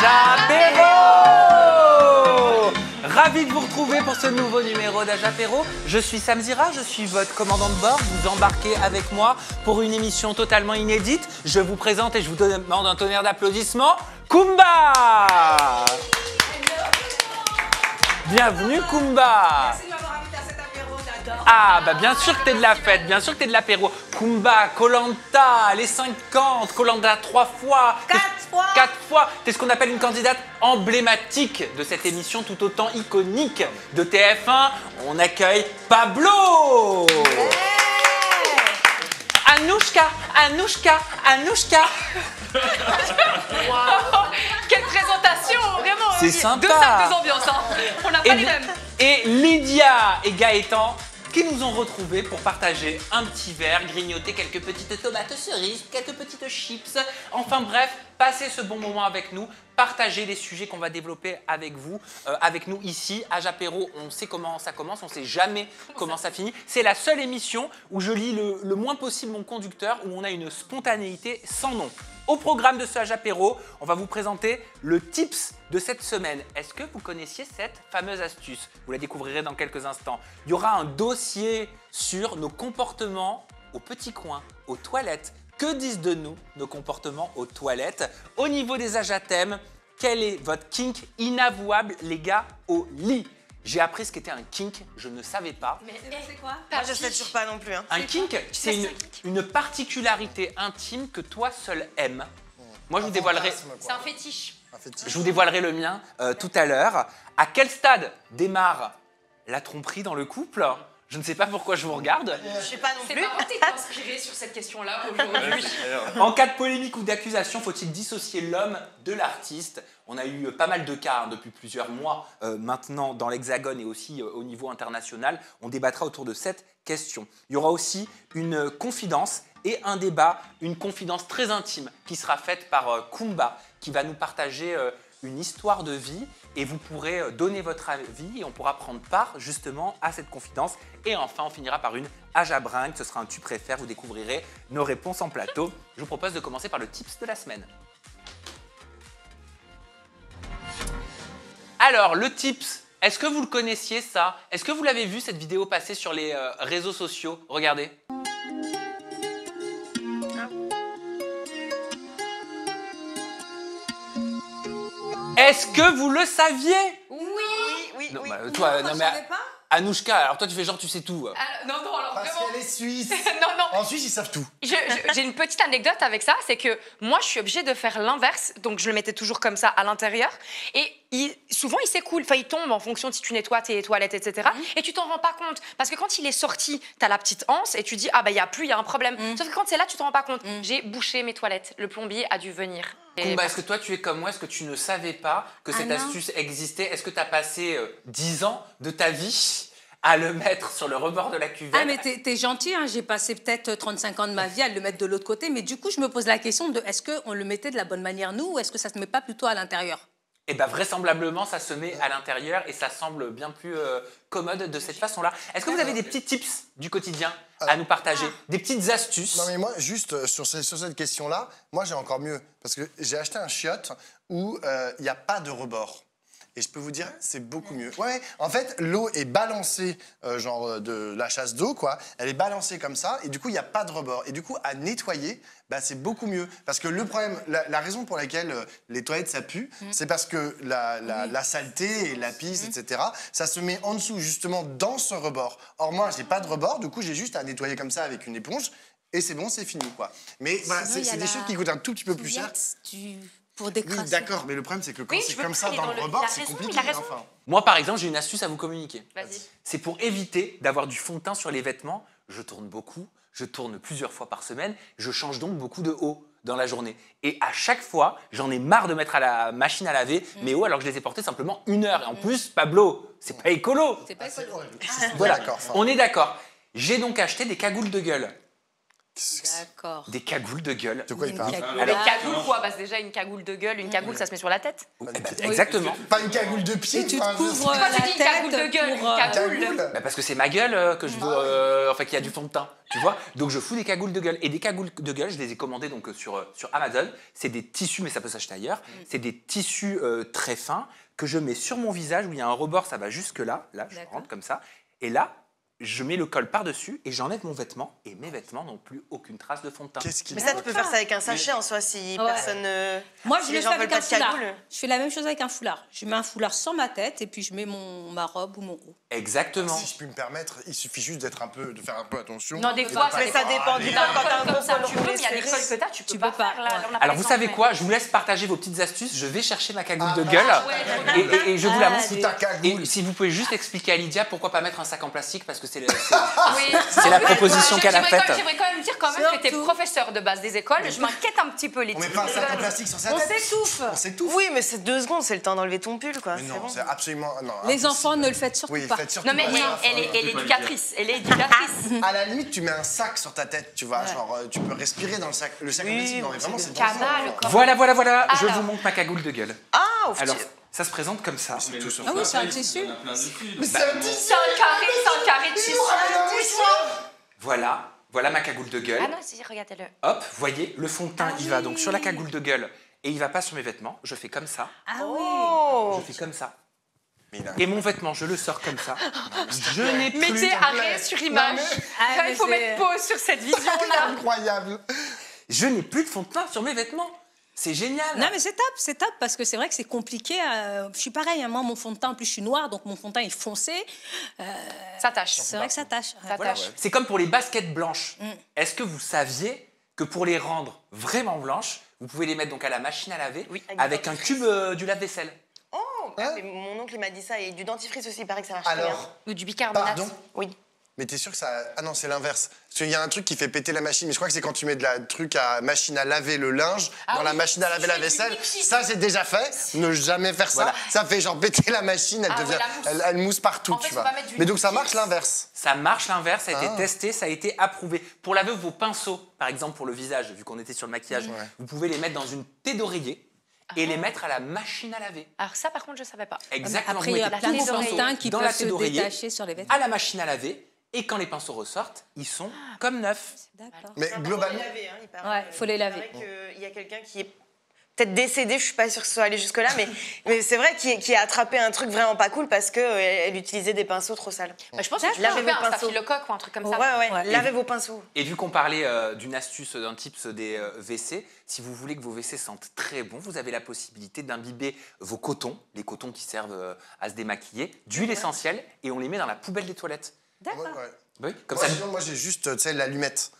Ajapéro! Ravi de vous retrouver pour ce nouveau numéro d'Ajapéro. Je suis Sam Zira, je suis votre commandant de bord. Vous embarquez avec moi pour une émission totalement inédite. Je vous présente et je vous demande un tonnerre d'applaudissements. Kumba! Bienvenue Kumba! Merci de m'avoir invité à cet apéro, j'adore. Ah bah bien sûr que t'es de la fête, bien sûr que t'es de l'apéro. Kumba, Koh-Lanta, les 50, Koh-Lanta 3 fois. 4 fois. 4 fois. T'es ce qu'on appelle une candidate emblématique de cette émission, tout autant iconique de TF1. On accueille Pablo. Anouchka, Anouchka, Anouchka. Quelle présentation, vraiment. C'est sympa. Deux salles, deux ambiances, hein. On n'a pas les mêmes. Et Lydia et Gaëtan qui nous ont retrouvés pour partager un petit verre, grignoter quelques petites tomates cerises, quelques petites chips. Enfin bref, passer ce bon moment avec nous, partager les sujets qu'on va développer avec vous, avec nous ici. Ajapéro, on sait comment ça commence, on sait jamais comment ça finit. C'est la seule émission où je lis le moins possible mon conducteur, où on a une spontanéité sans nom. Au programme de ce Ajapéro, on va vous présenter le tips de cette semaine. Est-ce que vous connaissiez cette fameuse astuce? Vous la découvrirez dans quelques instants. Il y aura un dossier sur nos comportements au petit coin, aux toilettes. Que disent de nous nos comportements aux toilettes? Au niveau des ajathèmes, quel est votre kink inavouable, les gars, au lit? J'ai appris ce qu'était un kink, je ne savais pas. Mais c'est quoi? Moi, Je sais toujours pas non plus. Hein. Un kink, c'est une particularité intime que toi seul aimes. Moi, je vous dévoilerai, C'est un fétiche. je vous dévoilerai le mien tout à l'heure. À quel stade démarre la tromperie dans le couple? Je ne sais pas pourquoi je vous regarde. Je sais pas non C'est plus. marrant, t'es inspiré sur cette question-là aujourd'hui. En cas de polémique ou d'accusation, faut-il dissocier l'homme de l'artiste? On a eu pas mal de cas depuis plusieurs mois maintenant dans l'Hexagone et aussi au niveau international. On débattra autour de cette question. Il y aura aussi une confidence et un débat, une confidence très intime qui sera faite par Kumba, qui va nous partager une histoire de vie et vous pourrez donner votre avis et on pourra prendre part justement à cette confidence. Et enfin, on finira par une Ajabringue, ce sera un tu préfères, vous découvrirez nos réponses en plateau. Je vous propose de commencer par le tips de la semaine. Alors, le tips, est-ce que vous le connaissiez ça? Est-ce que vous l'avez vu cette vidéo passer sur les réseaux sociaux? Regardez. Est-ce que vous le saviez? Oui. Non, bah, toi, Non, non, je mais savais pas. Anouchka, alors toi tu fais genre tu sais tout. Non, alors Parce vraiment. qu'elle est suisse. Non. En Suisse, ils savent tout. J'ai une petite anecdote avec ça, c'est que moi, je suis obligée de faire l'inverse, donc je le mettais toujours comme ça à l'intérieur, et souvent il s'écoule, enfin il tombe en fonction de si tu nettoies tes toilettes, etc. Et tu t'en rends pas compte, parce que quand il est sorti, t'as la petite anse et tu dis ah bah il y a plus, il y a un problème. Sauf que quand c'est là, tu t'en rends pas compte. J'ai bouché mes toilettes, le plombier a dû venir. Et Kumba, est-ce que toi tu es comme moi? Est-ce que tu ne savais pas que cette non. astuce existait? Est-ce que tu as passé 10 ans de ta vie à le mettre sur le rebord de la cuvette? Ah mais t'es gentil, hein. J'ai passé peut-être 35 ans de ma vie à le mettre de l'autre côté, mais du coup je me pose la question de est-ce qu'on le mettait de la bonne manière nous ou est-ce que ça se met pas plutôt à l'intérieur? Eh bien, vraisemblablement, ça se met à l'intérieur et ça semble bien plus commode de cette façon-là. Est-ce que vous avez des petits tips du quotidien à nous partager? Des petites astuces? Non mais moi, juste sur cette question-là, moi j'ai encore mieux. Parce que j'ai acheté un chiotte où il n'y a pas de rebord. Et je peux vous dire, c'est beaucoup mieux. Ouais, en fait, l'eau est balancée, genre de la chasse d'eau, quoi. Elle est balancée comme ça, et du coup, il n'y a pas de rebord. Et du coup, à nettoyer, bah, c'est beaucoup mieux. Parce que le problème, la raison pour laquelle les toilettes, ça pue, c'est parce que la saleté et la pisse, etc., ça se met en dessous, justement, dans ce rebord. Or, moi, j'ai pas de rebord, du coup, j'ai juste à nettoyer comme ça avec une éponge, et c'est bon, c'est fini, quoi. Mais voilà, Sinon, il y a c'est des choses qui coûtent un tout petit peu plus cher. Pour Oui, décrasser. d'accord, mais le problème, c'est que quand Oui, c'est je veux comme pas ça aller dans dans le le- rebord, il a c'est raison, compliqué. il a raison. Enfin. Moi, par exemple, j'ai une astuce à vous communiquer. Vas-y. C'est pour éviter d'avoir du fond de teint sur les vêtements. Je tourne beaucoup, je tourne plusieurs fois par semaine, je change donc beaucoup de eau dans la journée. Et à chaque fois, j'en ai marre de mettre à la machine à laver mes eaux alors que je les ai portées simplement 1 heure. Et en plus, Pablo, c'est pas écolo. C'est pas C'est écolo. horrible. Voilà, D'accord, enfin. on est d'accord. J'ai donc acheté des cagoules de gueule. D'accord. Des cagoules de gueule. De quoi il parle? Les cagoules, quoi? Bah, déjà, une cagoule de gueule, une cagoule, ça se met sur la tête. Exactement. Pas une cagoule de pied. Et tu te enfin, couvres Pourquoi tu la dis une cagoule de tête gueule? pour... Une cagoule. cagoule. Bah, parce que c'est ma gueule que je veux, enfin qu'il y a du fond de teint, tu vois. Donc je fous des cagoules de gueule. Et des cagoules de gueule, je les ai commandées donc sur Amazon. C'est des tissus, mais ça peut s'acheter ailleurs. C'est des tissus très fins que je mets sur mon visage où il y a un rebord, ça va jusque là. Là, je rentre comme ça. Et là, je mets le col par-dessus et j'enlève mon vêtement. Et mes vêtements n'ont plus aucune trace de fond de teint. Qu'est-ce qu'il Mais ça, tu peux faire ça avec un sachet en soi si personne. Moi, si je les le gens fais veulent avec un pas de foulard. cagoule. Je fais la même chose avec un foulard. Je mets un foulard sur ma tête et puis je mets ma robe ou mon haut. Exactement. Si je puis me permettre, il suffit juste de faire un peu attention. Non, des fois, Mais ça dépend du Il y col. a un Quand col t'as un comme gros ça, col tu peux, mais il y a des roulé cols serré. que tu Tu peux peux pas, faire. ouais. Là, on a pas Alors vous l'exemple, savez mais- quoi? Je vous laisse partager vos petites astuces. Je vais chercher ma cagoule de gueule et je vous la montre. Sous ta cagoule. Et si vous pouvez juste expliquer à Lydia pourquoi pas mettre un sac en plastique parce que c'est Oui. la proposition qu'elle a J'aimerais faite. J'aimerais quand même dire quand même que t'es professeur de base des écoles. Je m'inquiète un petit peu, les On met petites pas un sac en gueules. plastique sur sa On tête. s'étouffe. On s'étouffe. Oui, mais c'est 2 secondes, c'est le temps d'enlever ton pull, quoi. Mais C'est non, bon. c'est absolument. Non, Les impossible. enfants, ne le faites surtout Oui, pas. faites surtout Non, mais pas ça. elle est éducatrice. Elle est éducatrice. À la limite, tu mets un sac sur ta tête, tu vois, genre tu peux respirer dans le sac. Le sac en plastique, non mais vraiment c'est Cabas, dangereux. le corps. Voilà. Je Alors. vous montre ma cagoule de gueule. Ah, ouf, Alors, ça se présente comme ça. C'est tout sauf Ah oui, ça. c'est un tissu. Mais c'est un tissu. C'est un carré de tissu. Voilà ma cagoule de gueule. Ah non, si, regardez-le. Hop, voyez, le fond de teint, il va donc sur la cagoule de gueule et il va pas sur mes vêtements. Je fais comme ça. Ah oui. Oh. Je fais comme ça. Mais il a- Et mon vêtement, je le sors comme ça. Je n'ai plus. Mettez arrêt sur image. Ah, Il faut mais mettre pause sur cette C'est vision-là. incroyable. Je n'ai plus de fond de teint sur mes vêtements. C'est génial. Non, mais c'est top, parce que c'est vrai que c'est compliqué. Je suis pareil, hein, moi, mon fond de teint, en plus, je suis noire, donc mon fond de teint est foncé. Ça tâche. C'est vrai que ça tâche. Ça Voilà, tâche. ouais. C'est comme pour les baskets blanches. Est-ce que vous saviez que pour les rendre vraiment blanches, vous pouvez les mettre donc à la machine à laver avec un cube du lave-vaisselle? Oh, Hein mais mon oncle il m'a dit ça et du dentifrice aussi, il paraît que ça marche très bien. Alors, Ou du bicarbonate. pardon. Oui. Mais t'es sûr que ça. Ah non, c'est l'inverse. Parce qu'il y a un truc qui fait péter la machine. Mais je crois que c'est quand tu mets de la truc à machine à laver le linge dans la machine à laver la vaisselle. Ça, c'est déjà fait. Ne jamais faire ça. Voilà. Ça fait genre péter la machine. Elle Ah oui, devient. la mousse. Elle mousse partout, En fait, tu faut vois. pas mettre du Mais donc ça liquide. marche l'inverse. Ça marche l'inverse, ça a Ah. été testé, ça a été approuvé. Pour laver vos pinceaux, par exemple pour le visage, vu qu'on était sur le maquillage, vous pouvez les mettre dans une thé d'oreiller et les mettre à la machine à laver. Alors ça, par contre, je savais pas. Exactement. Après, vous il y a mettez plein tous de vos fonds de pinceaux teint qui dans peuvent la se thé d'oreiller, détacher sur les vêtements. à la machine à laver, et quand les pinceaux ressortent, ils sont comme neufs. D'accord. Mais globalement. Ouais, faut les laver. Il y a quelqu'un qui est peut-être décédé, je suis pas sûre que ce soit allé jusque-là, mais c'est vrai qui a attrapé un truc vraiment pas cool parce qu'elle utilisait des pinceaux trop sales. Bah, je pense que tu Lavez lavais vos un pinceaux. staphylocoque ou un truc comme ça. Ouais, lavez vos pinceaux. Et vu qu'on parlait d'une astuce, d'un tips des WC, si vous voulez que vos WC sentent très bon, vous avez la possibilité d'imbiber vos cotons, les cotons qui servent à se démaquiller, d'huile essentielle et on les met dans la poubelle des toilettes. D'accord. Ouais. Oui, comme Moi, ça. sinon, moi, j'ai juste, tu sais, l'allumette.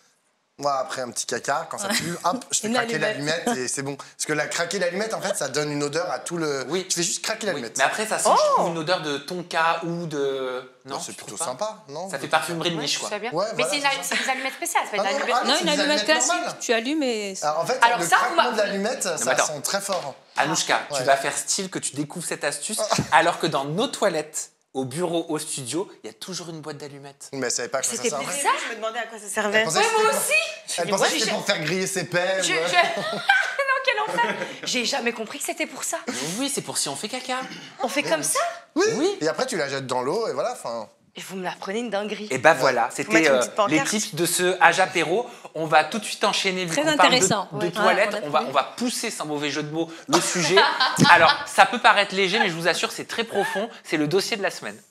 Moi, après un petit caca, quand ça pue, hop, je fais Une craquer allumette. l'allumette et c'est bon. Parce que craquer l'allumette, en fait, ça donne une odeur à tout le. Oui. Tu fais juste craquer Oui, l'allumette. mais après, ça sent je trouve, une odeur de tonka ou de. Non, c'est tu plutôt trouves pas sympa, non? Ça fait parfumerie de niche, Je quoi. sais bien. Ouais, Mais voilà, c'est des allumettes spéciales, c'est pas Ah une non, allumette. ah Non, c'est une des allumette allumettes classique. normales. Tu allumes et... Alors, en fait, Alors le ça, vous craquement m'a- de l'allumette, mais ça attends. sent très fort. Anouchka, tu Ouais. vas faire style que tu découvres cette astuce, alors que dans nos toilettes, au bureau, au studio, il y y a toujours une boîte d'allumettes. Mais elle savait pas à quoi ça C'était servait. pour Ça, ça. je me demandais à quoi ça Elle servait. pensait que moi c'était aussi. pour- Elle pensait que c'était pour faire griller ses pelles. Non, quel enfer. J'ai jamais compris que c'était pour ça. Oui, c'est pour si on fait caca. On fait comme ça. Oui. Oui. Et après, tu la jettes dans l'eau et voilà, enfin. Et vous me l'apprenez une dinguerie. Et ben voilà, mettre c'était une petite pancarte. les tips de ce âge apéro. On va tout de suite enchaîner, vu Très qu'on parle intéressant. de Ouais. toilettes, Ouais, on a on va trouvé. pousser, sans mauvais jeu de mots, le sujet. Alors, ça peut paraître léger, mais je vous assure, c'est très profond. C'est le dossier de la semaine.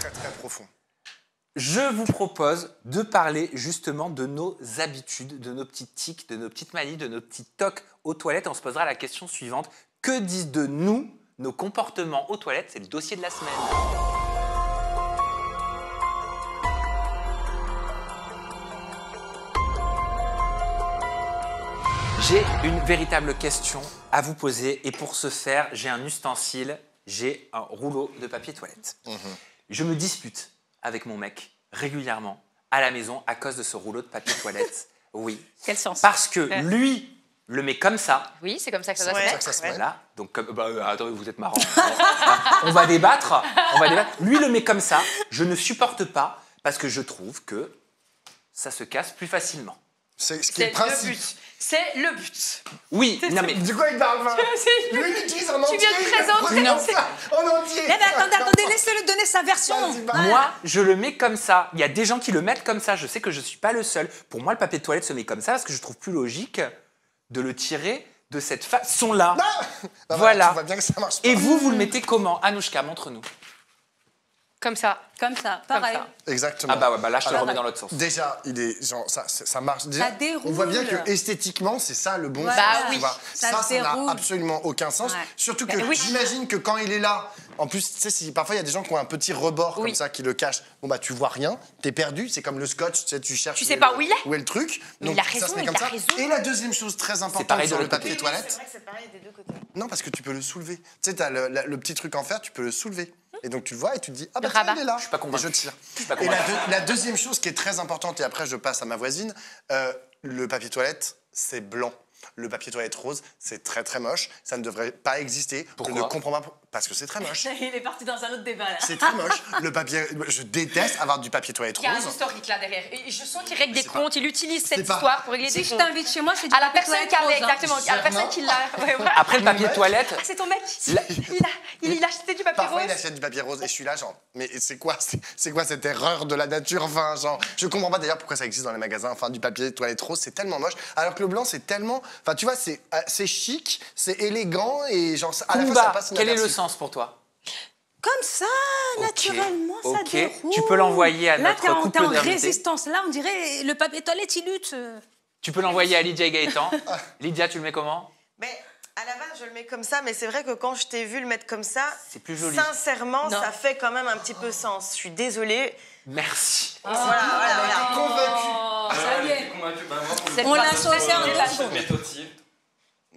Très, très profond. Je vous propose de parler justement de nos habitudes, de nos petits tics, de nos petites manies, de nos petits tocs aux toilettes. On se posera la question suivante. Que disent de nous nos comportements aux toilettes? C'est le dossier de la semaine. J'ai une véritable question à vous poser et pour ce faire, j'ai un ustensile, j'ai un rouleau de papier toilette. Je me dispute avec mon mec régulièrement à la maison à cause de ce rouleau de papier toilette. Oui. Quel sens? Parce que lui le met comme ça. Oui, c'est comme ça que ça doit Ouais. se C'est mettre. ça que ça se met. Voilà. Donc, attendez, vous êtes marrant. On va débattre. On va débattre. Lui le met comme ça. Je ne supporte pas parce que je trouve que ça se casse plus facilement. C'est ce qui est C'est le le principe. but. C'est le but. Oui, non mais Du coup, il parle pas. Lui, il utilise en entier. viens de présenter. Non, en entier. Eh ben, attendez, laissez-le donner sa version. Vas-y, va. moi, je le mets comme ça. Il y a des gens qui le mettent comme ça. Je sais que je suis pas le seul. Pour moi, le papier de toilette se met comme ça parce que je trouve plus logique de le tirer de cette façon-là. Bah, Voilà. Tu vois bien que ça marche pas. Et vous le mettez comment? Anouchka, montre-nous. Comme ça. Comme ça, Comme pareil. ça. Exactement. Ah bah ouais, bah là, je te le Alors, remets dans l'autre sens. Déjà, il est genre ça marche. Déjà, Ça déroule. on voit bien que esthétiquement, c'est ça le bon Voilà. sens. Bah tu oui, vois. ça Ça se n'a déroule. absolument aucun sens. Ouais. Surtout que Bah oui. j'imagine que quand il est là, en plus, tu sais, parfois il y a des gens qui ont un petit rebord Oui. comme ça qui le cachent. Bon bah tu vois rien, t'es perdu. C'est comme le scotch, tu sais, tu cherches. Tu sais pas où il est. Où est le truc. Mais Donc il a ça raison, se met il comme a ça. raison. Et la deuxième chose très importante pareil de sur le l'autre papier côté. toilette. C'est vrai que c'est pareil des deux côtés. Non, parce que tu peux le soulever. Tu sais, t'as le petit truc en fer, tu peux le soulever. Et donc tu le vois et tu te dis, ah bah Le tiens, rabat. il est là. Je suis pas convaincu. Et je tire. Je suis pas Et convaincu. la deuxième chose qui est très importante, et après je passe à ma voisine, le papier toilette, c'est blanc. Le papier toilette rose, c'est très très moche. Ça ne devrait pas exister. Pourquoi Je ne comprends pas. Parce que c'est très moche. Il est parti dans un autre débat là. C'est très moche. Le papier, je déteste avoir du papier toilette Il y a un rose. historique là derrière. Et je sens qu'il règle des c'est pas- comptes. Il utilise cette pas- histoire pour régler Si des je comptes. t'invite chez moi, c'est du À la papier personne toilette qui avait, rose, hein. exactement. À la personne qui l'a. Ouais, voilà. Après le papier de toilette, Ah, c'est ton mec. La- Il a acheté du papier Parfois, rose. il achète du papier rose et je suis là, genre, mais c'est quoi cette erreur de la nature? Enfin, genre, je comprends pas d'ailleurs pourquoi ça existe dans les magasins. Enfin, du papier toilette rose, c'est tellement moche. Alors que le blanc, c'est tellement. Enfin, tu vois, c'est chic, c'est élégant et genre, à la fin, ça Kumba, passe quel est le inaperçu. sens pour toi? Comme ça, naturellement, ça ok. déroule. Tu peux l'envoyer à là, notre t'es en, couple t'es en d'invités. résistance. Là, on dirait le papier toilette, il lutte. Tu peux l'envoyer à Lydia et Gaëtan. Lydia, tu le mets comment? Mais à la base, je le mets comme ça, mais c'est vrai que quand je t'ai vu le mettre comme ça, C'est plus joli. sincèrement, Non. ça fait quand même un petit peu sens. Je suis désolée. Merci. Voilà. Convaincu. Oh, ça y est. C'est On pas- l'a saucé en c'est- deux. Méthode aussi.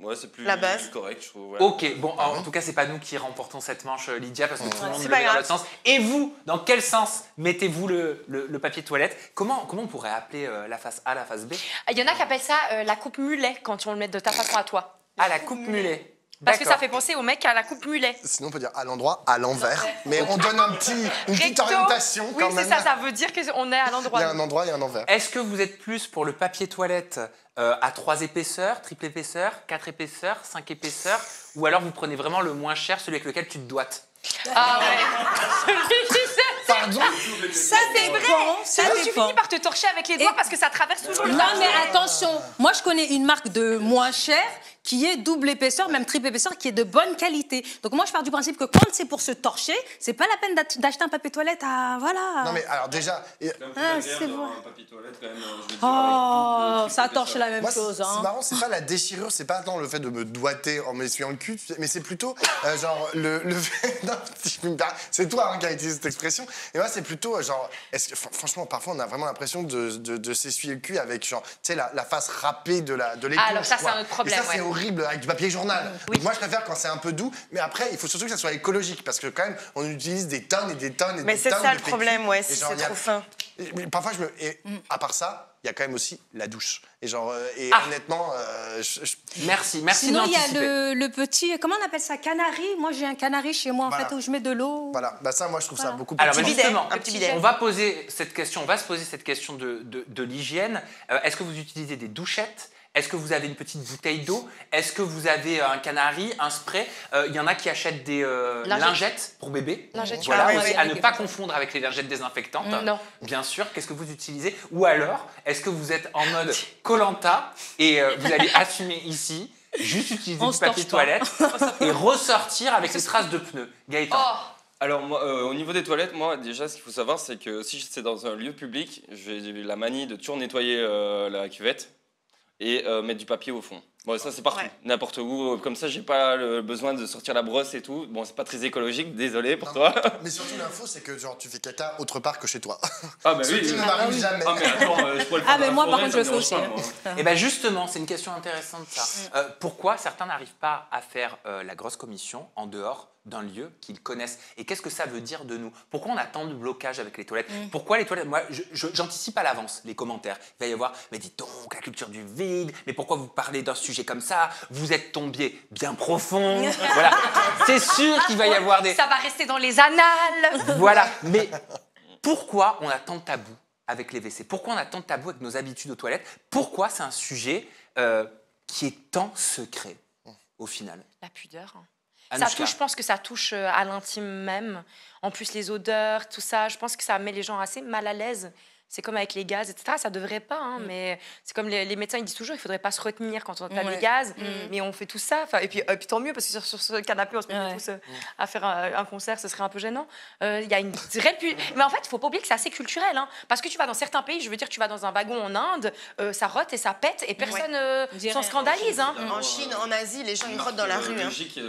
Ouais, c'est plus La base. correct, je trouve. Ouais. Ok, bon, en tout cas, c'est pas nous qui remportons cette manche, Lydia, parce que tout le monde C'est le pas met dans grave. l'autre sens. Et vous, dans quel sens mettez-vous le papier toilette? Comment on pourrait appeler la face A, la face B? Il y en a qui appellent ça la coupe mulet quand on le met de ta façon à toi. Ah, la coupe mulet. Parce que ça D'accord. fait penser au mec à la coupe mulet. Sinon, on peut dire à l'endroit, à l'envers. Mais on donne une petite Recto. orientation Oui, quand c'est même. ça, ça veut dire qu'on est à Il y l'endroit. a un endroit, il y a un envers. Est-ce que vous êtes plus pour le papier toilette à 3 épaisseurs, triple épaisseur, 4 épaisseurs, 5 épaisseurs, ou alors vous prenez vraiment le moins cher, celui avec lequel tu te doites? Ah ouais. Celui qui sait. Pardon? Ça dépend. Ça Tu dépend. finis par te torcher avec les doigts parce que ça traverse toujours le Non, papier. mais attention. Moi, je connais une marque de moins cher qui est double épaisseur, même triple épaisseur, qui est de bonne qualité. Donc moi, je pars du principe que quand c'est pour se torcher, c'est pas la peine d'acheter un papier toilette à... Voilà. Non, mais alors déjà, c'est bon. Un papier toilette, quand même, je veux dire, Oh, avec tout ça le torche truc, la même moi, chose. c'est Hein. marrant, c'est pas la déchirure, c'est pas tant le fait de me doiter en m'essuyant le cul, mais c'est plutôt genre le fait. Non, si je puis me permettre, c'est toi qui as utilisé cette expression. Et moi, c'est plutôt genre. Franchement, parfois, on a vraiment l'impression de s'essuyer le cul avec genre, tu sais, la face râpée de l'éponge. alors ça, c'est quoi. un autre problème, Et ça, c'est ouais. horrible avec du papier journal. Oui. Donc moi, je préfère quand c'est un peu doux, mais après, il faut surtout que ça soit écologique parce que quand même, on utilise des tonnes et des tonnes et Mais des c'est tonnes ça de le PQ. problème, ouais, Et si genre, c'est il y a- trop fin. et parfois, à part ça, il y a quand même aussi la douche. Et genre, honnêtement, Merci Sinon, il y a d'anticiper. le petit... Comment on appelle ça? Canari. Moi, j'ai un canari chez moi, en Voilà. fait, où je mets de l'eau. voilà. Bah ça, moi, je trouve ça beaucoup plus. Alors, petit bah, bidet, justement, un petit bidet. on va poser cette question, on va se poser cette question de l'hygiène. Est-ce que vous utilisez des douchettes? Est-ce que vous avez une petite bouteille d'eau? Est-ce que vous avez un canari, un spray? Il y en a qui achètent des lingettes pour bébé. Lingettes, Voilà, ah ouais, aussi, ouais, à ne ok. pas confondre avec les lingettes désinfectantes. Non. Bien sûr. Qu'est-ce que vous utilisez? Ou alors, est-ce que vous êtes en mode Koh-Lanta et vous allez assumer ici, juste utiliser On du se papier torche toilette et ressortir avec les traces de pneus? Gaëtan. Oh, Alors, moi, au niveau des toilettes, moi, déjà, ce qu'il faut savoir, c'est que si c'est dans un lieu public, j'ai la manie de toujours nettoyer la cuvette et mettre du papier au fond. Bon, ça, c'est partout, Ouais. n'importe où. Comme ça, j'ai pas le besoin de sortir la brosse et tout. Bon, c'est pas très écologique, désolé pour toi. Mais surtout, l'info, c'est que genre, tu fais caca autre part que chez toi. Ah, bah Ce qui ne oui. m'arrive jamais. Ah, mais attends, je pourrais le faire Ah, mais dans la moi, par forêt, contre, ça me je le fais dérange aussi. pas, moi. Et bien justement, c'est une question intéressante ça. Pourquoi certains n'arrivent pas à faire la grosse commission en dehors d'un lieu qu'ils connaissent? Et qu'est-ce que ça veut dire de nous? Pourquoi on a tant de blocages avec les toilettes? Pourquoi les toilettes? Moi, j'anticipe à l'avance les commentaires. Il va y avoir, mais dites donc, la culture du vide, mais pourquoi vous parlez d'un sujet comme ça? Vous êtes tombé bien profond. Voilà. C'est sûr qu'il va y avoir des... ça va rester dans les annales. Voilà. Mais pourquoi on a tant de tabous avec les WC? Pourquoi on a tant de tabous avec nos habitudes aux toilettes? Pourquoi c'est un sujet qui est tant secret, au final? La pudeur. Anouchka. Je pense que ça touche à l'intime même. En plus, les odeurs, tout ça, je pense que ça met les gens assez mal à l'aise. C'est comme avec les gaz, etc. Ça devrait pas, hein, mais c'est comme les médecins ils disent toujours, il faudrait pas se retenir quand on a des gaz, mais on fait tout ça. Et puis tant mieux, parce que sur ce canapé, on se met tous à faire un concert, ce serait un peu gênant. Il y a une réelle mais en fait, il faut pas oublier que c'est assez culturel, hein, parce que tu vas dans certains pays, je veux dire, tu vas dans un wagon en Inde, ça rote et ça pète, et personne s'en scandalise. Hein. En Chine, en Asie, les gens ils rotent dans la rue. Logique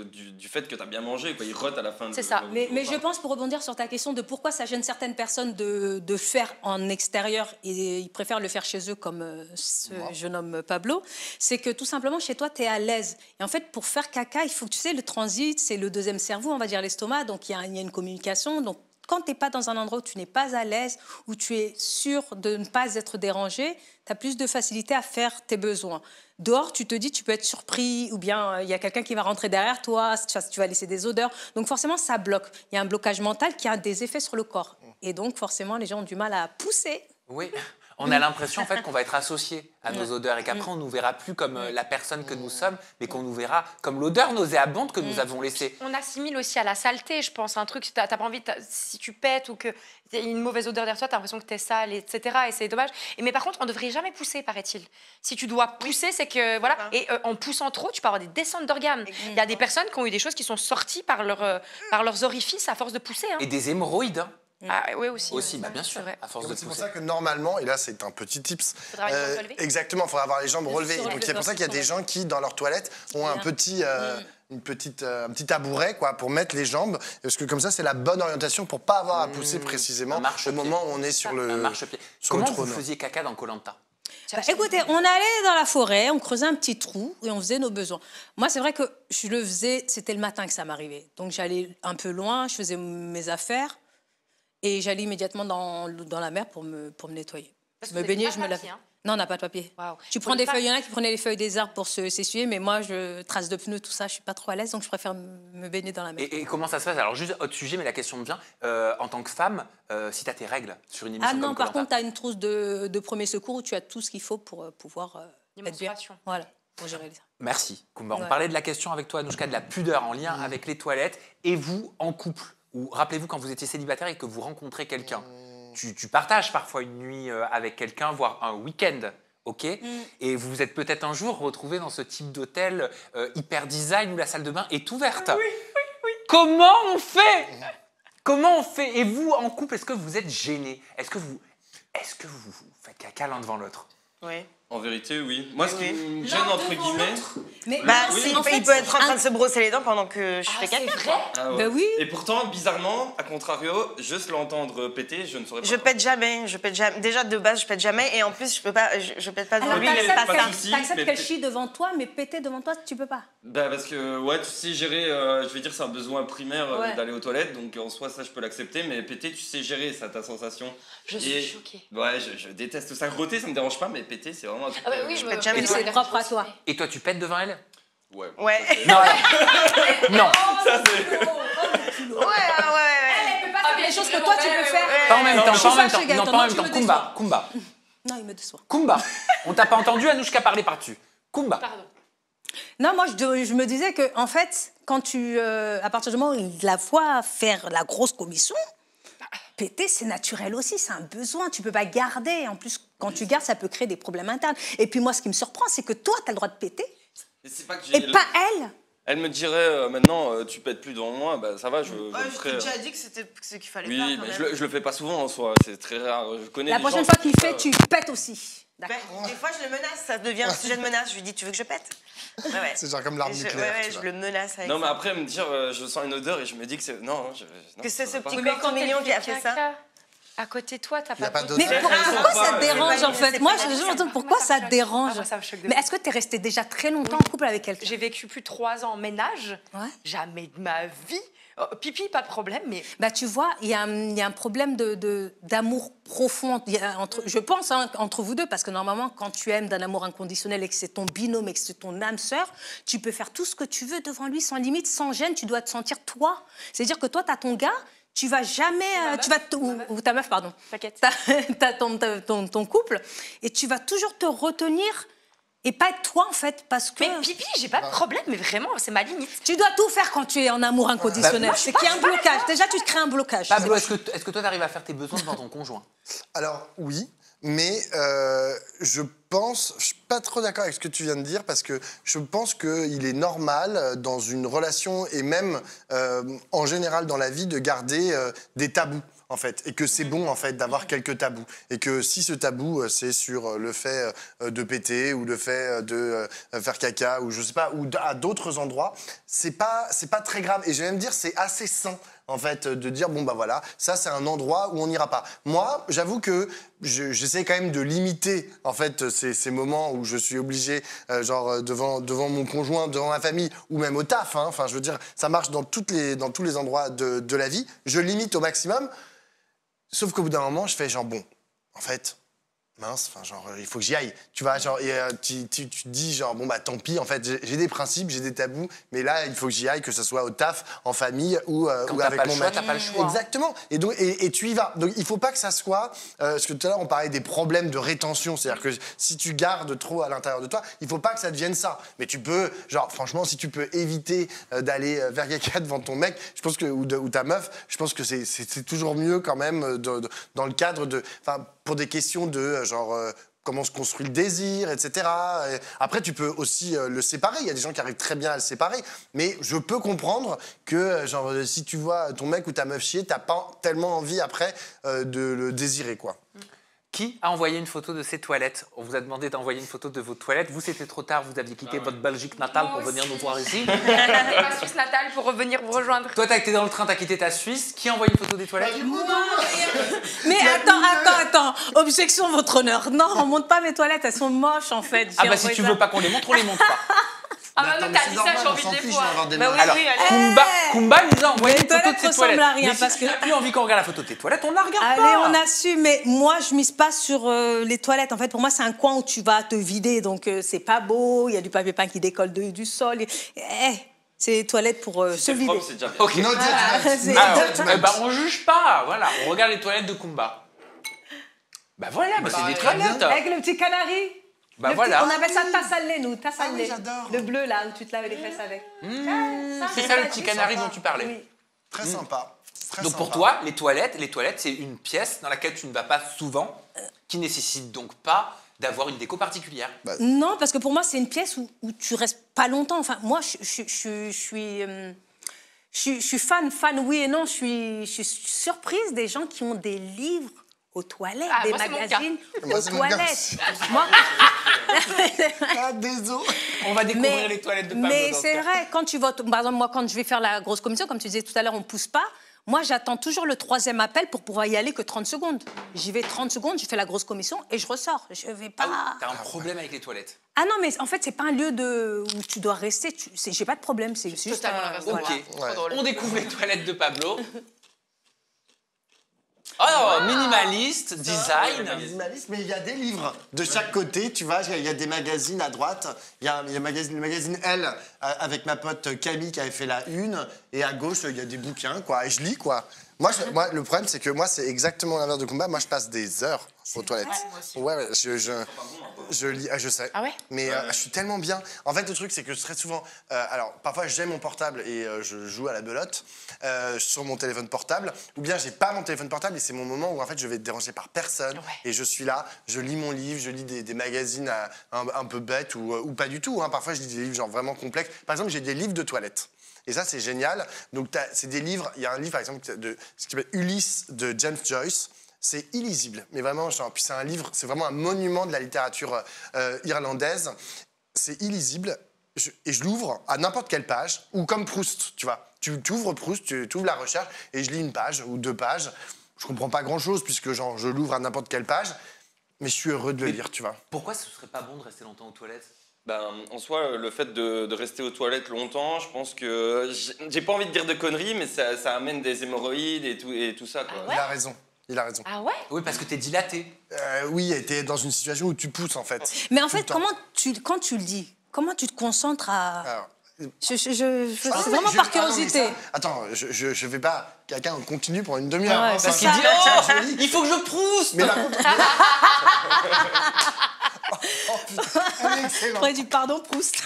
du fait que tu as bien mangé, quoi. Ils rotent à la fin. C'est ça. Mais je pense, pour rebondir sur ta question de pourquoi ça gêne certaines personnes de faire en extérieur et ils préfèrent le faire chez eux comme ce jeune homme Pablo, c'est que tout simplement chez toi tu es à l'aise. Et en fait pour faire caca, il faut que tu sais le transit, c'est le deuxième cerveau, on va dire l'estomac, donc il y a une communication. Donc quand tu n'es pas dans un endroit où tu n'es pas à l'aise, où tu es sûr de ne pas être dérangé, tu as plus de facilité à faire tes besoins. Dehors, tu te dis, tu peux être surpris, ou bien il y a quelqu'un qui va rentrer derrière toi, tu vas laisser des odeurs. Donc forcément, ça bloque. Il y a un blocage mental qui a des effets sur le corps. Et donc forcément, les gens ont du mal à pousser. Oui, on a l'impression en fait qu'on va être associé à nos odeurs et qu'après on ne nous verra plus comme la personne que nous sommes, mais qu'on nous verra comme l'odeur nauséabonde que nous avons laissée. On assimile aussi à la saleté, je pense, un truc, t'as pas envie, si tu pètes ou qu'il y a une mauvaise odeur derrière toi, t'as l'impression que t'es sale, etc. Et c'est dommage. Mais par contre, on ne devrait jamais pousser, paraît-il. Si tu dois pousser, c'est que, voilà, et en poussant trop, tu peux avoir des descentes d'organes. Il y a des personnes qui ont eu des choses qui sont sorties par leurs orifices à force de pousser. Hein. Et des hémorroïdes. Hein. Ah oui, aussi. Aussi, bien sûr, à force de C'est pour pousser. ça que normalement, et là c'est un petit tips, Faudra avoir les jambes relevées. exactement, il faudra avoir les jambes relevées. Donc c'est pour ça qu'il y a des sur gens qui, dans leurs toilettes, ont un petit tabouret quoi, pour mettre les jambes, parce que comme ça c'est la bonne orientation pour pas avoir à pousser précisément au moment où on est sur le marchepied. sur le Comment vous trône. faisiez caca dans Koh-Lanta? Écoutez, on allait dans la forêt, on creusait un petit trou et on faisait nos besoins. Moi, c'est vrai que je le faisais, c'était le matin que ça m'arrivait. Donc j'allais un peu loin, je faisais mes affaires et j'allais immédiatement dans la mer pour me nettoyer. Parce Je que me vous avez baignais, pas je de me papier, lavais. hein. Non, on n'a pas de papier. Waouh. Tu Faut prends les des pas- feuilles, il y en a qui prenaient les feuilles des arbres pour s'essuyer, mais moi, je trace de pneus, tout ça, je suis pas trop à l'aise, donc je préfère me baigner dans la mer. Et comment ça se passe? Alors juste autre sujet, mais la question me vient. En tant que femme, si tu as tes règles sur une émission Ah non, comme par Koh-Lanta, contre, tu as une trousse de premier secours où tu as tout ce qu'il faut pour pouvoir Des être bien. menstruations. Voilà, pour gérer ça. Merci, Koumba. On Ouais. parlait de la question avec toi, Anouchka, de la pudeur en lien avec les toilettes. Et vous, en couple, ou rappelez-vous quand vous étiez célibataire et que vous rencontrez quelqu'un, tu partages parfois une nuit avec quelqu'un, voire un week-end, ok? Et vous vous êtes peut-être un jour retrouvé dans ce type d'hôtel hyper design où la salle de bain est ouverte. Oui. Comment on fait? Comment on fait? Et vous, en couple, est-ce que vous êtes gênés? Est-ce que vous faites caca l'un devant l'autre? Oui. En vérité, oui. Moi, ce qui Oui. me gêne, entre guillemets. Mais Bah, Oui, si, en fait, il peut être en c'est train de se brosser les dents pendant que je fais caca. C'est vrai. Ah ouais. Ben oui. Et pourtant, bizarrement, à contrario, juste l'entendre péter, je ne saurais pas. Je pète jamais. Déjà de base, je pète jamais, et en plus, je pète pas devant Alors, oui, lui. mais t'acceptes pas de qu'elle- souci, t'acceptes mais- qu'elle chie devant toi, mais péter devant toi, tu peux pas. Bah parce que ouais, tu sais gérer, je vais dire c'est un besoin primaire Ouais. d'aller aux toilettes, donc en soi ça je peux l'accepter, mais péter tu sais gérer ça, ta sensation. Je suis choquée. Ouais, je déteste ça. Roter ça me dérange pas, mais péter c'est vraiment un truc. Ah bah oui, je pète jamais me- devant C'est propre à toi. Et toi, tu pètes devant elle? Ouais. Ouais. Non, non, Ça c'est. Ouais. Elle peut pas faire les choses que toi tu peux faire. pas en même temps, Je pas en suis même fâchée, temps. Non, Gaëtan, pas en non, même tu temps. me Kumba, Kumba, Non, il me déçoit. Kumba. On t'a pas entendu, Anouchka parler par-dessus. Kumba. Pardon. Non, moi, je me disais que, en fait, quand à partir du moment où il la voit faire la grosse commission, péter, c'est naturel aussi, c'est un besoin, tu peux pas garder. En plus, quand tu gardes, ça peut créer des problèmes internes. Et puis moi, ce qui me surprend, c'est que toi, tu as le droit de péter, Mais c'est pas que j'ai. et pas elle. Elle me dirait maintenant tu pètes plus devant moi, bah ça va, je le Ouais, je ferai. t'ai déjà dit que c'était ce qu'il fallait Oui, pas. mais quand même. je le fais pas souvent en soi, c'est très rare. Je connais La des prochaine gens fois qu'il qui fait, font ça. tu pètes aussi. Ben, D'accord. des fois, je le menace, ça devient un sujet de menace. Je lui dis, tu veux que je pète? Ouais. C'est genre comme l'arme Et nucléaire. tu je vois. le menace avec Non, mais ça. après me dire je sens une odeur et je me dis que c'est. Non, Que c'est ça ce va pas. petit Oui, mais corps quand mignon elle qui a fait fait ça. caca, à côté de toi, t'as Il y a pas pas de- d'odeur. Mais Elles sont pourquoi pas- ça te dérange, en c'est fait? pas Moi, une je me question. demande pourquoi ça te dérange. Ah, ça me choque de Mais fou. est-ce que tu es resté déjà très longtemps en couple avec quelqu'un? J'ai vécu plus de 3 ans en ménage. Ouais. Jamais de ma vie. Oh, pipi, pas de problème, mais Bah, tu vois, il y a un problème d'amour profond, je pense, hein, entre vous deux, parce que normalement, quand tu aimes d'un amour inconditionnel et que c'est ton binôme et que c'est ton âme sœur, tu peux faire tout ce que tu veux devant lui, sans limite, sans gêne, tu dois te sentir toi. C'est-à-dire que toi, tu as ton gars, tu vas jamais, ou ta meuf, pardon, T'inquiète. t'as ton couple, et tu vas toujours te retenir et pas être toi en fait, parce que Mais pipi, j'ai pas de problème, mais vraiment, c'est ma limite. tu dois tout faire quand tu es en amour inconditionnel. C'est qu'il y a un blocage. Déjà, tu te crées un blocage. Pablo, est-ce que toi, t'arrives à faire tes besoins devant ton conjoint? Alors, oui, mais je suis pas trop d'accord avec ce que tu viens de dire, parce que je pense qu'il est normal dans une relation, et même en général dans la vie, de garder des tabous. En fait, et que c'est bon en fait d'avoir quelques tabous, et que si ce tabou c'est sur le fait de péter ou le fait de faire caca ou je sais pas, ou à d'autres endroits, c'est pas très grave, et je vais même dire c'est assez sain en fait de dire bon bah voilà, ça c'est un endroit où on n'ira pas. Moi, j'avoue que j'essaie quand même de limiter en fait ces moments où je suis obligé genre devant mon conjoint, devant ma famille, ou même au taf, hein. Enfin je veux dire ça marche dans tous les endroits de la vie. Je limite au maximum. Sauf qu'au bout d'un moment, je fais genre, bon, en fait, mince, enfin, genre, il faut que j'y aille. Tu vois, genre, et, tu te dis, genre, bon, bah, tant pis, en fait, j'ai des principes, j'ai des tabous, mais là, il faut que j'y aille, que ce soit au taf, en famille ou avec mon mec. T'as pas le choix. Exactement. Et, donc, et tu y vas. Donc, il faut pas que ça soit. Parce que tout à l'heure, on parlait des problèmes de rétention. C'est-à-dire que si tu gardes trop à l'intérieur de toi, il faut pas que ça devienne ça. Mais tu peux, genre, franchement, si tu peux éviter d'aller vers quelqu'un devant ton mec, je pense que, ou ta meuf, je pense que c'est toujours mieux quand même dans le cadre de. Enfin, pour des questions de genre comment se construit le désir, etc. Et après, tu peux aussi le séparer. Il y a des gens qui arrivent très bien à le séparer. Mais je peux comprendre que genre, si tu vois ton mec ou ta meuf chier, t'as pas tellement envie après de le désirer, quoi. Qui a envoyé une photo de ses toilettes? On vous a demandé d'envoyer une photo de vos toilettes. Vous, c'était trop tard. Vous aviez quitté votre Belgique natale pour venir nous voir ici. J'ai quitté ma Suisse natale pour revenir vous rejoindre. Toi, t'as été dans le train, t'as quitté ta Suisse. Qui a envoyé une photo des toilettes? Mais attends, objection, votre honneur. Non, on monte pas mes toilettes, elles sont moches en fait. Ah bah si tu veux pas qu'on les montre, on les montre pas. Ah maintenant que t'as dit ça, j'ai envie de les voir. Bah oui, Alors, oui, allez. Kumba nous a envoyé Les une photo de toilettes ses ressemblent toilettes. à rien, Mais parce si que- tu n'as plus envie qu'on regarde la photo de tes toilettes, on ne la regarde Allez, pas. on assume, mais moi, je mise pas sur les toilettes. En fait, pour moi, c'est un coin où tu vas te vider, donc c'est pas beau, il y a du papier peint qui décolle du sol. C'est les toilettes pour se C'est vider. propre, c'est déjà bien. Ok. No judgment. c'est- Alors, on juge pas, voilà. On regarde les toilettes de Kumba. Bah voilà, bah, c'est des toilettes. Avec le petit canari. Bah Le voilà. petit- on appelle ça tasse à lait, nous, tasse à Ah oui, lait. j'adore. Le bleu, là, où tu te laves les fesses avec. C'est ça le petit canari dont tu parlais. Oui. Très sympa. Très Donc pour sympa. toi, les toilettes, c'est une pièce dans laquelle tu ne vas pas souvent, qui nécessite donc pas d'avoir une déco particulière. Non, parce que pour moi, c'est une pièce où tu restes pas longtemps. Enfin, moi, je suis fan, oui et non. Je suis surprise des gens qui ont des livres aux toilettes, Ah, des moi, c'est mon magazines Moi, aux c'est mon cas. toilettes. Moi, Ah, désolé. On va découvrir mais les toilettes de Pablo. mais dans ce c'est cas. vrai, quand tu votes, par exemple, moi, quand je vais faire la grosse commission, comme tu disais tout à l'heure, on ne pousse pas. Moi, j'attends toujours le 3e appel pour pouvoir y aller que 30 secondes. J'y vais 30 secondes, je fais la grosse commission et je ressors. Je vais pas. T'as un problème avec les toilettes. Ah non, mais en fait, c'est pas un lieu où tu dois rester. J'ai pas de problème. C'est juste totalement un- l'inverse. Ok, Trop drôle. on découvre les toilettes de Pablo. Oh, minimaliste, design. Minimaliste, mais il y a des livres de chaque côté, tu vois, il y a des magazines à droite, il y a le magazine Elle, avec ma pote Camille qui avait fait la une, et à gauche, il y a des bouquins, quoi, et je lis, quoi. Moi, le problème, c'est que moi, c'est exactement l'inverse de Kumba. Moi, je passe des heures aux toilettes. Ouais, je lis, je sais. Ah ouais? Mais je suis tellement bien. En fait, le truc, c'est que très souvent... alors, parfois, j'ai mon portable et je joue à la belote sur mon téléphone portable. Ou bien, j'ai pas mon téléphone portable et c'est mon moment où, en fait, je vais être dérangé par personne. Ouais. Et je suis là, je lis mon livre, je lis des magazines un peu bêtes ou pas du tout. Hein. Parfois, je lis des livres genre vraiment complexes. Par exemple, j'ai des livres de toilette. Et ça, c'est génial. Donc, c'est des livres... Il y a un livre, par exemple, de ce qui s'appelle Ulysse de James Joyce. C'est illisible, mais vraiment, genre, puis c'est un livre, c'est vraiment un monument de la littérature irlandaise. C'est illisible, et je l'ouvre à n'importe quelle page, ou comme Proust, tu vois. Tu ouvres Proust, tu ouvres la recherche, et je lis une page ou 2 pages. Je comprends pas grand-chose, puisque genre, je l'ouvre à n'importe quelle page, mais je suis heureux de le lire, tu vois. Pourquoi ce serait pas bon de rester longtemps aux toilettes? Ben, en soi, le fait de rester aux toilettes longtemps, je pense que... J'ai pas envie de dire de conneries, mais ça amène des hémorroïdes et tout ça, quoi. Ah ouais? Il a raison. Il a raison. Ah ouais? Oui, parce que t'es dilaté. Oui, et t'es dans une situation où tu pousses, en fait. Mais en Tout fait, le temps. quand tu le dis, comment tu te concentres à... Alors, C'est vraiment par curiosité. Non, attends, je vais pas. Quelqu'un continue pour une demi-heure. Ouais, hein, c'est Parce ça. qu'il dit oh, il faut que je prouste. Mais par contre. Oh putain, elle est excellente. Après, du pardon, Proust.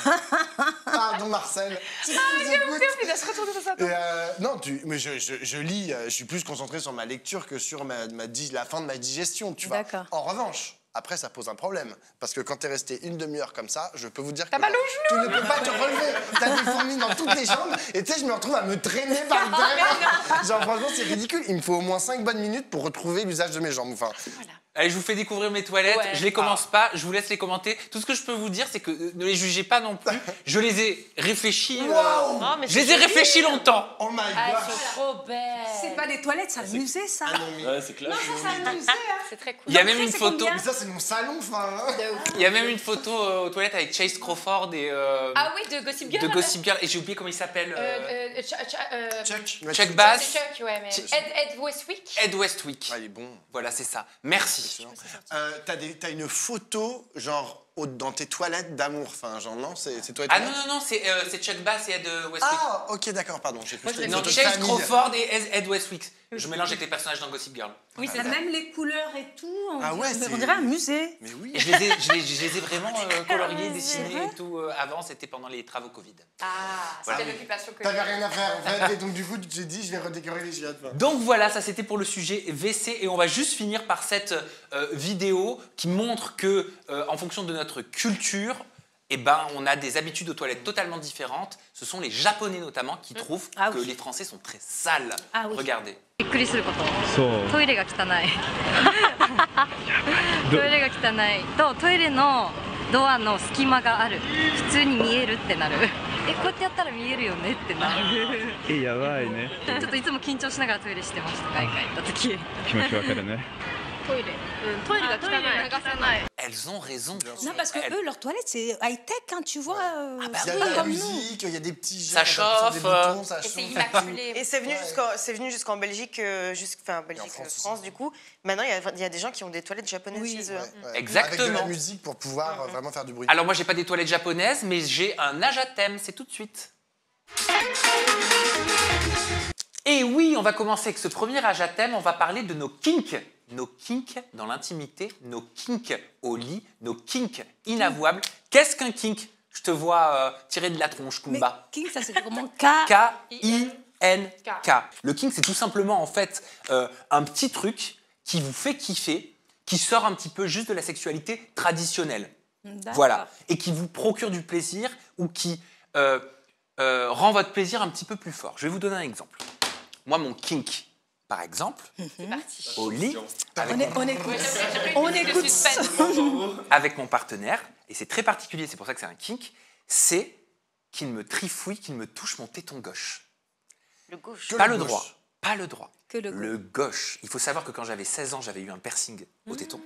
Pardon Marcel. Si tu nous écoutes. Il va se retourner dans sa tête. Non, mais je lis, je suis plus concentré sur ma lecture que sur la fin de ma digestion, tu vois. D'accord. En revanche, après, ça pose un problème. Parce que quand t'es resté une demi-heure comme ça, je peux vous dire que T'as mal au tu ne peux pas te relever. T'as des fourmis dans toutes les jambes. Et tu sais, je me retrouve à me traîner par terre. Genre, franchement, c'est ridicule. Il me faut au moins 5 bonnes minutes pour retrouver l'usage de mes jambes. Enfin, Allez, je vous fais découvrir mes toilettes. Ouais. Je les commence pas, je vous laisse les commenter. Tout ce que je peux vous dire, c'est que ne les jugez pas non plus. Je les ai réfléchis. Oh, mais Je les ai réfléchis longtemps. oh my Ah, god. c'est trop belle. C'est pas des toilettes, c'est un musée, ça. Ah non, mais, Ouais, c'est clair. C'est un musée, hein. C'est très cool. Il y a même Après, une c'est photo. combien mais ça, c'est mon salon, enfin. Il y a même une photo aux toilettes avec Chase Crawford et Ah oui, de Gossip Girl. de Gossip Girl. Et j'ai oublié comment il s'appelle. Check. Chuck Bass. C'est Chuck, ouais, mais Ed Westwick. Ed Westwick. Ah, il est bon. Voilà, c'est ça. Merci. Excellent. T'as une photo, genre, dans tes toilettes d'amour. Enfin, genre, non, c'est toi et Ah toi. non, c'est Chuck Bass et Ed Westwick. Ah, ok, d'accord, pardon. J'ai cru que c'était une Non, photo de Chase famille. Crawford et Ed Westwick. Je mélange avec les personnages dans Gossip Girl. Oui, c'est même les couleurs et tout. Ah ouais, On dirait un musée. Mais oui. Et je les ai vraiment coloriés, dessinés et tout. Avant, c'était pendant les travaux Covid. Ah, Voilà. c'était l'occupation que. T'avais rien à faire, en fait. Et donc, du coup, tu t'es dit, je vais redécorer les chiottes. Donc voilà, ça c'était pour le sujet WC. Et on va juste finir par cette vidéo qui montre que, en fonction de notre culture, eh ben, on a des habitudes aux toilettes totalement différentes. Ce sont les Japonais notamment qui trouvent Ah que oui. les Français sont très sales. Ah oui. Regardez. びっくりすることそうトイレが汚いトイレが汚いとトイレのドアの隙間がある普通に見えるってなるこうやってやったら見えるよねってなるやばいねちょっといつも緊張しながらトイレしてました海外行った時気持ちわかるねトイレトイレが汚い流せない Elles ont raison. Non, parce que eux, leurs toilettes, c'est high-tech, hein, tu vois. Il y a oui, de la comme nous. musique, il y a des petits Ça jets, des chauffe, boutons, ça Et c'est chauffe. immaculé. Et c'est venu jusqu'en Belgique, Belgique, France aussi. France du coup. Maintenant, il y a des gens qui ont des toilettes japonaises Oui. chez eux. hein. Ouais. Exactement. Avec de la musique pour pouvoir vraiment faire du bruit. Alors moi, j'ai pas des toilettes japonaises, mais j'ai un âge à thème. C'est tout de suite. Et oui, on va commencer avec ce premier âge à thème. On va parler de nos kinks. Nos kinks dans l'intimité, nos kinks au lit, nos kinks inavouables. Qu'est-ce qu'un kink? Je te vois tirer de la tronche, Mais Kumba. King, ça, c'est vraiment K. K-I-N-K. Le kink, c'est tout simplement en fait un petit truc qui vous fait kiffer, qui sort un petit peu juste de la sexualité traditionnelle. D'accord. Voilà. Et qui vous procure du plaisir ou qui rend votre plaisir un petit peu plus fort. Je vais vous donner un exemple. Moi, mon kink, par exemple, C'est parti. au lit, On écoute. On écoute. avec mon partenaire, et c'est très particulier, c'est pour ça que c'est un kink, c'est qu'il me trifouille, qu'il me touche mon téton gauche. Le gauche. Que Pas le le gauche. droit. Pas le droit. Que le Le gauche. Il faut savoir que quand j'avais 16 ans, j'avais eu un piercing au téton.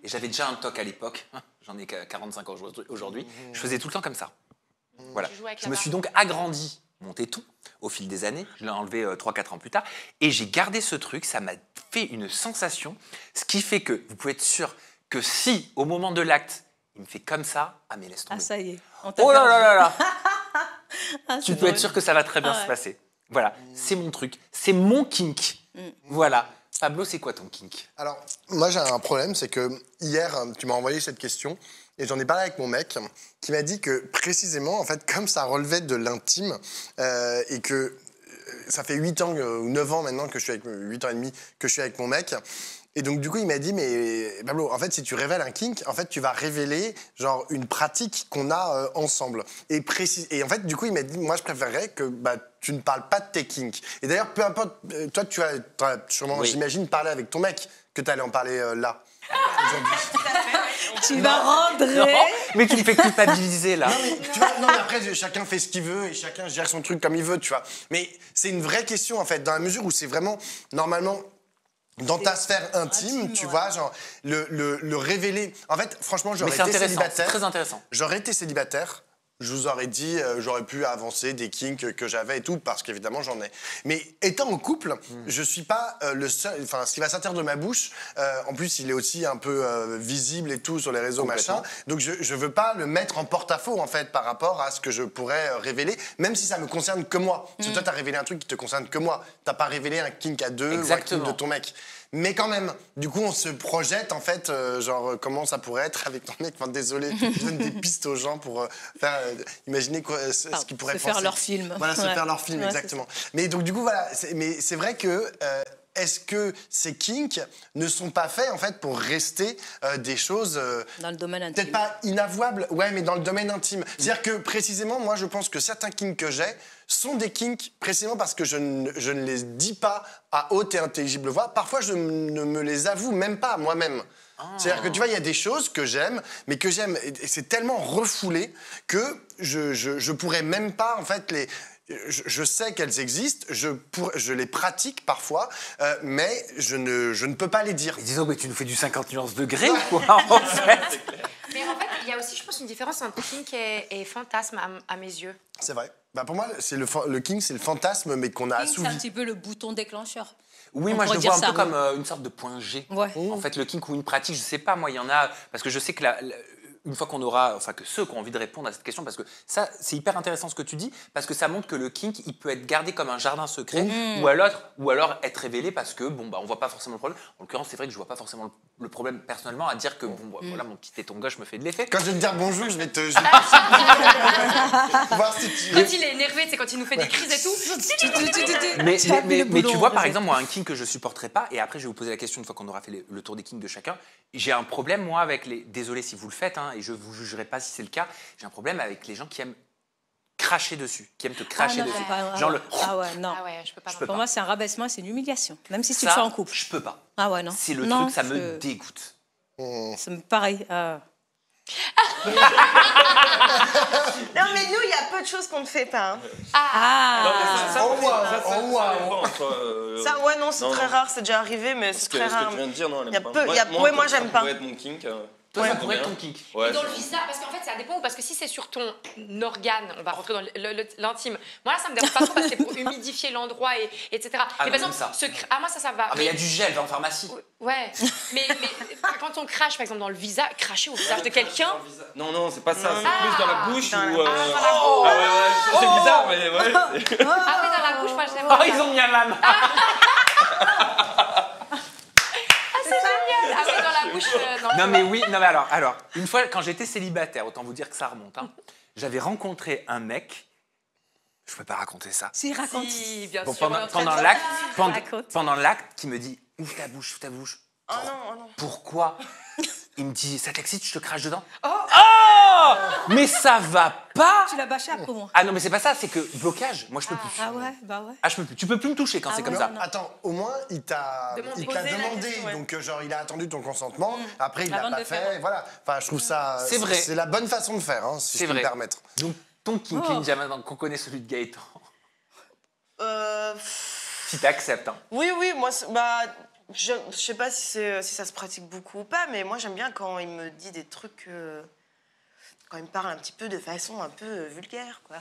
Et j'avais déjà un toc à l'époque. J'en ai 45 ans aujourd'hui. Je faisais tout le temps comme ça. Voilà. Tu jouais avec Je la me suis donc agrandi mon téton au fil des années. Je l'ai enlevé 3-4 ans plus tard. Et j'ai gardé ce truc. Ça m'a fait une sensation. Ce qui fait que vous pouvez être sûr que si, au moment de l'acte, il me fait comme ça, ah mais laisse tomber. Ah, ça y est. On t'a Oh là perdu. là là là. Ah, Tu c'est peux être drôle. sûr que ça va très bien Ah se ouais. passer. Voilà, c'est mon truc. C'est mon kink. Voilà. Pablo, c'est quoi ton kink? Alors, moi, j'ai un problème, c'est que hier, tu m'as envoyé cette question et j'en ai parlé avec mon mec qui m'a dit que précisément, en fait, comme ça relevait de l'intime et que ça fait 8 ans ou 9 ans maintenant que je suis avec 8 ans et demi que je suis avec mon mec. Et donc, du coup, il m'a dit, mais Pablo, en fait, si tu révèles un kink, en fait, tu vas révéler, genre, une pratique qu'on a ensemble. Et en fait, du coup, il m'a dit, moi, je préférerais que tu ne parles pas de tes kinks. Et d'ailleurs, peu importe, toi, tu as sûrement, Oui. j'imagine, parlé avec ton mec, que tu allais en parler là, aujourd'hui. Tu vas rendre. Non, mais tu me fais culpabiliser là. Non, mais, tu vois, non, mais après, chacun fait ce qu'il veut et chacun gère son truc comme il veut, tu vois. Mais c'est une vraie question, en fait, dans la mesure où c'est vraiment, normalement, dans ta sphère intime, tu ouais. vois, genre, le révéler. En fait, franchement, Mais j'aurais c'est été intéressant, c'est célibataire. très intéressant. J'aurais été célibataire, je vous aurais dit, j'aurais pu avancer des kinks que j'avais et tout, parce qu'évidemment j'en ai. Mais étant en couple, je suis pas le seul, enfin ce qui va sortir de ma bouche, en plus il est aussi un peu visible et tout sur les réseaux machin, donc je veux pas le mettre en porte-à-faux en fait par rapport à ce que je pourrais révéler, même si ça me concerne que moi. Parce que toi t'as révélé un truc qui te concerne que moi, t'as pas révélé un kink à deux ou un kink de ton mec. Mais quand même, du coup, on se projette, en fait, genre, comment ça pourrait être avec ton mec. Enfin, désolé, je donne des pistes aux gens pour faire, imaginer quoi, ce qu'ils pourraient penser. Se faire leur film. Voilà, se faire leur film, exactement. Mais donc, du coup, voilà, mais c'est vrai que... est-ce que ces kinks ne sont pas faits, en fait, pour rester des choses... dans le domaine intime. Peut-être pas inavouables, ouais, mais dans le domaine intime. C'est-à-dire que, précisément, moi, je pense que certains kinks que j'ai sont des kinks précisément parce que je ne les dis pas à haute et intelligible voix. Parfois, je ne me les avoue même pas à moi-même. C'est-à-dire que, tu vois, il y a des choses que j'aime, mais que j'aime, et c'est tellement refoulé que je pourrais même pas, en fait, les... Je sais qu'elles existent, je les pratique parfois, mais je ne peux pas les dire. Mais disons, mais tu nous fais du 50 nuances degrés ou quoi, en fait? Mais en fait, il y a aussi, je pense, une différence entre kink et fantasme à mes yeux. C'est vrai. Bah pour moi, c'est le kink, c'est le fantasme, mais qu'on a Kink, c'est un assouvi. petit peu le bouton déclencheur. Oui, On moi je le pourrait vois dire un peu ça. comme une sorte de point G. Ouais. En fait, le kink ou une pratique, je sais pas, moi il y en a, parce que je sais que une fois qu'on aura, enfin que ceux qui ont envie de répondre à cette question, parce que ça c'est hyper intéressant ce que tu dis, parce que ça montre que le kink il peut être gardé comme un jardin secret, ou alors être révélé parce que bon bah on voit pas forcément le problème. En l'occurrence c'est vrai que je vois pas forcément le problème personnellement à dire que bon bah, voilà mon petit téton gauche me fait de l'effet. Quand je vais te dire bonjour, je vais te... voir si tu... Quand il est énervé, c'est quand il nous fait des crises et tout. Mais tu vois, par exemple, moi, un kink que je supporterais pas, et après, je vais vous poser la question une fois qu'on aura fait le tour des kinks de chacun. J'ai un problème, moi, avec les. Désolé si vous le faites, hein, et je vous jugerai pas si c'est le cas. J'ai un problème avec les gens qui aiment cracher dessus, qui aiment te cracher dessus. Genre le. Ah ouais, non. Ah ouais, je peux pas. Pour moi, c'est un rabaissement, c'est une humiliation. Même si tu Ça, le fais en couple. Je peux pas. Ah ouais, non. C'est le Non, truc, ça me dégoûte. C'est pareil. Non, mais nous, il y a peu de choses qu'on ne fait pas. Hein. Ça, ouais, non, c'est très rare, c'est déjà arrivé, mais c'est très rare. Ce que tu viens de dire, non, elle Il y a aime pas. peu, moi, j'aime pas. Ça pourrait être mon kink. Toi, ça pourrait être ton kink. Ouais, Et dans le visage, parce qu'en fait, ça dépend, parce que si c'est sur ton organe, on va rentrer dans l'intime. Moi, là, ça me dérange pas trop parce que c'est pour humidifier l'endroit, etc. Ah, mais par non, exemple, ça. moi, ça va. Ah, mais il y a du gel dans la pharmacie. Ouais, mais quand on crache, par exemple, dans le visage, cracher au visage de quelqu'un. Non, c'est pas ça. C'est plus dans la bouche dans la- ou. dans la Ah ouais, c'est bizarre, mais ouais. Ah oui, dans la bouche, moi, j'aime Oh, bien. ils ont mis un lame. C'est génial. Ah oui, dans la bouche. Non mais oui, non mais alors, une fois quand j'étais célibataire, autant vous dire que ça remonte, hein, j'avais rencontré un mec, je peux pas raconter ça. Si, raconte. Si, bien Bon, sûr. pendant l'acte, qui me dit ouvre ta bouche. Oh non. Pourquoi? Il me dit ça t'excite, je te crache dedans. Oh mais ça va pas. Tu l'as bâché après moi. Ah non mais c'est pas ça, c'est que blocage. Moi je peux plus. Ah ouais, bah ouais. Ah je peux plus. Tu peux plus me toucher quand c'est comme ça. Attends, au moins, il t'a Demandé. demandé, Poser la question, ouais. donc genre il a attendu ton consentement, après il l'a Avant pas de le fait, faire. voilà. Enfin, je trouve ça... C'est vrai. C'est la bonne façon de faire, hein, si C'est je peux me vrai. permettre. Donc ton kink ninja maintenant qu'on connaît celui de Gaëtan, si t'acceptes. Hein. Oui, moi, je sais pas si ça se pratique beaucoup ou pas, mais moi, j'aime bien quand il me dit des trucs, quand il me parle un petit peu de façon un peu vulgaire, quoi.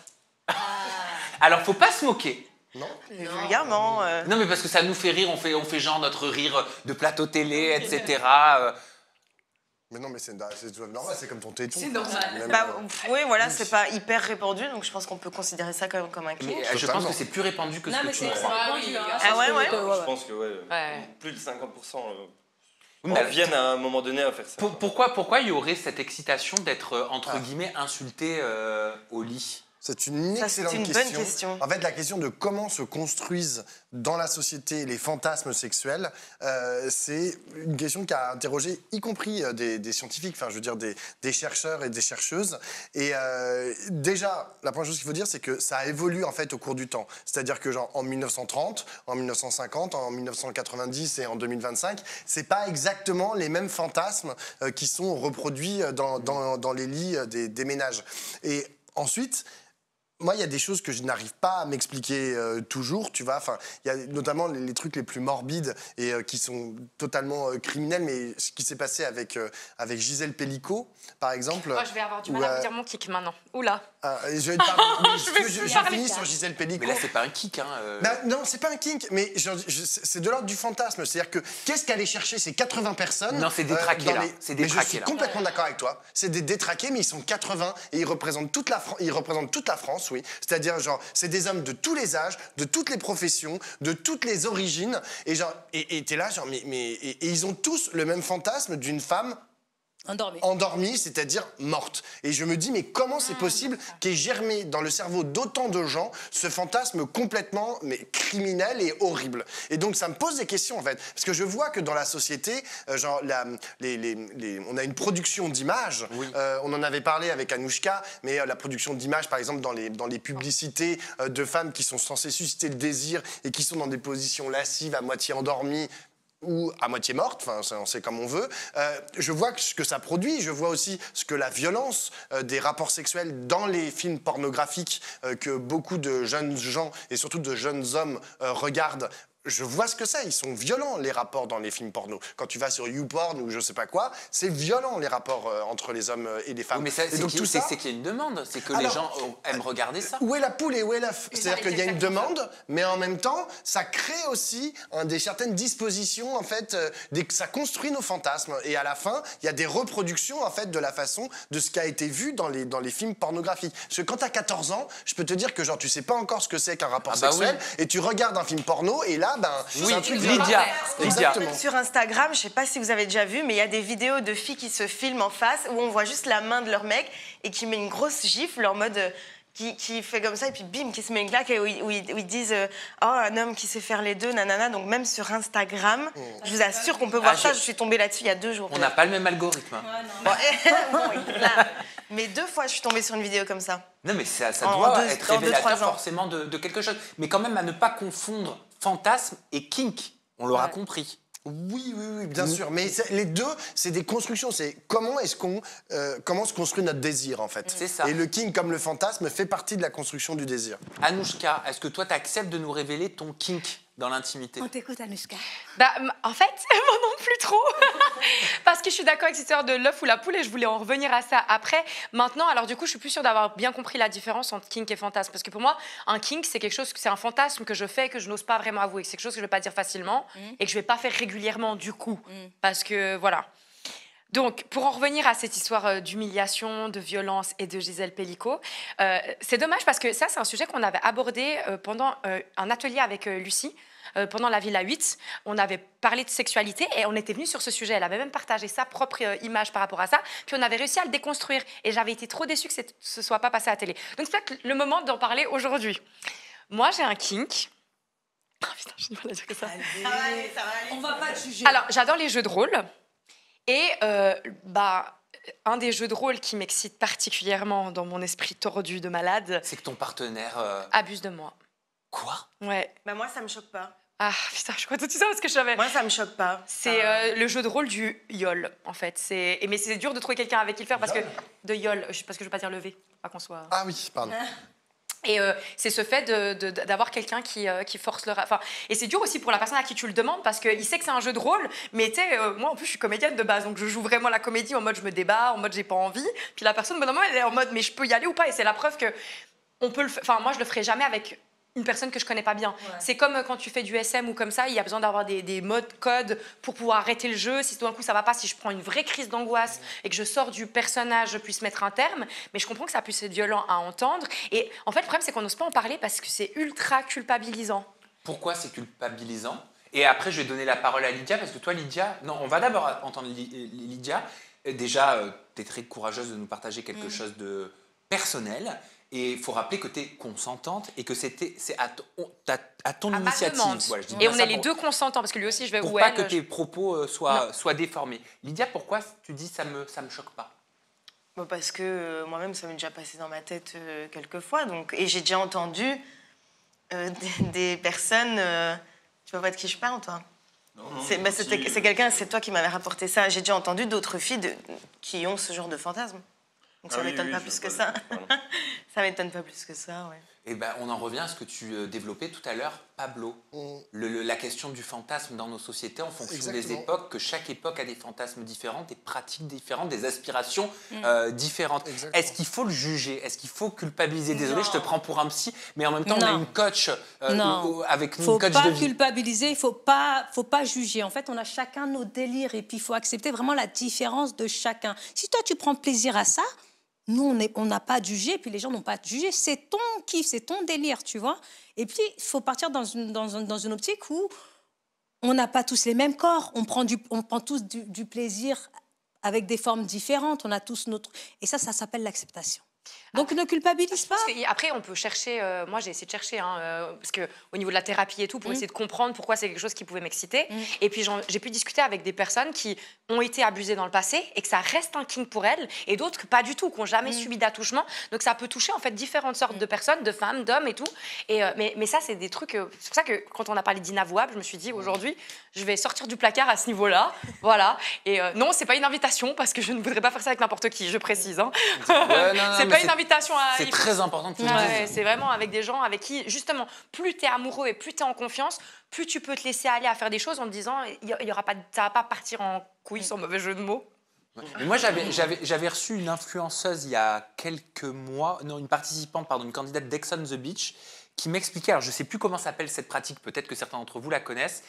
Alors faut pas se moquer. Non. Vulgairement. Non mais parce que ça nous fait rire, on fait genre notre rire de plateau télé, etc. Mais non, mais c'est normal, c'est comme ton téton. C'est normal. Même, Bah, oui, voilà, c'est pas hyper répandu, donc je pense qu'on peut considérer ça quand même comme un kink. Mais je pense que c'est plus répandu que ce que tu c'est crois. répandu, hein. Ah ouais, ouais. Je pense que Ouais. plus de 50% Oui, mais viennent à un moment donné à faire ça. Pourquoi il y aurait cette excitation d'être, entre guillemets, insulté au lit? C'est une Ça, c'est excellente une bonne question. En fait, la question de comment se construisent dans la société les fantasmes sexuels, c'est une question qui a interrogé, y compris des scientifiques, enfin, je veux dire, des chercheurs et des chercheuses. Et déjà, la première chose qu'il faut dire, c'est que ça évolue en fait au cours du temps. C'est-à-dire que genre en 1930, en 1950, en 1990 et en 2025, c'est pas exactement les mêmes fantasmes qui sont reproduits dans les lits des ménages. Et ensuite, Moi, il y a des choses que je n'arrive pas à m'expliquer toujours, tu vois. Enfin, il y a notamment les trucs les plus morbides et qui sont totalement criminels. Mais ce qui s'est passé avec Gisèle Pellicot, par exemple. Moi, je vais avoir du mal à vous dire mon kick maintenant. Oula. Je vais te parler. Je finis sur Gisèle Pellicot. Mais là, c'est pas un kick, hein. Non, c'est pas un kink, mais c'est de l'ordre du fantasme. C'est-à-dire que qu'est-ce qu'aller chercher ces 80 personnes? Non, c'est détraqué, là. C'est détraqué, je suis là. complètement d'accord avec toi. C'est des détraqués, mais ils sont 80 et ils représentent toute la France, oui. C'est-à-dire, genre, c'est des hommes de tous les âges, de toutes les professions, de toutes les origines. Et genre, et t'es là, genre, et ils ont tous le même fantasme d'une femme endormie, c'est-à-dire morte. Et je me dis, mais comment c'est possible qu'ait germé dans le cerveau d'autant de gens ce fantasme complètement criminel et horrible? Et donc, ça me pose des questions, en fait. Parce que je vois que dans la société, genre, on a une production d'images. Oui. On en avait parlé avec Anouchka, mais la production d'images, par exemple, dans les publicités de femmes qui sont censées susciter le désir et qui sont dans des positions lascives, à moitié endormies, ou à moitié morte, enfin on sait comme on veut, je vois ce que ça produit, je vois aussi ce que la violence des rapports sexuels dans les films pornographiques que beaucoup de jeunes gens et surtout de jeunes hommes regardent. Je vois ce que c'est, ils sont violents les rapports dans les films porno. Quand tu vas sur YouPorn ou je sais pas quoi, c'est violent les rapports entre les hommes et les femmes. Oui, mais c'est qu'il y a une demande, c'est que les gens aiment regarder ça. Où est la poule et où est l'œuf? C'est-à-dire qu'il y a une demande, mais en même temps, ça crée aussi certaines dispositions, en fait, ça construit nos fantasmes. Et à la fin, il y a des reproductions, en fait, de la façon de ce qui a été vu dans les films pornographiques. Parce que quand t'as 14 ans, je peux te dire que genre tu sais pas encore ce que c'est qu'un rapport sexuel, et tu regardes un film porno, et là, oui, un truc Lydia. Sur Instagram, je sais pas si vous avez déjà vu, mais il y a des vidéos de filles qui se filment en face où on voit juste la main de leur mec et qui met une grosse gifle en mode qui fait comme ça et puis bim, qui se met une claque et où ils disent oh, un homme qui sait faire les deux, nanana. Donc même sur Instagram, je vous assure qu'on peut voir ça. Je suis tombée là-dessus il y a 2 jours. On n'a pas le même algorithme. Mais 2 fois, je suis tombée sur une vidéo comme ça. Non, mais ça doit être révélateur forcément de quelque chose. Mais quand même, à ne pas confondre fantasme et kink. On l'aura compris. Oui, bien sûr. Mais les deux, c'est des constructions. C'est comment se construit notre désir, en fait. C'est ça. Et le kink, comme le fantasme, fait partie de la construction du désir. Anouchka, est-ce que toi, tu acceptes de nous révéler ton kink dans l'intimité? On t'écoute, Anouchka. Bah, en fait, moi non plus trop. Parce que je suis d'accord avec cette histoire de l'œuf ou la poule et je voulais en revenir à ça après. Maintenant, alors du coup, je suis plus sûre d'avoir bien compris la différence entre kink et fantasme. Parce que pour moi, un kink, c'est quelque chose, c'est un fantasme que je fais, que je n'ose pas vraiment avouer. C'est quelque chose que je ne vais pas dire facilement et que je ne vais pas faire régulièrement du coup. Parce que voilà. Donc, pour en revenir à cette histoire d'humiliation, de violence et de Gisèle Pellicot, c'est dommage parce que ça, c'est un sujet qu'on avait abordé pendant un atelier avec Lucie. Pendant la Villa 8, on avait parlé de sexualité et on était venu sur ce sujet. Elle avait même partagé sa propre image par rapport à ça. Puis on avait réussi à le déconstruire. Et j'avais été trop déçue que ce ne soit pas passé à la télé. Donc c'est peut-être le moment d'en parler aujourd'hui. Moi, j'ai un kink. Oh putain, j'ai du mal à dire que ça. Ça va aller. On va pas te juger. Alors, j'adore les jeux de rôle. Et un des jeux de rôle qui m'excite particulièrement dans mon esprit tordu de malade... C'est que ton partenaire... abuse de moi. Quoi? Ouais. Bah moi, ça me choque pas. Ah putain, je crois tout ça parce que je savais. Moi, ça me choque pas. C'est le jeu de rôle du yol, en fait. Mais c'est dur de trouver quelqu'un avec qui le faire parce que... De yol, parce que je veux pas dire lever, pas qu'on soit... Ah oui, pardon. Et c'est ce fait d'avoir quelqu'un qui force le... Enfin, et c'est dur aussi pour la personne à qui tu le demandes parce qu'il sait que c'est un jeu de rôle, mais tu sais, moi en plus je suis comédienne de base, donc je joue vraiment la comédie en mode je me débat, en mode j'ai pas envie. Puis la personne, normalement, elle est en mode mais je peux y aller ou pas? Et c'est la preuve que on peut le faire. Enfin, moi je le ferai jamais avec une personne que je connais pas bien. Ouais. C'est comme quand tu fais du SM ou comme ça, il y a besoin d'avoir des modes codes pour pouvoir arrêter le jeu. Si tout d'un coup ça va pas, si je prends une vraie crise d'angoisse et que je sors du personnage, je puisse mettre un terme. Mais je comprends que ça puisse être violent à entendre. Et en fait, le problème, c'est qu'on n'ose pas en parler parce que c'est ultra culpabilisant. Pourquoi c'est culpabilisant? Et après, je vais donner la parole à Lydia, parce que toi, Lydia... Non, on va d'abord entendre Lydia. Déjà, tu es très courageuse de nous partager quelque chose de personnel. Et il faut rappeler que tu es consentante et que c'est à ton initiative. Voilà, et on est les deux consentants, parce que lui aussi, je vais... Pour pas que tes propos soient déformés. Lydia, pourquoi tu dis ça me choque pas? Parce que moi-même, ça m'est déjà passé dans ma tête quelques fois. Et j'ai déjà entendu des personnes... tu vois pas de qui je parle, toi? C'est quelqu'un, c'est toi qui m'avais rapporté ça. J'ai déjà entendu d'autres filles qui ont ce genre de fantasme. Donc ça m'étonne pas plus que ça. Ça m'étonne pas plus que ça, ouais. Et ben, on en revient à ce que tu développais tout à l'heure, Pablo. La question du fantasme dans nos sociétés en fonction des époques, que chaque époque a des fantasmes différents, des pratiques différentes, des aspirations différentes. Est-ce qu'il faut le juger? Est-ce qu'il faut culpabiliser? Désolé, je te prends pour un psy, mais en même temps, on a une coach avec nous, une coach de vie. Faut pas culpabiliser, il faut pas juger. En fait, on a chacun nos délires et puis il faut accepter vraiment la différence de chacun. Si toi, tu prends plaisir à ça, nous, on n'a pas à juger, puis les gens n'ont pas à te juger. C'est ton kiff, c'est ton délire, tu vois. Et puis, il faut partir dans une optique où on n'a pas tous les mêmes corps. On prend tous du plaisir avec des formes différentes. On a tous notre... Et ça s'appelle l'acceptation. Donc ne culpabilise pas. Après, on peut chercher. Moi, j'ai essayé de chercher, parce que au niveau de la thérapie et tout, pour essayer de comprendre pourquoi c'est quelque chose qui pouvait m'exciter. Et puis j'ai pu discuter avec des personnes qui ont été abusées dans le passé et que ça reste un kink pour elles, et d'autres que pas du tout, qui n'ont jamais subi d'attouchement. Donc ça peut toucher en fait différentes sortes de personnes, de femmes, d'hommes et tout. Et mais ça, c'est des trucs. C'est pour ça que quand on a parlé d'inavouable, je me suis dit aujourd'hui, je vais sortir du placard à ce niveau-là. Voilà. Et non, c'est pas une invitation parce que je ne voudrais pas faire ça avec n'importe qui. Je précise. C'est pas une invitation à... C'est très important que tu le dises. C'est vraiment avec des gens avec qui, justement, plus tu es amoureux et plus tu es en confiance, plus tu peux te laisser aller à faire des choses en te disant, ça va pas partir en couille sans mauvais jeu de mots. Mais moi, j'avais reçu une influenceuse il y a quelques mois, non, une participante, pardon, une candidate d'Ex on the Beach, qui m'expliquait, alors je ne sais plus comment s'appelle cette pratique, peut-être que certains d'entre vous la connaissent,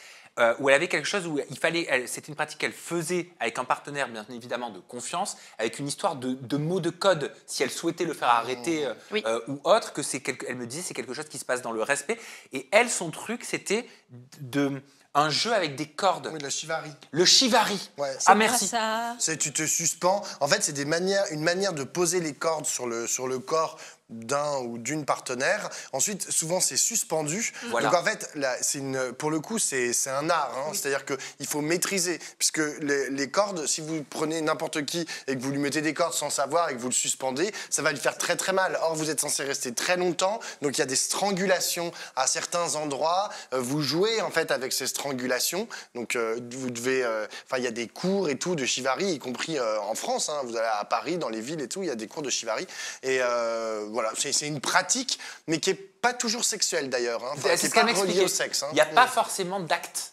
où elle avait quelque chose où c'était une pratique qu'elle faisait avec un partenaire, bien évidemment, de confiance, avec une histoire de mots de code, si elle souhaitait le faire arrêter ou autre, elle me disait c'est quelque chose qui se passe dans le respect. Et elle, son truc, c'était un jeu avec des cordes. Oui, le chivari. Le chivari. Ouais, merci. Tu te suspends. En fait, c'est une manière de poser les cordes sur le corps d'un ou d'une partenaire. Ensuite, souvent, c'est suspendu. Voilà. Donc, en fait, là, pour le coup, c'est un art. Hein. C'est-à-dire qu'il faut maîtriser. Puisque les cordes, si vous prenez n'importe qui et que vous lui mettez des cordes sans savoir et que vous le suspendez, ça va lui faire très, très mal. Or, vous êtes censé rester très longtemps. Donc, il y a des strangulations à certains endroits. Vous jouez, en fait, avec ces strangulations. Donc, vous devez... il y a des cours et tout de chivari, y compris en France. Hein. Vous allez à Paris, dans les villes et tout, il y a des cours de chivari. Et voilà, c'est une pratique, mais qui n'est pas toujours sexuelle d'ailleurs. Hein. Enfin, c'est pas reliée au sexe. Hein. Il n'y a pas forcément d'acte.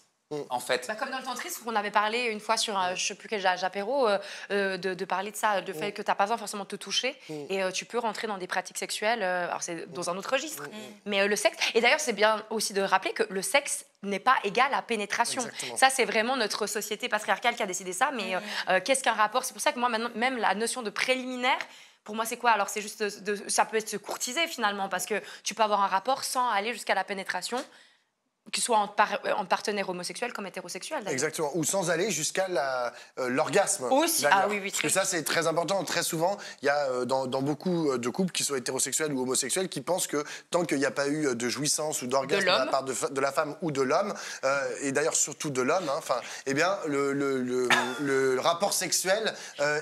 En fait. Comme dans le tantrisme, on avait parlé une fois sur, je ne sais plus quel apéro, de parler de ça, de fait que tu n'as pas besoin forcément de te toucher et tu peux rentrer dans des pratiques sexuelles, alors c'est dans un autre registre, mais le sexe, et d'ailleurs c'est bien aussi de rappeler que le sexe n'est pas égal à pénétration. Exactement. Ça, c'est vraiment notre société patriarcale qui a décidé ça, mais qu'est-ce qu'un rapport? C'est pour ça que moi, maintenant, même la notion de préliminaire, pour moi, c'est quoi? Alors, c'est juste, ça peut être se courtiser finalement, parce que tu peux avoir un rapport sans aller jusqu'à la pénétration, que ce soit en partenaire homosexuel comme hétérosexuel. Exactement, ou sans aller jusqu'à l'orgasme. Aussi, oui. Parce que ça, c'est très important. Très souvent, il y a dans beaucoup de couples, qui soient hétérosexuels ou homosexuels, qui pensent que tant qu'il n'y a pas eu de jouissance ou d'orgasme de la part de la femme ou de l'homme, et d'ailleurs surtout de l'homme, hein, eh bien, le rapport sexuel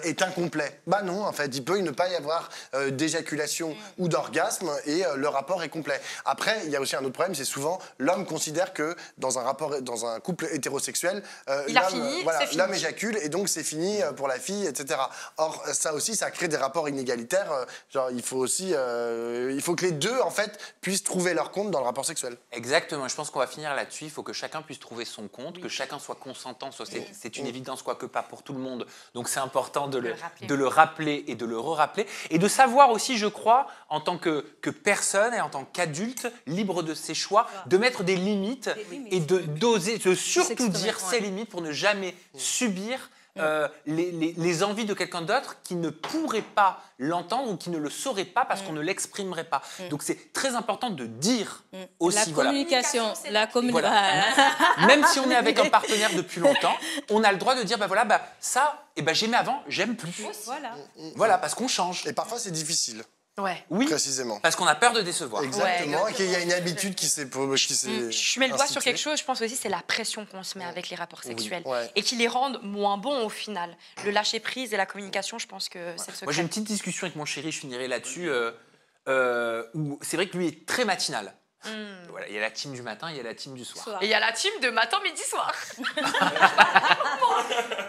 est incomplet. Bah non, en fait, il peut ne pas y avoir d'éjaculation ou d'orgasme, et le rapport est complet. Après, il y a aussi un autre problème, c'est souvent l'homme considère que dans un couple hétérosexuel, l'homme éjacule et donc c'est fini pour la fille, etc. Or, ça aussi, ça crée des rapports inégalitaires. Genre, il faut que les deux, en fait, puissent trouver leur compte dans le rapport sexuel. Exactement. Je pense qu'on va finir là-dessus. Il faut que chacun puisse trouver son compte, que chacun soit consentant. C'est une évidence, quoique pas pour tout le monde. Donc, c'est important de le rappeler et de le re-rappeler. Et de savoir aussi, je crois, en tant que personne et en tant qu'adulte, libre de ses choix, de mettre des limites et de surtout dire ses limites pour ne jamais subir les envies de quelqu'un d'autre qui ne pourrait pas l'entendre ou qui ne le saurait pas parce qu'on ne l'exprimerait pas. Donc c'est très important de dire aussi. La communication. Même si on est avec un partenaire depuis longtemps, on a le droit de dire ça, j'aimais avant, j'aime plus. Voilà, parce qu'on change. Et parfois c'est difficile. Ouais. Oui, précisément. Parce qu'on a peur de décevoir. Exactement, et qu'il y a une habitude qui s'est Je mets le doigt sur quelque chose, je pense aussi, c'est la pression qu'on se met avec les rapports sexuels et qui les rendent moins bons au final. Le lâcher-prise et la communication, je pense que c'est le secret. Moi, j'ai une petite discussion avec mon chéri, je finirai là-dessus, où c'est vrai que lui est très matinal. Voilà, il y a la team du matin, il y a la team du soir. Et il y a la team de matin, midi, soir.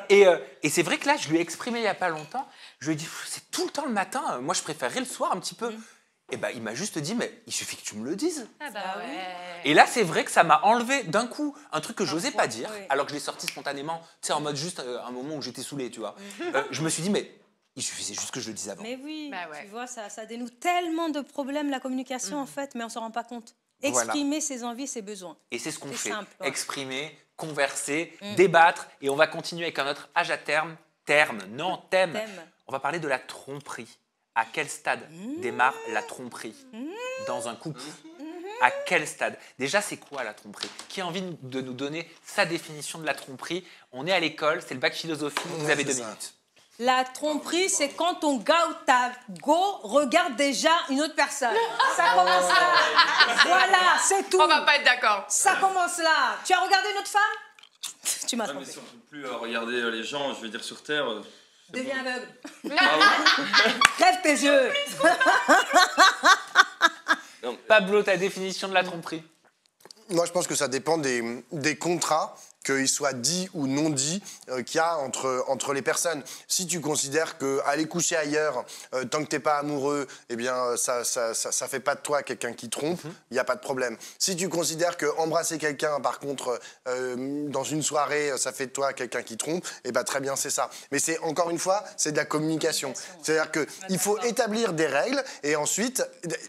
Et c'est vrai que là, je lui ai exprimé il n'y a pas longtemps, je lui ai dit, c'est tout le temps le matin, moi je préférerais le soir un petit peu. Et ben il m'a juste dit, mais il suffit que tu me le dises. Ah bah ouais. Et là, c'est vrai que ça m'a enlevé d'un coup un truc que j'osais pas dire, oui. alors que je l'ai sorti spontanément, tu sais, en mode juste un moment où j'étais saoulé, tu vois. Je me suis dit, mais il suffisait juste que je le dise avant. Mais oui, Bah ouais. tu vois, ça dénoue tellement de problèmes, la communication, en fait, mais on ne s'en rend pas compte. Exprimer ses envies, ses besoins. Et c'est ce qu'on C'est fait. simple, ouais. Exprimer, converser, débattre. Et on va continuer avec un autre âge à terme. Thème. Thème. On va parler de la tromperie. À quel stade démarre la tromperie dans un couple? À quel stade? Déjà, c'est quoi la tromperie? Qui a envie de nous donner sa définition de la tromperie? On est à l'école, c'est le bac philosophie, vous avez 2 c'est ça. minutes. La tromperie, c'est quand ton gars ou ta go regarde déjà une autre personne. Ça commence là. Voilà, c'est tout. On va pas être d'accord. Ça commence là. Tu as regardé une autre femme? Tu m'as Ouais, mais trompé. si on peut plus regarder les gens, je veux dire, sur Terre. Deviens aveugle. Ah ouais. Crève tes yeux. Pablo, ta définition de la tromperie? Moi, je pense que ça dépend des contrats, qu'ils soient dits ou non dits, qu'il y a entre les personnes. Si tu considères qu'aller coucher ailleurs, tant que t'es pas amoureux, eh bien, ça fait pas de toi quelqu'un qui trompe, il n'y a pas de problème. Si tu considères qu'embrasser quelqu'un, par contre, dans une soirée, ça fait de toi quelqu'un qui trompe, eh ben, très bien, c'est ça. Mais c'est, encore une fois, c'est de la communication. C'est-à-dire qu'il faut établir des règles, et ensuite,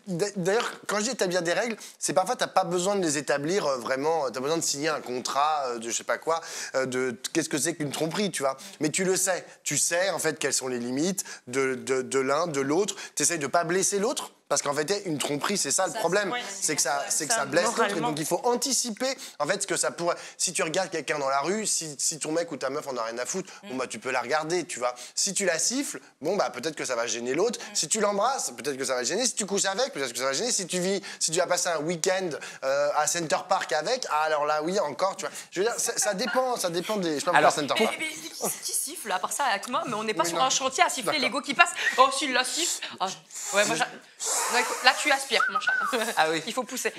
d'ailleurs, quand je dis établir des règles, c'est parfois, t'as pas besoin de les établir vraiment, t'as besoin de signer un contrat de je sais pas quoi, de qu'est-ce que c'est qu'une tromperie, tu vois. Mais tu le sais. Tu sais, en fait, quelles sont les limites de l'un, de l'autre. Tu essayes de pas blesser l'autre. Parce qu'en fait, une tromperie, c'est ça le problème. C'est que ça blesse l'autre. Et donc, il faut anticiper, en fait, ce que ça pourrait... Si tu regardes quelqu'un dans la rue, si ton mec ou ta meuf en a rien à foutre, bon, bah, tu peux la regarder, tu vois. Si tu la siffles, bon, bah, peut-être que ça va gêner l'autre. Si tu l'embrasses, peut-être que ça va gêner. Si tu couches avec, peut-être que ça va gêner. Si tu vas passer un week-end à Center Park avec, ah, alors là, oui, encore, tu vois. Je veux dire, ça dépend des... Je sais pas pourquoi Center Park. Mais qui siffle, à part ça, avec moi, mais on n'est pas Oui, sur non. un chantier à siffler D'accord. les go qui passent. Oh, s'il la siffle. Ah, ouais, moi, non, écoute, là, tu aspires, mon chat. Ah oui. Il faut pousser.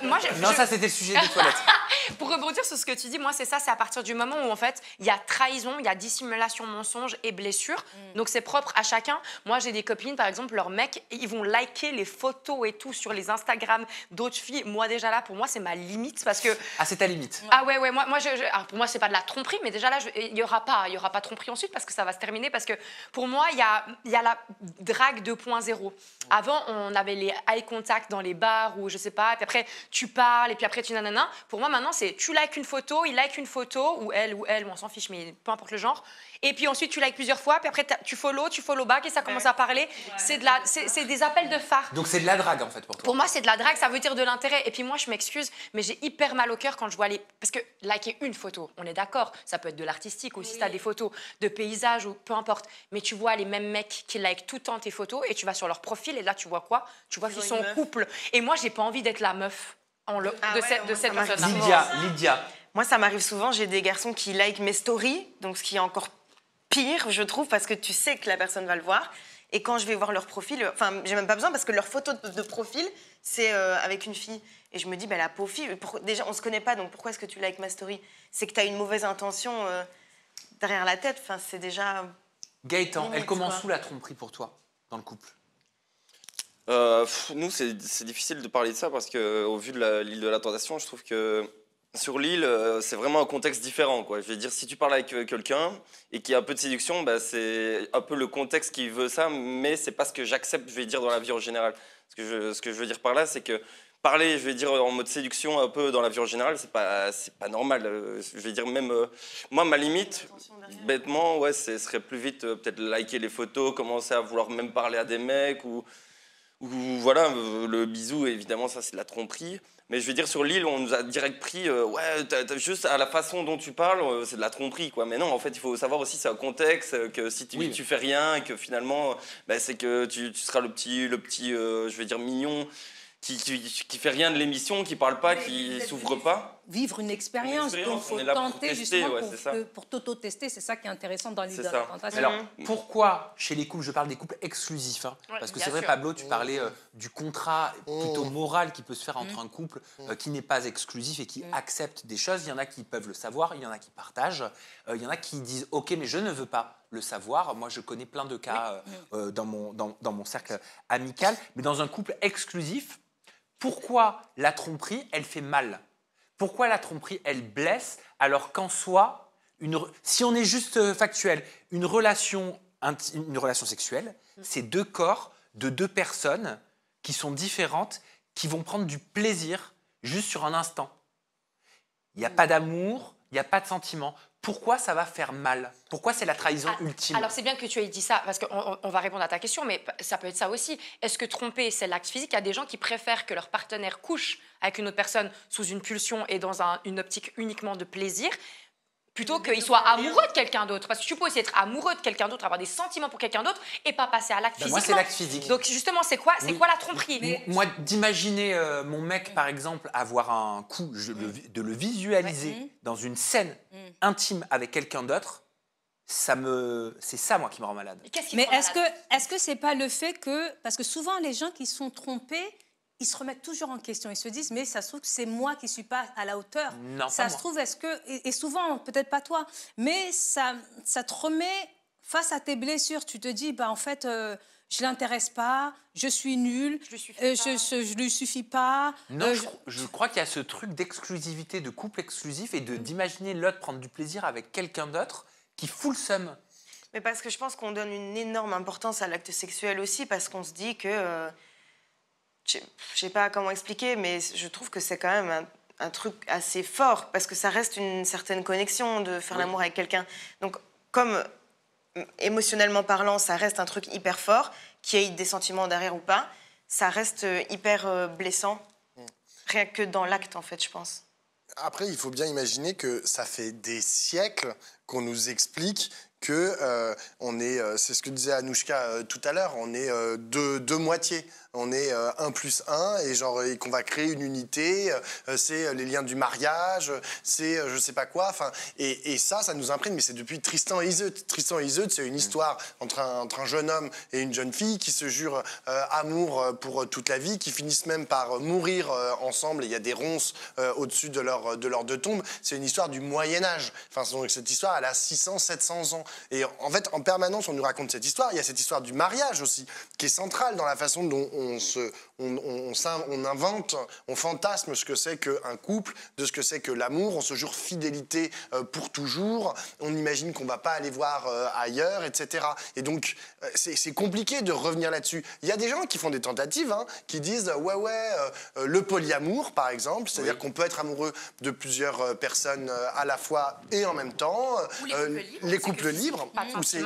Moi, Non, ça c'était le sujet des toilettes. Pour rebondir sur ce que tu dis, moi, c'est ça, c'est à partir du moment où, en fait, il y a trahison, il y a dissimulation, mensonge et blessure. Donc, c'est propre à chacun. Moi, j'ai des copines, par exemple, leurs mecs, ils vont liker les photos et tout sur les Instagram d'autres filles. Moi, déjà là, pour moi, c'est ma limite parce que... Ah, c'est ta limite. Ah ouais, moi alors pour moi, c'est pas de la tromperie, mais déjà là, il y aura pas tromperie ensuite parce que ça va se terminer. Parce que pour moi, il y a la drague 2.0. Avant, on avait les eye contact dans les bars ou je sais pas, puis après, tu parles et puis après, tu nanana. Pour moi, maintenant, c'est tu likes une photo, il like une photo, ou elle, on s'en fiche, mais peu importe le genre. Et puis ensuite, tu likes plusieurs fois, puis après, tu follow back et ça commence à parler. C'est des appels de phare. Donc c'est de la drague en fait pour toi. Pour moi, c'est de la drague, ça veut dire de l'intérêt. Et puis moi, je m'excuse, mais j'ai hyper mal au cœur quand je vois les... Parce que liker une photo, on est d'accord, ça peut être de l'artistique aussi, si t'as des photos de paysages ou peu importe. Mais tu vois les mêmes mecs qui likent tout le temps tes photos et tu vas sur leur profil et là, tu vois quoi? Tu vois qu'ils sont en couple. Et moi, j'ai pas envie d'être la meuf de cette personne-là. Lydia. Moi, ça m'arrive souvent, j'ai des garçons qui like mes stories, donc ce qui est encore pire, je trouve, parce que tu sais que la personne va le voir. Et quand je vais voir leur profil, enfin, j'ai même pas besoin parce que leur photo de profil, c'est avec une fille. Et je me dis, bah, la pauvre fille, déjà, on se connaît pas, donc pourquoi est-ce que tu likes ma story? C'est que tu as une mauvaise intention derrière la tête. Enfin, c'est déjà. Gaëtan, Limite, elle commence quoi. où la tromperie pour toi dans le couple? Nous, c'est difficile de parler de ça parce qu'au vu de l'île de la Tentation, je trouve que sur l'île, c'est vraiment un contexte différent, quoi. Je veux dire, si tu parles avec quelqu'un et qu'il y a un peu de séduction, bah, c'est un peu le contexte qui veut ça, mais c'est pas ce que j'accepte, je vais dire, dans la vie en général. Ce que je veux dire par là, c'est que parler, je vais dire, en mode séduction un peu dans la vie en général, c'est pas normal. Je vais dire, même moi, ma limite, bêtement, ouais, ce serait plus vite peut-être liker les photos, commencer à vouloir même parler à des mecs ou voilà, le bisou, évidemment, ça c'est de la tromperie. Mais je veux dire, sur l'île, on nous a direct pris, ouais, t'as juste à la façon dont tu parles, c'est de la tromperie, quoi. Mais non, en fait, il faut savoir aussi, c'est un contexte, que si tu fais rien et que finalement, bah, c'est que tu seras le petit je vais dire, mignon, qui fait rien de l'émission, qui parle pas, qui s'ouvre pas. Vivre une expérience, donc il faut on est là pour tenter tester, justement ouais, c'est ça. pour t'auto-tester, c'est ça qui est intéressant dans l'idée de C'est la ça. tentation. Alors, pourquoi chez les couples, je parle des couples exclusifs, hein, Ouais, parce que bien c'est vrai, sûr. Pablo, tu parlais du contrat plutôt moral qui peut se faire entre un couple qui n'est pas exclusif et qui accepte des choses. Il y en a qui peuvent le savoir, il y en a qui partagent, il y en a qui disent « Ok, mais je ne veux pas le savoir ». Moi, je connais plein de cas dans mon cercle amical. Mais dans un couple exclusif, pourquoi la tromperie, elle fait mal? Pourquoi la tromperie, elle blesse, alors qu'en soi, si on est juste factuel, une relation sexuelle, c'est deux corps de deux personnes qui sont différentes, qui vont prendre du plaisir juste sur un instant. Il n'y a pas d'amour, il n'y a pas de sentiment. Pourquoi ça va faire mal? Pourquoi c'est la trahison ultime? Alors c'est bien que tu aies dit ça, parce qu'on va répondre à ta question, mais ça peut être ça aussi. Est-ce que tromper, c'est l'acte physique? Il y a des gens qui préfèrent que leur partenaire couche avec une autre personne sous une pulsion et dans une optique uniquement de plaisir, plutôt qu'il soit amoureux de quelqu'un d'autre. Parce que tu peux aussi être amoureux de quelqu'un d'autre, avoir des sentiments pour quelqu'un d'autre et pas passer à l'acte physique. Moi, c'est l'acte physique. Donc justement, c'est quoi la tromperie? Moi, d'imaginer mon mec, par exemple, avoir un coup, de le visualiser dans une scène intime avec quelqu'un d'autre, c'est ça, moi, qui me rend malade. Mais est-ce que c'est pas le fait que... Parce que souvent, les gens qui sont trompés, ils se remettent toujours en question. Ils se disent, mais ça se trouve que c'est moi qui ne suis pas à la hauteur. Non, ça pas se moi. trouve, est-ce que... Et souvent, peut-être pas toi, mais ça te remet face à tes blessures. Tu te dis, bah, en fait, je ne l'intéresse pas, je suis nulle, je lui suffis pas. Non, je crois qu'il y a ce truc d'exclusivité, de couple exclusif et d'imaginer l'autre prendre du plaisir avec quelqu'un d'autre qui fout le seum. Mais parce que je pense qu'on donne une énorme importance à l'acte sexuel aussi, parce qu'on se dit que... je sais pas comment expliquer, mais je trouve que c'est quand même un truc assez fort, parce que ça reste une certaine connexion de faire l'amour avec quelqu'un. Donc, comme émotionnellement parlant, ça reste un truc hyper fort, qu'il y ait des sentiments derrière ou pas, ça reste hyper blessant, rien que dans l'acte, en fait, je pense. Après, il faut bien imaginer que ça fait des siècles qu'on nous explique que c'est ce que disait Anouchka tout à l'heure, on est deux moitiés. On est 1 + 1 et qu'on va créer une unité, c'est les liens du mariage, c'est je sais pas quoi. Et ça nous imprègne, mais c'est depuis Tristan et Iseut. Tristan et Iseut, c'est une histoire entre un jeune homme et une jeune fille qui se jurent amour pour toute la vie, qui finissent même par mourir ensemble. Et il y a des ronces au-dessus de leurs deux tombes. C'est une histoire du Moyen-Âge. Donc cette histoire, elle a 600, 700 ans. Et en fait, en permanence, on nous raconte cette histoire. Il y a cette histoire du mariage aussi, qui est centrale dans la façon dont on invente, on fantasme ce que c'est qu'un couple, de ce que c'est que l'amour, on se jure fidélité pour toujours, on imagine qu'on ne va pas aller voir ailleurs, etc. Et donc, c'est compliqué de revenir là-dessus. Il y a des gens qui font des tentatives, qui disent le polyamour, par exemple, c'est-à-dire qu'on peut être amoureux de plusieurs personnes à la fois et en même temps. Ou les couples libres,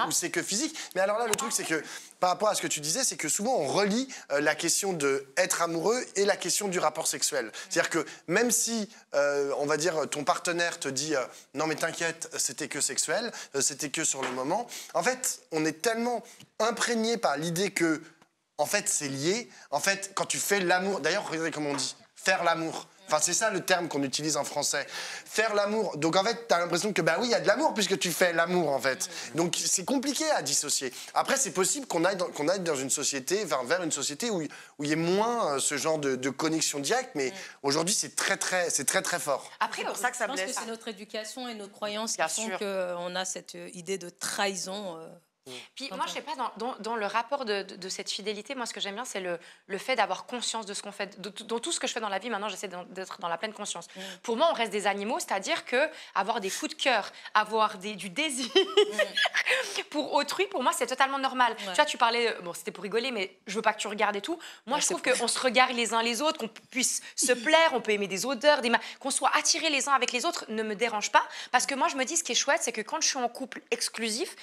où c'est que physique. Mais alors là, le truc, c'est que par rapport à ce que tu disais, c'est que souvent on relie la question d'être amoureux et la question du rapport sexuel. C'est-à-dire que même si, on va dire, ton partenaire te dit non mais t'inquiète, c'était que sexuel, c'était que sur le moment, en fait, on est tellement imprégné par l'idée que, en fait, c'est lié. En fait, quand tu fais l'amour, d'ailleurs, regardez comment on dit, faire l'amour. Enfin, c'est ça le terme qu'on utilise en français. Faire l'amour. Donc, en fait, tu as l'impression que, bah oui, il y a de l'amour puisque tu fais l'amour, en fait. Donc, c'est compliqué à dissocier. Après, c'est possible qu'on aille dans une société, vers une société où il y ait moins ce genre de connexion directe. Mais aujourd'hui, c'est très, très fort. Après, C'est pour ça que ça Je pense que blesse. c'est notre éducation et notre croyance Bien qui font sûr. qu'on a cette idée de trahison. Puis moi, je sais pas, dans le rapport de cette fidélité, moi, ce que j'aime bien, c'est le fait d'avoir conscience de ce qu'on fait. Dans tout ce que je fais dans la vie, maintenant, j'essaie d'être dans la pleine conscience. Pour moi, on reste des animaux, c'est-à-dire que avoir des coups de cœur, avoir du désir pour autrui, pour moi, c'est totalement normal. Tu vois, tu parlais, bon, c'était pour rigoler, mais je veux pas que tu regardes et tout. Moi, je trouve qu'on se regarde les uns les autres, qu'on puisse se plaire, on peut aimer des odeurs, qu'on soit attirés les uns avec les autres, ne me dérange pas. Parce que moi, je me dis, ce qui est chouette, c'est que quand je suis en couple exclusif,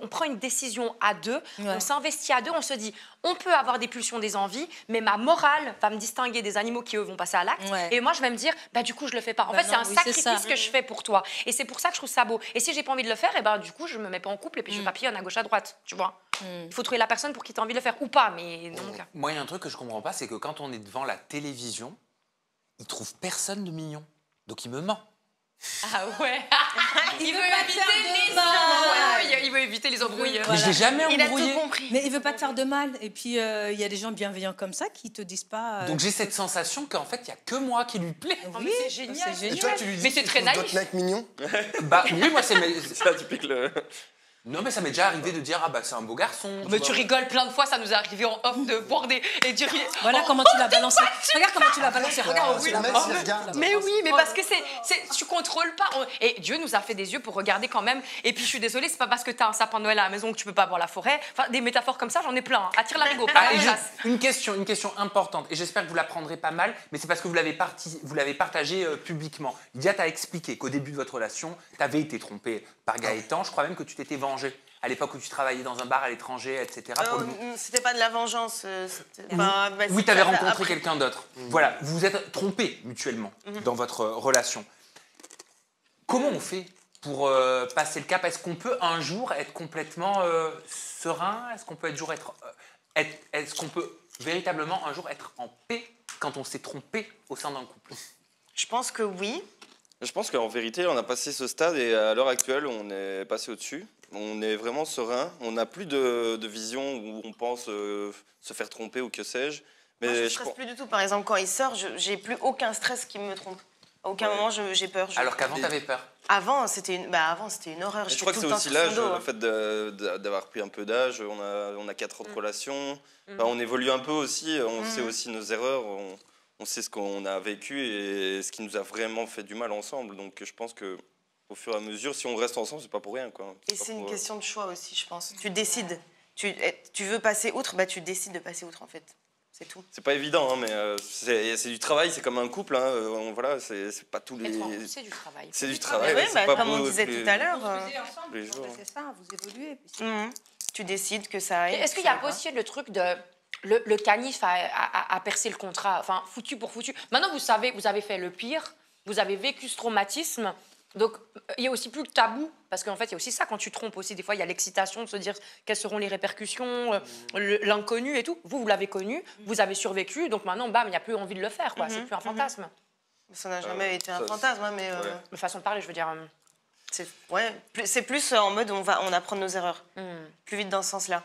on prend une décision à deux, on s'investit à deux, on se dit, on peut avoir des pulsions, des envies, mais ma morale va me distinguer des animaux qui, eux, vont passer à l'acte. Et moi, je vais me dire, bah, du coup, je le fais pas. En fait, c'est un sacrifice que je fais pour toi. Et c'est pour ça que je trouve ça beau. Et si j'ai pas envie de le faire, et ben, du coup, je me mets pas en couple et puis je papillonne à gauche, à droite, tu vois. Il faut trouver la personne pour qui tu as envie de le faire ou pas, mais non. Moi, il y a un truc que je comprends pas, c'est que quand on est devant la télévision, il trouve personne de mignon. Donc il me ment. Ah ouais. Il veut pas te éviter faire de les mal. embrouilles. Il veut éviter les embrouilles. Mais je l'ai jamais Il a embrouillé. tout compris. Mais il veut pas te faire de mal. Et puis, il y a des gens bienveillants comme ça qui te disent pas... Donc j'ai cette sensation qu'en fait, il n'y a que moi qui lui plaît. Oh, mais c'est génial. c'est Et génial. toi, tu lui dis Mais c'est qu'il très trouve naïf. d'autres mecs mignons? Bah oui, moi, Ça, tu piques le. Non, mais ça m'est déjà arrivé de dire, ah bah c'est un beau garçon. Mais vois. tu rigoles plein de fois, ça nous est arrivé en off de boire des. Et tu ris. Voilà comment tu l'as balancé. Regarde comment tu l'as balancé. Regarde, Ah, oui, le là. mec, il regarde. Mais oui, mais parce que tu contrôles pas. Et Dieu nous a fait des yeux pour regarder quand même. Et puis je suis désolée, c'est pas parce que t'as un sapin de Noël à la maison que tu peux pas voir la forêt. Enfin, des métaphores comme ça, j'en ai plein. Hein. Attire l'arigot, pas Ah, et la chasse. une question importante, et j'espère que vous la prendrez pas mal, mais c'est parce que vous l'avez partagé publiquement. Lydia t'a expliqué qu'au début de votre relation, tu avais été trompée par Gaëtan. Je crois même que tu t'étais vengée à l'époque où tu travaillais dans un bar à l'étranger, etc. pour le- C'était pas de la vengeance. Bah, Oui, tu avais après- rencontré quelqu'un d'autre. Voilà, vous vous êtes trompés mutuellement dans votre relation. Comment on fait pour passer le cap? Est-ce qu'on peut un jour être complètement serein? Est-ce qu'on peut est-ce qu'on peut véritablement un jour être en paix quand on s'est trompé au sein d'un couple? Je pense que oui. Je pense qu'en vérité, on a passé ce stade et à l'heure actuelle, on est passé au-dessus. On est vraiment serein. On n'a plus de vision où on pense se faire tromper ou que sais-je. Moi, je Mais ne je stresse pense- plus du tout. Par exemple, quand il sort, j'ai plus aucun stress qui me trompe. À aucun moment, j'ai peur. Alors qu'avant, tu avais peur. Avant, c'était une horreur. je J'étais crois que tout c'est le temps aussi sur son l'âge, dos, le hein. fait d'avoir pris un peu d'âge. On a 4 ans de relation. Enfin, on évolue un peu aussi. On sait aussi nos erreurs. On sait ce qu'on a vécu et ce qui nous a vraiment fait du mal ensemble. Donc je pense que au fur et à mesure, si on reste ensemble, c'est pas pour rien, quoi. Et pas c'est une pour- question de choix aussi, je pense. Tu décides. Tu veux passer outre, bah tu décides de passer outre, en fait. C'est tout. C'est pas évident, hein, mais c'est du travail. C'est comme un couple. Hein, voilà, c'est pas tous les. Être en couple, c'est du travail. C'est du Mais travail. oui, c'est bah, pas comme on beau disait tous les- tout à l'heure, tous les jours. C'est ça, vous évoluez. tu décides que ça aille. Est-ce qu'il y a pas aussi le truc de le canif a percé le contrat, enfin foutu pour foutu. Maintenant, vous savez, vous avez fait le pire, vous avez vécu ce traumatisme, donc il y a aussi plus le tabou, parce qu'en fait, il y a aussi ça, quand tu trompes aussi, des fois, il y a l'excitation de se dire quelles seront les répercussions, l'inconnu et tout. Vous l'avez connu, vous avez survécu, donc maintenant, bam, il n'y a plus envie de le faire, quoi. C'est plus un fantasme. Ça n'a jamais été un ça, fantasme, hein, mais De façon de parler, je veux dire. c'est plus en mode on apprend de nos erreurs. Plus vite dans ce sens-là.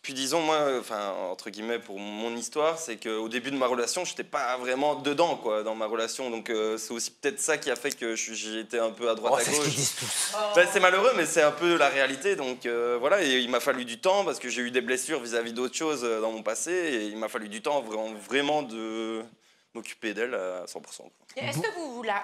Puis disons, moi, enfin, entre guillemets, pour mon histoire, c'est qu'au début de ma relation, je n'étais pas vraiment dedans, quoi, dans ma relation. Donc c'est aussi peut-être ça qui a fait que j'ai été un peu à droite, Oh, à c'est ce qu'ils gauche. disent tous. Ben, c'est malheureux, mais c'est un peu la réalité. Donc voilà, et il m'a fallu du temps parce que j'ai eu des blessures vis-à-vis d'autres choses dans mon passé. Et il m'a fallu du temps vraiment de m'occuper d'elle à 100%. quoi. Et est-ce que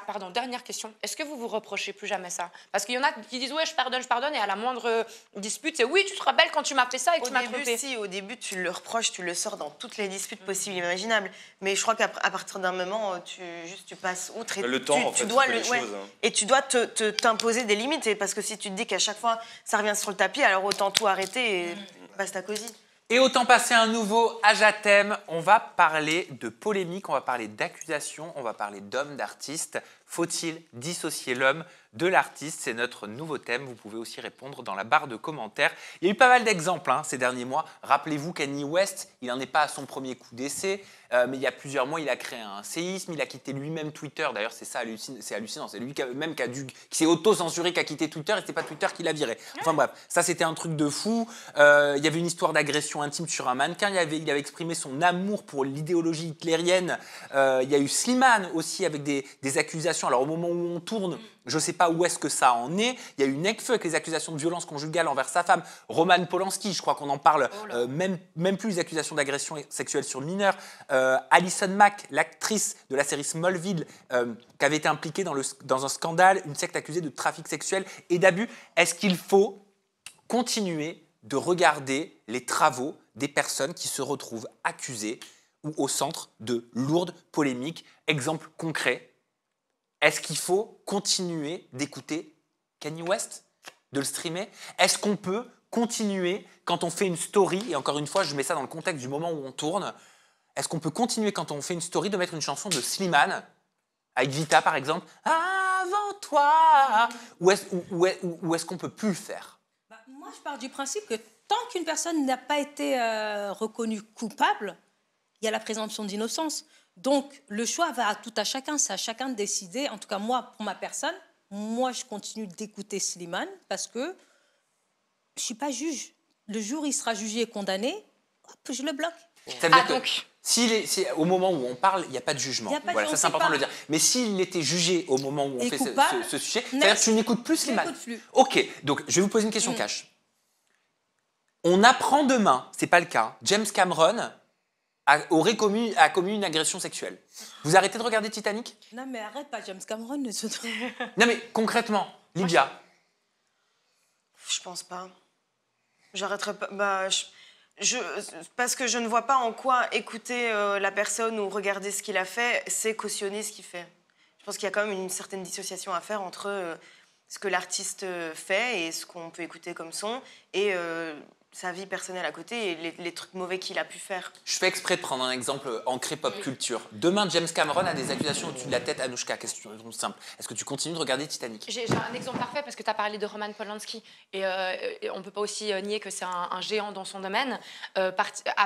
pardon, dernière question, est-ce que vous vous reprochez plus jamais ça? Parce qu'il y en a qui disent ouais, je pardonne, et à la moindre dispute, c'est oui, tu te rappelles quand tu m'as fait ça et que tu m'as trompé. Au début, tu le reproches, tu le sors dans toutes les disputes possibles et imaginables. Mais je crois qu'à partir d'un moment, tu passes outre. Et Le temps, en fait, dois fait les choses, hein. Et tu dois t'imposer des limites. Et parce que si tu te dis qu'à chaque fois, ça revient sur le tapis, alors autant tout arrêter et basta cosy. Et autant passer un nouveau âge à thème. On va parler de polémique, on va parler d'accusations, on va parler d'hommes, d'artistes. Faut-il dissocier l'homme de l'artiste? C'est notre nouveau thème. Vous pouvez aussi répondre dans la barre de commentaires. Il y a eu pas mal d'exemples ces derniers mois. Rappelez-vous Kanye West, il n'en est pas à son premier coup d'essai, mais il y a plusieurs mois, il a créé un séisme, il a quitté lui-même Twitter. D'ailleurs, c'est hallucinant. C'est lui qui s'est auto-censuré, qui a quitté Twitter, et c'est pas Twitter qui l'a viré. Enfin bref, ça c'était un truc de fou. Il y avait une histoire d'agression intime sur un mannequin. Il avait exprimé son amour pour l'idéologie hitlérienne. Il y a eu Slimane aussi avec des accusations. Alors au moment où on tourne, je ne sais pas où est-ce que ça en est. Il y a eu Nekfeu avec les accusations de violence conjugale envers sa femme. Roman Polanski, je crois qu'on en parle même plus, les accusations d'agression sexuelle sur mineurs. Alison Mack, l'actrice de la série Smallville, qui avait été impliquée dans un scandale, une secte accusée de trafic sexuel et d'abus. Est-ce qu'il faut continuer de regarder les travaux des personnes qui se retrouvent accusées ou au centre de lourdes polémiques? Exemple concret. Est-ce qu'il faut continuer d'écouter Kanye West, de le streamer? Est-ce qu'on peut continuer quand on fait une story, et encore une fois, je mets ça dans le contexte du moment où on tourne, est-ce qu'on peut continuer quand on fait une story de mettre une chanson de Slimane, avec Vita par exemple, avant toi? Ou est-ce qu'on peut plus le faire? Moi, je pars du principe que tant qu'une personne n'a pas été reconnue coupable, il y a la présomption d'innocence. Donc, le choix va tout à chacun. C'est à chacun de décider. En tout cas, moi, pour ma personne, moi, je continue d'écouter Slimane parce que je ne suis pas juge. Le jour où il sera jugé et condamné, hop, je le bloque. Ça veut dire que au moment où on parle, il n'y a pas de jugement. Voilà, ça c'est important de le dire. Mais s'il était jugé au moment où on fait ce sujet, c'est-à-dire que tu n'écoutes plus Slimane. Je n'écoute plus. Ok, donc je vais vous poser une question cash. On apprend demain, c'est pas le cas, James Cameron aurait commis une agression sexuelle. Vous arrêtez de regarder Titanic? Non, mais arrête pas, James Cameron. Non, mais concrètement, Lydia. Je pense pas. J'arrêterai pas. Parce que je ne vois pas en quoi écouter la personne ou regarder ce qu'il a fait, c'est cautionner ce qu'il fait. Je pense qu'il y a quand même une certaine dissociation à faire entre ce que l'artiste fait et ce qu'on peut écouter comme son et sa vie personnelle à côté et les trucs mauvais qu'il a pu faire. Je fais exprès de prendre un exemple ancré pop culture. Demain, James Cameron a des accusations au-dessus de la tête. Anouchka, question simple. Est-ce que tu continues de regarder Titanic? J'ai un exemple parfait parce que tu as parlé de Roman Polanski et on ne peut pas aussi nier que c'est un géant dans son domaine. À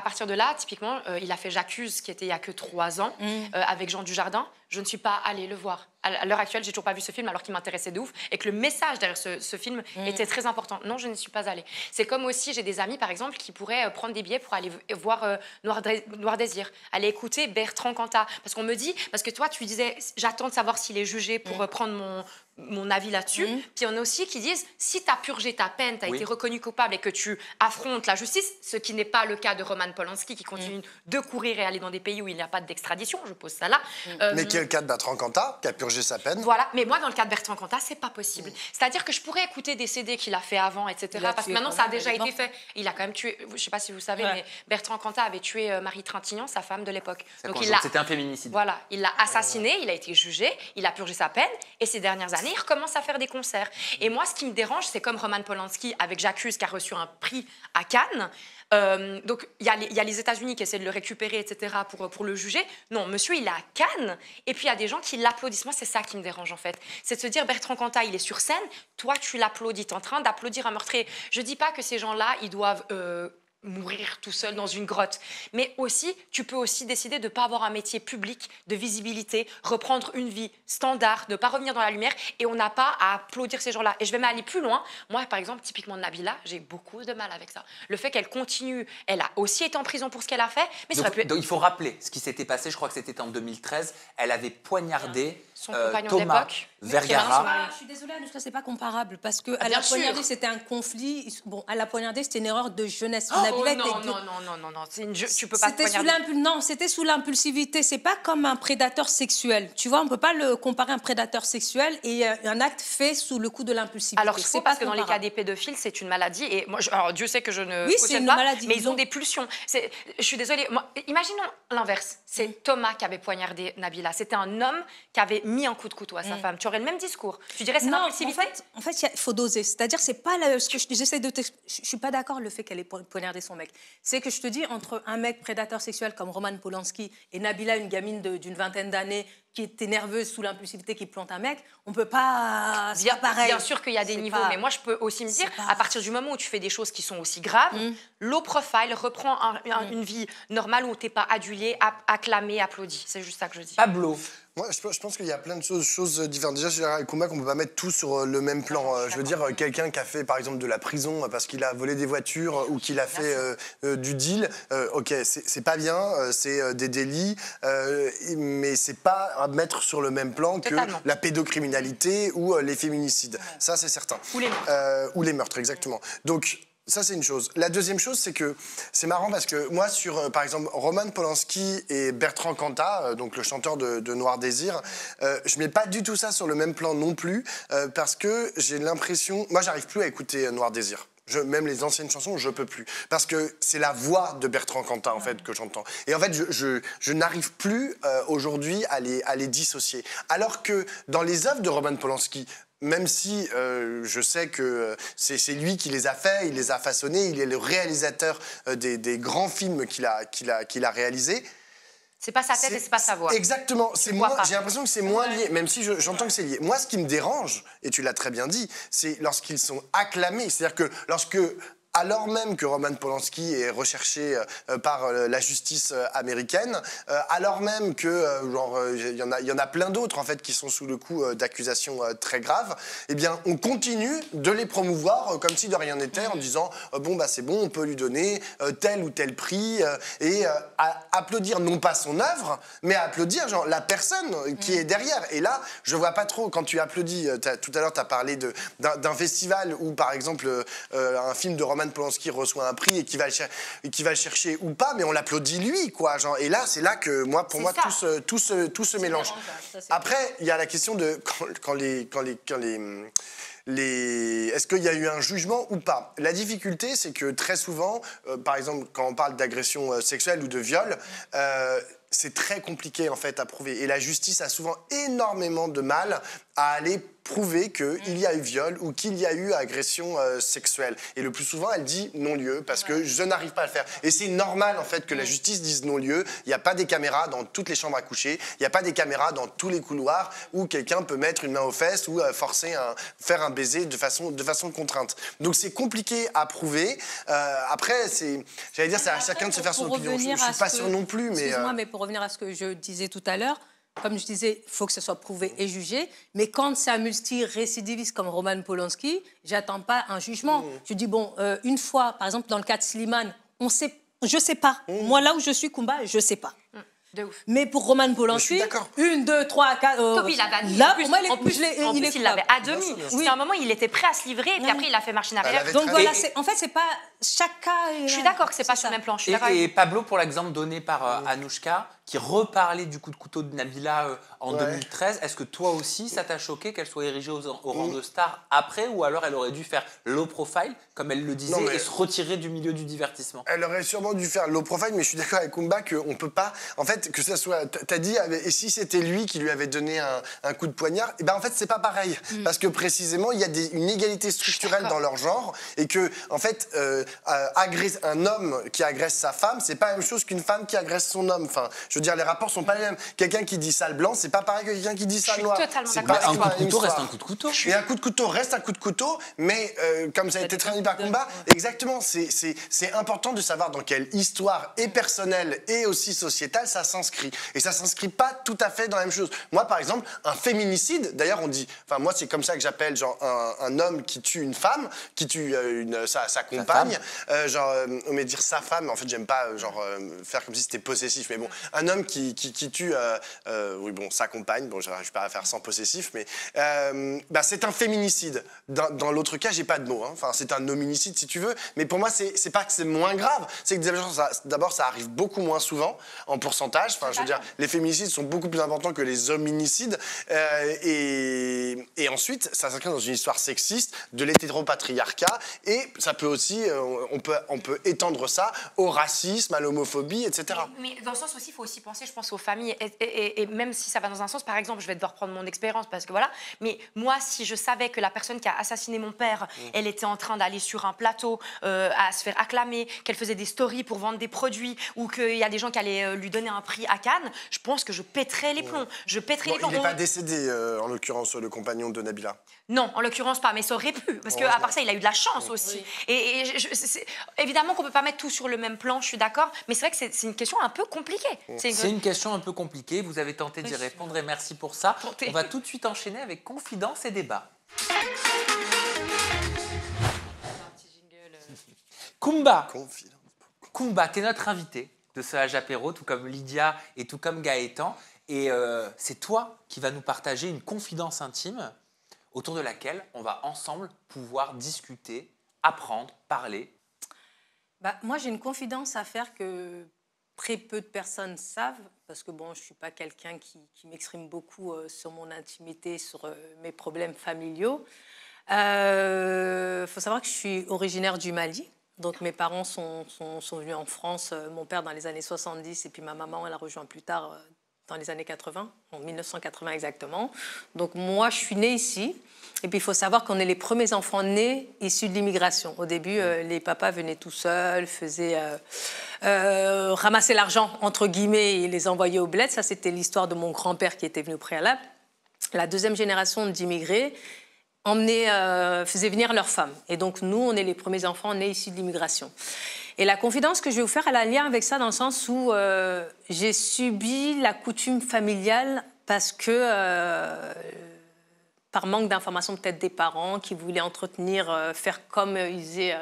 partir de là, typiquement, il a fait J'accuse, qui était il y a que 3 ans, avec Jean Dujardin. Je ne suis pas allée le voir. À l'heure actuelle, j'ai toujours pas vu ce film alors qu'il m'intéressait de ouf et que le message derrière ce film était très important. Non, je n'y suis pas allée. C'est comme aussi, j'ai des amis, par exemple, qui pourraient prendre des billets pour aller voir Noir Désir, aller écouter Bertrand Cantat. Parce qu'on me dit, parce que toi, tu disais, j'attends de savoir s'il est jugé pour prendre mon avis là-dessus. Puis on a aussi qui disent, si tu as purgé ta peine, tu as été reconnu coupable et que tu affrontes la justice, ce qui n'est pas le cas de Roman Polanski qui continue de courir et aller dans des pays où il n'y a pas d'extradition, je pose ça là. Mais qui est le cas de Bertrand Cantat, qui a purgé sa peine. Voilà, mais moi dans le cas de Bertrand Cantat, c'est pas possible. C'est-à-dire que je pourrais écouter des CD qu'il a fait avant, etc. Parce que maintenant ça a déjà été fait. Il a quand même tué, je sais pas si vous savez, mais Bertrand Cantat avait tué Marie Trintignant, sa femme de l'époque. Donc c'était un féminicide. Voilà, il l'a assassiné, il a été jugé, il a purgé sa peine et ces dernières années, il recommence à faire des concerts. Et moi, ce qui me dérange, c'est comme Roman Polanski avec J'accuse, qui a reçu un prix à Cannes. Donc, il y a les États-Unis qui essaient de le récupérer, etc., pour le juger. Non, monsieur, il est à Cannes. Et puis, il y a des gens qui l'applaudissent. Moi, c'est ça qui me dérange, en fait. C'est de se dire, Bertrand Cantat, il est sur scène. Toi, tu l'applaudis. Tu es en train d'applaudir un meurtrier. Je ne dis pas que ces gens-là, ils doivent mourir tout seul dans une grotte. Mais aussi, tu peux aussi décider de ne pas avoir un métier public, de visibilité, reprendre une vie standard, ne pas revenir dans la lumière, et on n'a pas à applaudir ces gens-là. Et je vais m'aller plus loin. Moi, par exemple, typiquement Nabila, j'ai beaucoup de mal avec ça. Le fait qu'elle continue, elle a aussi été en prison pour ce qu'elle a fait, mais donc il faut rappeler ce qui s'était passé, je crois que c'était en 2013, elle avait poignardé son compagnon Thomas d'époque, Vergara. Je suis désolée, Anouchka, c'est pas comparable parce que à la poignardée, c'était un conflit. Bon, à la poignardée, c'était une erreur de jeunesse. Non, tu peux pas te poignarder. Non, c'était sous l'impulsivité. C'est pas comme un prédateur sexuel. Tu vois, on peut pas le comparer à un prédateur sexuel et un acte fait sous le coup de l'impulsivité. Alors, c'est parce que dans les cas des pédophiles, c'est une maladie. Et moi, alors, Dieu sait que je ne cautionne pas, maladie, mais ils ont des pulsions. Je suis désolée. Moi, imaginons l'inverse. C'est Thomas qui avait poignardé Nabila. C'était un homme qui avait mis un coup de couteau à sa femme. Tu aurais le même discours. Tu dirais c'est l'impulsivité. En fait, il faut doser. C'est-à-dire, c'est pas ce que j'essaie de je suis pas d'accord le fait qu'elle ait poignardé son mec. C'est que je te dis, entre un mec prédateur sexuel comme Roman Polanski et Nabila, une gamine d'une vingtaine d'années qui était nerveuse sous l'impulsivité, qui plante un mec, on peut pas... C'est pas pareil. Bien sûr qu'il y a des niveaux, mais moi je peux aussi me dire, à partir du moment où tu fais des choses qui sont aussi graves, low profile reprend une vie normale où tu n'es pas adulé, acclamé, applaudi. C'est juste ça que je dis. Pablo. Moi, je pense qu'il y a plein de choses différentes. Déjà, je dirais, combat qu'on ne peut pas mettre tout sur le même plan. Je veux dire, quelqu'un qui a fait, par exemple, de la prison parce qu'il a volé des voitures ou qu'il a fait du deal, ok, c'est pas bien, c'est des délits, mais c'est pas à mettre sur le même plan que la pédocriminalité ou les féminicides. Ça, c'est certain. Ou les meurtres. Ou les meurtres, exactement. Donc, ça, c'est une chose. La deuxième chose, c'est que c'est marrant parce que moi, sur, par exemple, Roman Polanski et Bertrand Cantat, donc le chanteur de Noir Désir, je mets pas du tout ça sur le même plan non plus parce que j'ai l'impression... Moi, j'arrive plus à écouter Noir Désir. Même les anciennes chansons, je peux plus. Parce que c'est la voix de Bertrand Cantat, en fait, que j'entends. Et en fait, je n'arrive plus aujourd'hui à les dissocier. Alors que dans les œuvres de Roman Polanski, même si je sais que c'est lui qui les a faits, il les a façonnés, il est le réalisateur des grands films qu'il a réalisés. C'est pas sa tête et c'est pas sa voix. Exactement. J'ai l'impression que c'est moins lié, même si j'entends que c'est lié. Moi, ce qui me dérange, et tu l'as très bien dit, c'est lorsqu'ils sont acclamés. C'est-à-dire que lorsque alors même que Roman Polanski est recherché par la justice américaine, alors même que il y en a plein d'autres en fait qui sont sous le coup d'accusations très graves, eh bien on continue de les promouvoir comme si de rien n'était en disant bon bah c'est bon, on peut lui donner tel ou tel prix et applaudir non pas son œuvre, mais applaudir genre la personne qui est derrière. Et là, je vois pas trop quand tu applaudis. Tout à l'heure, tu as parlé d'un festival où par exemple un film de Roman Polanski reçoit un prix et qui va le chercher ou pas, mais on l'applaudit lui, quoi. Genre, et là, c'est là que pour moi, tout se mélange. Après, il y a la question de est-ce qu'il y a eu un jugement ou pas? La difficulté, c'est que très souvent, par exemple, quand on parle d'agression sexuelle ou de viol, c'est très compliqué en fait à prouver. Et la justice a souvent énormément de mal à aller prouver qu'il y a eu viol ou qu'il y a eu agression sexuelle. Et le plus souvent, elle dit non-lieu parce que je n'arrive pas à le faire. Et c'est normal en fait que la justice dise non-lieu. Il n'y a pas des caméras dans toutes les chambres à coucher. Il n'y a pas des caméras dans tous les couloirs où quelqu'un peut mettre une main aux fesses ou faire un baiser de façon contrainte. Donc c'est compliqué à prouver. Après, j'allais dire, c'est à chacun de se faire son opinion. Je ne suis pas sûr non plus. Excuse-moi, mais pour revenir à ce que je disais tout à l'heure, comme je disais, il faut que ce soit prouvé et jugé. Mais quand c'est un multirécidiviste comme Roman Polanski, j'attends pas un jugement. Je dis, bon, une fois, par exemple, dans le cas de Slimane, je sais pas. Moi, là où je suis, Kumba, je sais pas. De ouf. Mais pour Roman Polanski, 1, 2, 3, 4... Toby, il avait admis. Là, pour moi, en plus, il l'avait à demi. C'était un moment, il était prêt à se livrer, et puis après, il a fait marche en arrière. Donc voilà, en fait, c'est pas... Chaque cas... Je suis d'accord que c'est pas sur le même plan. Et Pablo, pour l'exemple donné par Anouchka, qui reparlait du coup de couteau de Nabila en 2013, est-ce que toi aussi, ça t'a choqué qu'elle soit érigée au rang de star après, ou alors elle aurait dû faire low profile, comme elle le disait, et se retirer du milieu du divertissement? Elle aurait sûrement dû faire low profile, mais je suis d'accord avec Kumba qu'on peut pas... En fait, que ça soit... T'as dit, et si c'était lui qui lui avait donné un coup de poignard, et ben en fait, c'est pas pareil. Parce que précisément, il y a une égalité structurelle dans leur genre, et que, en fait, un homme qui agresse sa femme, c'est pas la même chose qu'une femme qui agresse son homme. Enfin, je veux dire, les rapports sont pas les mêmes. Quelqu'un qui dit sale blanc, c'est pas pareil que quelqu'un qui dit sale noir. Totalement C'est d'accord. pas Un coup de couteau reste un coup de couteau. Et un coup de couteau reste un coup de couteau, mais comme ça a été très dit par Kumba, exactement, c'est important de savoir dans quelle histoire et personnelle et aussi sociétale ça s'inscrit. Et ça s'inscrit pas tout à fait dans la même chose. Moi, par exemple, un féminicide, d'ailleurs on dit, enfin moi c'est comme ça que j'appelle genre un homme qui tue une femme, qui tue sa compagne, on va dire sa femme, mais en fait j'aime pas faire comme si c'était possessif, mais bon, un homme qui tue oui bon sa compagne, bon j'arrive pas à faire sans possessif, mais c'est un féminicide. Dans l'autre cas j'ai pas de mots, hein. Enfin c'est un hominicide si tu veux, mais pour moi c'est pas que c'est moins grave, c'est que d'abord ça arrive beaucoup moins souvent en pourcentage. Enfin je veux dire les féminicides sont beaucoup plus importants que les hominicides et ensuite ça s'inscrit dans une histoire sexiste de l'hétéropatriarcat et ça peut aussi on peut étendre ça au racisme, à l'homophobie, etc. Mais dans le sens aussi, il faut aussi penser, je pense, aux familles. Et même si ça va dans un sens, par exemple, je vais devoir prendre mon expérience parce que voilà. Mais moi, si je savais que la personne qui a assassiné mon père, elle était en train d'aller sur un plateau à se faire acclamer, qu'elle faisait des stories pour vendre des produits ou qu'il y a des gens qui allaient lui donner un prix à Cannes, je pense que je pèterais les plombs. Je pèterais les plombs. Il n'est pas décédé, en l'occurrence, le compagnon de Nabila. Non, en l'occurrence pas, mais ça aurait pu, parce qu'à part ça, il a eu de la chance aussi. Et évidemment qu'on ne peut pas mettre tout sur le même plan, je suis d'accord, mais c'est vrai que c'est une question un peu compliquée. C'est une question un peu compliquée, vous avez tenté d'y répondre et merci pour ça. On va tout de suite enchaîner avec Confidence et débat. Kumba, t'es notre invité de ce Âge Apéro, tout comme Lydia et tout comme Gaëtan. Et c'est toi qui vas nous partager une confidence intime autour de laquelle on va ensemble pouvoir discuter, apprendre, parler. Moi, j'ai une confidence à faire que très peu de personnes savent, parce que bon, je ne suis pas quelqu'un qui m'exprime beaucoup sur mon intimité, sur mes problèmes familiaux. Faut savoir que je suis originaire du Mali. Donc mes parents sont venus en France, mon père dans les années 70 et puis ma maman, elle a rejoint plus tard dans les années 80, en 1980 exactement. Donc moi, je suis née ici. Et puis il faut savoir qu'on est les premiers enfants nés issus de l'immigration. Au début, les papas venaient tout seuls, faisaient ramasser l'argent, entre guillemets, et les envoyaient au bled. Ça, c'était l'histoire de mon grand-père qui était venu au préalable. La deuxième génération d'immigrés, faisaient venir leurs femmes. Et donc, nous, on est les premiers enfants nés issus de l'immigration. Et la confidence que je vais vous faire, elle a un lien avec ça dans le sens où j'ai subi la coutume familiale parce que, par manque d'informations peut-être des parents qui voulaient entretenir, faire comme ils faisaient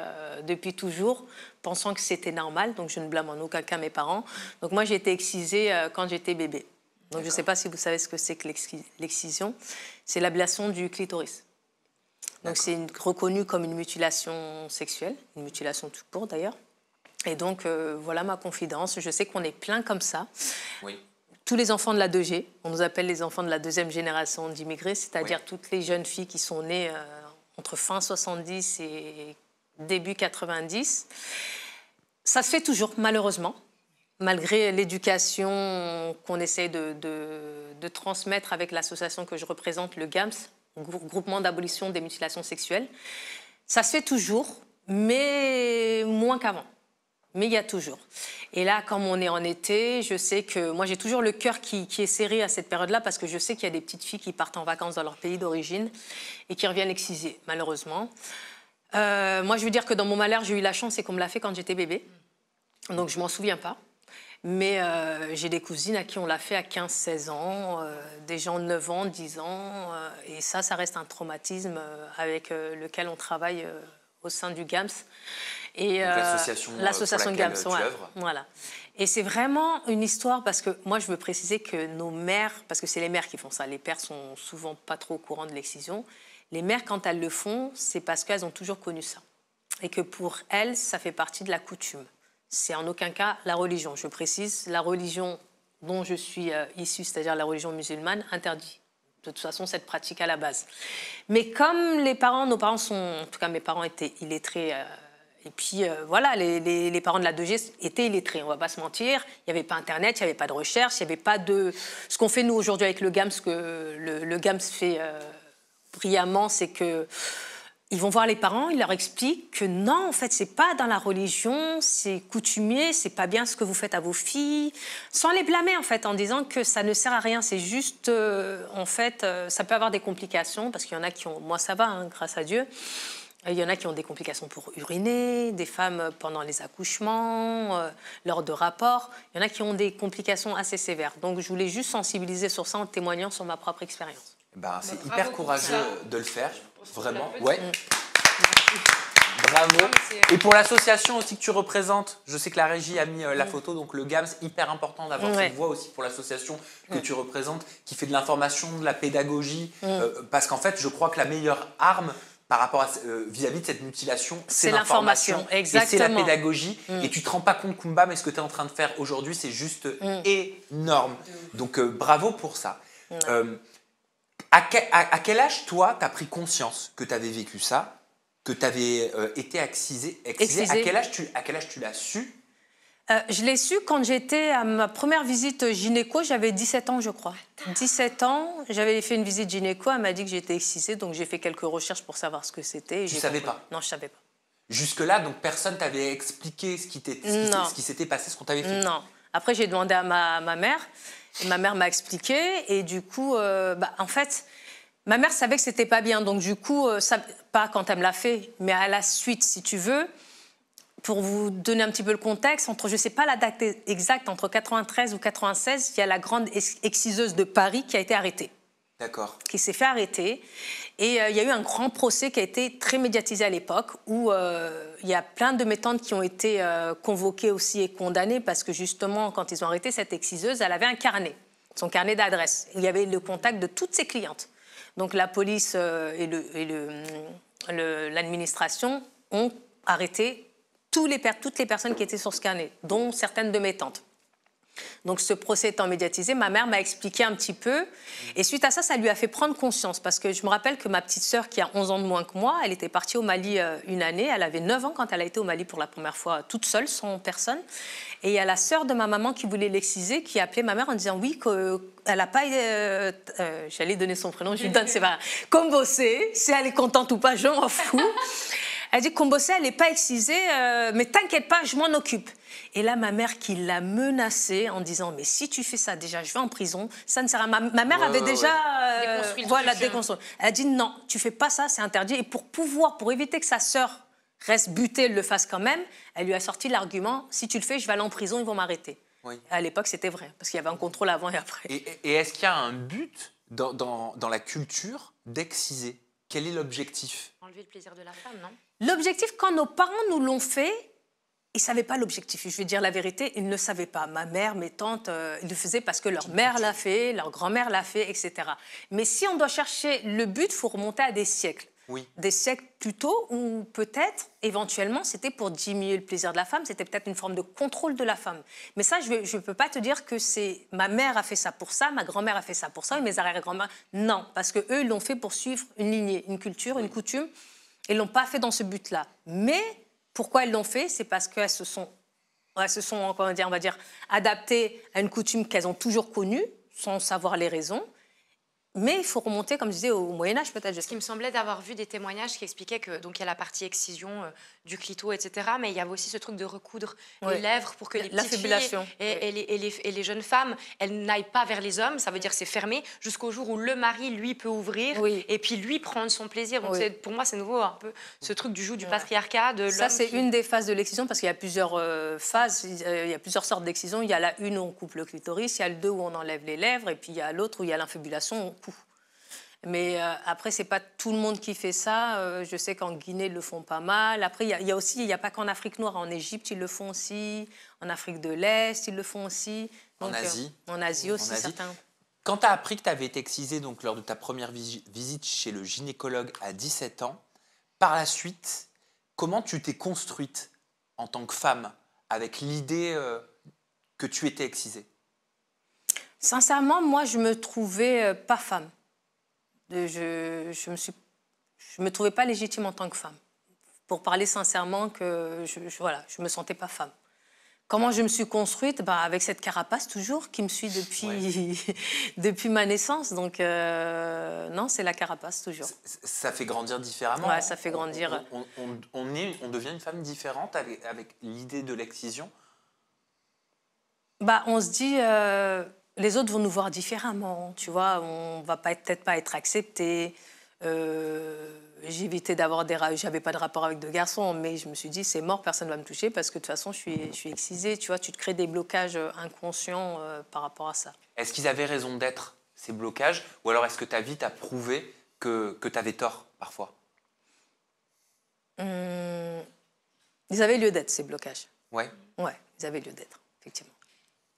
depuis toujours, pensant que c'était normal. Donc, je ne blâme en aucun cas mes parents. Donc, moi, j'ai été excisée quand j'étais bébé. Donc, je ne sais pas si vous savez ce que c'est que l'excision. C'est l'ablation du clitoris. Donc, c'est reconnu comme une mutilation sexuelle, une mutilation tout court d'ailleurs. Et donc, voilà ma confidence. Je sais qu'on est plein comme ça. Oui. Tous les enfants de la 2G, on nous appelle les enfants de la deuxième génération d'immigrés, c'est-à-dire toutes les jeunes filles qui sont nées entre fin 70 et début 90. Ça se fait toujours, malheureusement, malgré l'éducation qu'on essaie de transmettre avec l'association que je représente, le GAMS, Groupement d'abolition des mutilations sexuelles. Ça se fait toujours, mais moins qu'avant. Mais il y a toujours. Et là, comme on est en été, je sais que moi, j'ai toujours le cœur qui est serré à cette période-là parce que je sais qu'il y a des petites filles qui partent en vacances dans leur pays d'origine et qui reviennent excisées, malheureusement. Moi, je veux dire que dans mon malheur, j'ai eu la chance et qu'on me l'a fait quand j'étais bébé. Donc, je ne m'en souviens pas. Mais j'ai des cousines à qui on l'a fait à 15-16 ans, des gens de 9 ans, 10 ans. Et ça reste un traumatisme avec lequel on travaille au sein du GAMS. Et l'association GAMS, voilà. Et c'est vraiment une histoire parce que moi je veux préciser que nos mères, parce que c'est les mères qui font ça, les pères sont souvent pas trop au courant de l'excision. Les mères, quand elles le font, c'est parce qu'elles ont toujours connu ça et que pour elles, ça fait partie de la coutume. C'est en aucun cas la religion. Je précise, la religion dont je suis issue, c'est-à-dire la religion musulmane, interdit de toute façon cette pratique à la base. Mais comme les parents, nos parents sont, en tout cas mes parents étaient illettrés. Et puis, voilà, les parents de la 2G étaient illettrés, on ne va pas se mentir. Il n'y avait pas Internet, il n'y avait pas de recherche, il n'y avait pas de... Ce qu'on fait, nous, aujourd'hui, avec le GAMS, ce que le GAMS fait brillamment, c'est que ils vont voir les parents, ils leur expliquent que non, en fait, ce n'est pas dans la religion, c'est coutumier, ce n'est pas bien ce que vous faites à vos filles, sans les blâmer, en fait, en disant que ça ne sert à rien. C'est juste, en fait, ça peut avoir des complications, parce qu'il y en a qui ont... Moi, ça va, hein, grâce à Dieu. Il y en a qui ont des complications pour uriner, des femmes pendant les accouchements, lors de rapports. Il y en a qui ont des complications assez sévères. Donc, je voulais juste sensibiliser sur ça en témoignant sur ma propre expérience. Ben, c'est hyper courageux de le faire, vraiment. Ouais. Bravo. Et pour l'association aussi que tu représentes, je sais que la régie a mis la photo, donc le GAMS, hyper important d'avoir cette voix aussi pour l'association que tu représentes, qui fait de l'information, de la pédagogie, parce qu'en fait, je crois que la meilleure arme par rapport à vis-à-vis de cette mutilation, c'est l'information, exactement. Et c'est la pédagogie. Et tu te rends pas compte, Kumba, mais ce que tu es en train de faire aujourd'hui, c'est juste énorme. Donc bravo pour ça. À quel âge, toi, tu as pris conscience que tu avais vécu ça, que tu avais été excisée? À quel âge tu l'as su? Je l'ai su quand j'étais à ma première visite gynéco, j'avais 17 ans, je crois. 17 ans, j'avais fait une visite gynéco, elle m'a dit que j'étais excisée, donc j'ai fait quelques recherches pour savoir ce que c'était. Tu ne savais pas? Non, je ne savais pas. Jusque-là, donc personne t'avait expliqué ce qui s'était passé, ce qu'on t'avait fait? Non. Après, j'ai demandé à ma mère, et ma mère m'a expliqué, et du coup, en fait, ma mère savait que c'était pas bien, donc du coup, pas quand elle me l'a fait, mais à la suite, si tu veux. Pour vous donner un petit peu le contexte, je ne sais pas la date exacte, entre 93 ou 96, il y a la grande exciseuse de Paris qui a été arrêtée. D'accord. Qui s'est fait arrêter. Et il y a eu un grand procès qui a été très médiatisé à l'époque, où il y a plein de mes tantes qui ont été convoquées aussi et condamnées, parce que justement, quand ils ont arrêté cette exciseuse, elle avait un carnet, son carnet d'adresse. Il y avait le contact de toutes ses clientes. Donc la police et l'administration ont arrêté toutes les personnes qui étaient sur ce carnet, dont certaines de mes tantes. Donc ce procès étant médiatisé, ma mère m'a expliqué un petit peu. Et suite à ça, ça lui a fait prendre conscience. Parce que je me rappelle que ma petite sœur, qui a 11 ans de moins que moi, elle était partie au Mali une année. Elle avait 9 ans quand elle a été au Mali pour la première fois, toute seule, sans personne. Et il y a la sœur de ma maman qui voulait l'exciser, qui a appelé ma mère en disant oui, qu'elle n'a pas... j'allais donner son prénom, je lui donne, c'est pas... Comme bossé, si elle est contente ou pas, je m'en fous. Elle dit Kombossé, elle n'est pas excisée, mais t'inquiète pas, je m'en occupe. Et là, ma mère qui l'a menacée en disant mais si tu fais ça, déjà, je vais en prison. Ça ne sert à rien. Ma mère avait déjà déconstruit. Elle a dit non, tu fais pas ça, c'est interdit. Et pour éviter que sa sœur reste butée, elle le fasse quand même, elle lui a sorti l'argument si tu le fais, je vais aller en prison, ils vont m'arrêter. Oui. À l'époque, c'était vrai, parce qu'il y avait un contrôle avant et après. Et est-ce qu'il y a un but dans la culture d'exciser? Quel est l'objectif? Enlever le plaisir de la femme, non? L'objectif, quand nos parents nous l'ont fait, ils ne savaient pas l'objectif. Je vais dire la vérité, ils ne le savaient pas. Ma mère, mes tantes, ils le faisaient parce que leur mère l'a fait, leur grand-mère l'a fait, etc. Mais si on doit chercher le but, il faut remonter à des siècles. Oui. Des siècles plus tôt où peut-être, éventuellement, c'était pour diminuer le plaisir de la femme, c'était peut-être une forme de contrôle de la femme. Mais ça, je ne peux pas te dire que c'est ma mère a fait ça pour ça, ma grand-mère a fait ça pour ça, et mes arrière-grand-mères. Non, parce qu'eux, ils l'ont fait pour suivre une lignée, une culture, une coutume. Ils ne l'ont pas fait dans ce but-là. Mais pourquoi ils l'ont fait? C'est parce qu'elles se sont comment dire, on va dire, adaptées à une coutume qu'elles ont toujours connue, sans savoir les raisons. Mais il faut remonter, comme je disais, au Moyen-Âge peut-être. Ce qui me semblait d'avoir vu des témoignages qui expliquaient que donc il y a la partie excision du clito, etc. Mais il y avait aussi ce truc de recoudre les lèvres pour que les petites filles et les jeunes femmes, elles n'aillent pas vers les hommes. Ça veut dire c'est fermé jusqu'au jour où le mari, lui, peut ouvrir et puis lui prendre son plaisir. Donc pour moi, c'est nouveau un peu ce truc du joug du patriarcat. De ça, c'est une des phases de l'excision parce qu'il y a plusieurs phases, il y a plusieurs sortes d'excision. Il y a la une où on coupe le clitoris, il y a le deux où on enlève les lèvres et puis il y a l'autre où il y a l'infibulation. Mais après, ce n'est pas tout le monde qui fait ça. Je sais qu'en Guinée, ils le font pas mal. Après, il n'y a pas qu'en Afrique noire. En Égypte, ils le font aussi. En Afrique de l'Est, ils le font aussi. Donc, en Asie. En Asie aussi, certains. Quand tu as appris que tu avais été excisée donc, lors de ta première visite chez le gynécologue à 17 ans, par la suite, comment tu t'es construite en tant que femme avec l'idée que tu étais excisée? Sincèrement, moi, je me trouvais pas femme. Je me trouvais pas légitime en tant que femme. Pour parler sincèrement, je me sentais pas femme. Comment je me suis construite? Avec cette carapace toujours qui me suit depuis ma naissance. Donc non, c'est la carapace toujours. Ça fait grandir différemment. Ouais, ça fait grandir. On devient une femme différente avec l'idée de l'excision. On se dit. Les autres vont nous voir différemment, tu vois, on va peut-être pas être acceptés. J'ai évité j'avais pas de rapport avec de garçons, mais je me suis dit c'est mort, personne va me toucher parce que de toute façon je suis excisée, tu vois, tu te crées des blocages inconscients par rapport à ça. Est-ce qu'ils avaient raison d'être ces blocages, ou alors est-ce que ta vie t'a prouvé que tu avais tort parfois? Ils avaient lieu d'être ces blocages. Ouais. Ouais, ils avaient lieu d'être, effectivement.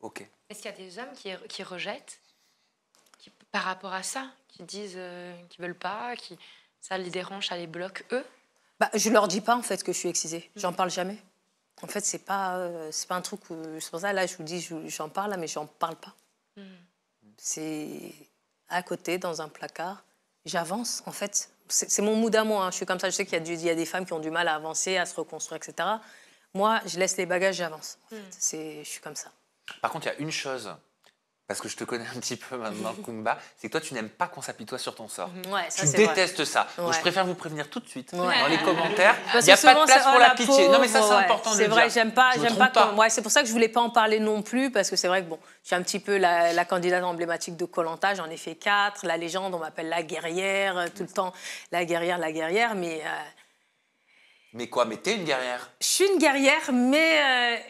Ok. Est-ce qu'il y a des hommes qui rejettent par rapport à ça, qui disent qu'ils ne veulent pas, ça les dérange, ça les bloque, eux? Je ne leur dis pas, en fait, que je suis excisée. J'en parle jamais. En fait, c'est pas un truc... C'est pour ça, là, je vous dis, j'en parle, mais j'en parle pas. C'est à côté, dans un placard. J'avance, en fait. C'est mon mood à moi, hein. Je suis comme ça. Je sais qu'il y a des femmes qui ont du mal à avancer, à se reconstruire, etc. Moi, je laisse les bagages, j'avance. En fait. Je suis comme ça. Par contre, il y a une chose, parce que je te connais un petit peu maintenant, Kumba, c'est que toi, tu n'aimes pas qu'on s'apitoie sur ton sort. Ouais, ça, tu détestes ça. Donc, je préfère vous prévenir tout de suite. Dans les commentaires, il parce n'y a pas de place pour la pitié. pitié. Non, mais ça, c'est important de le dire. C'est vrai, j'aime pas. C'est pour ça que je ne voulais pas en parler non plus, parce que c'est vrai que je suis un petit peu la candidate emblématique de Koh-Lanta. J'en ai fait 4. La légende, on m'appelle la guerrière, tout le temps. La guerrière, mais... Mais quoi? Mais t'es une guerrière? Je suis une guerrière, mais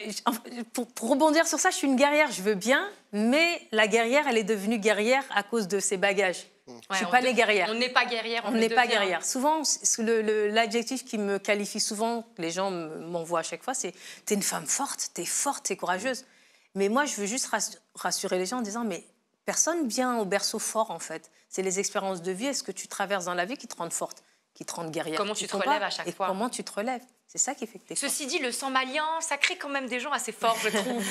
pour rebondir sur ça, je suis une guerrière, je veux bien, mais la guerrière, elle est devenue guerrière à cause de ses bagages. Je ne suis pas les guerrières. On n'est pas guerrière, on n'est pas guerrière. Souvent, l'adjectif qui me qualifie souvent, les gens m'envoient à chaque fois, c'est « t'es une femme forte, t'es courageuse ». Mais moi, je veux juste rassurer les gens en disant « mais personne vient au berceau fort, en fait. C'est les expériences de vie et ce que tu traverses dans la vie qui te rendent forte. Qui te rendent guerrière. Comment tu te relèves à chaque fois. Comment tu te relèves. C'est ça qui fait que t'es forte. Ceci dit, le sang malien, ça crée quand même des gens assez forts, je trouve.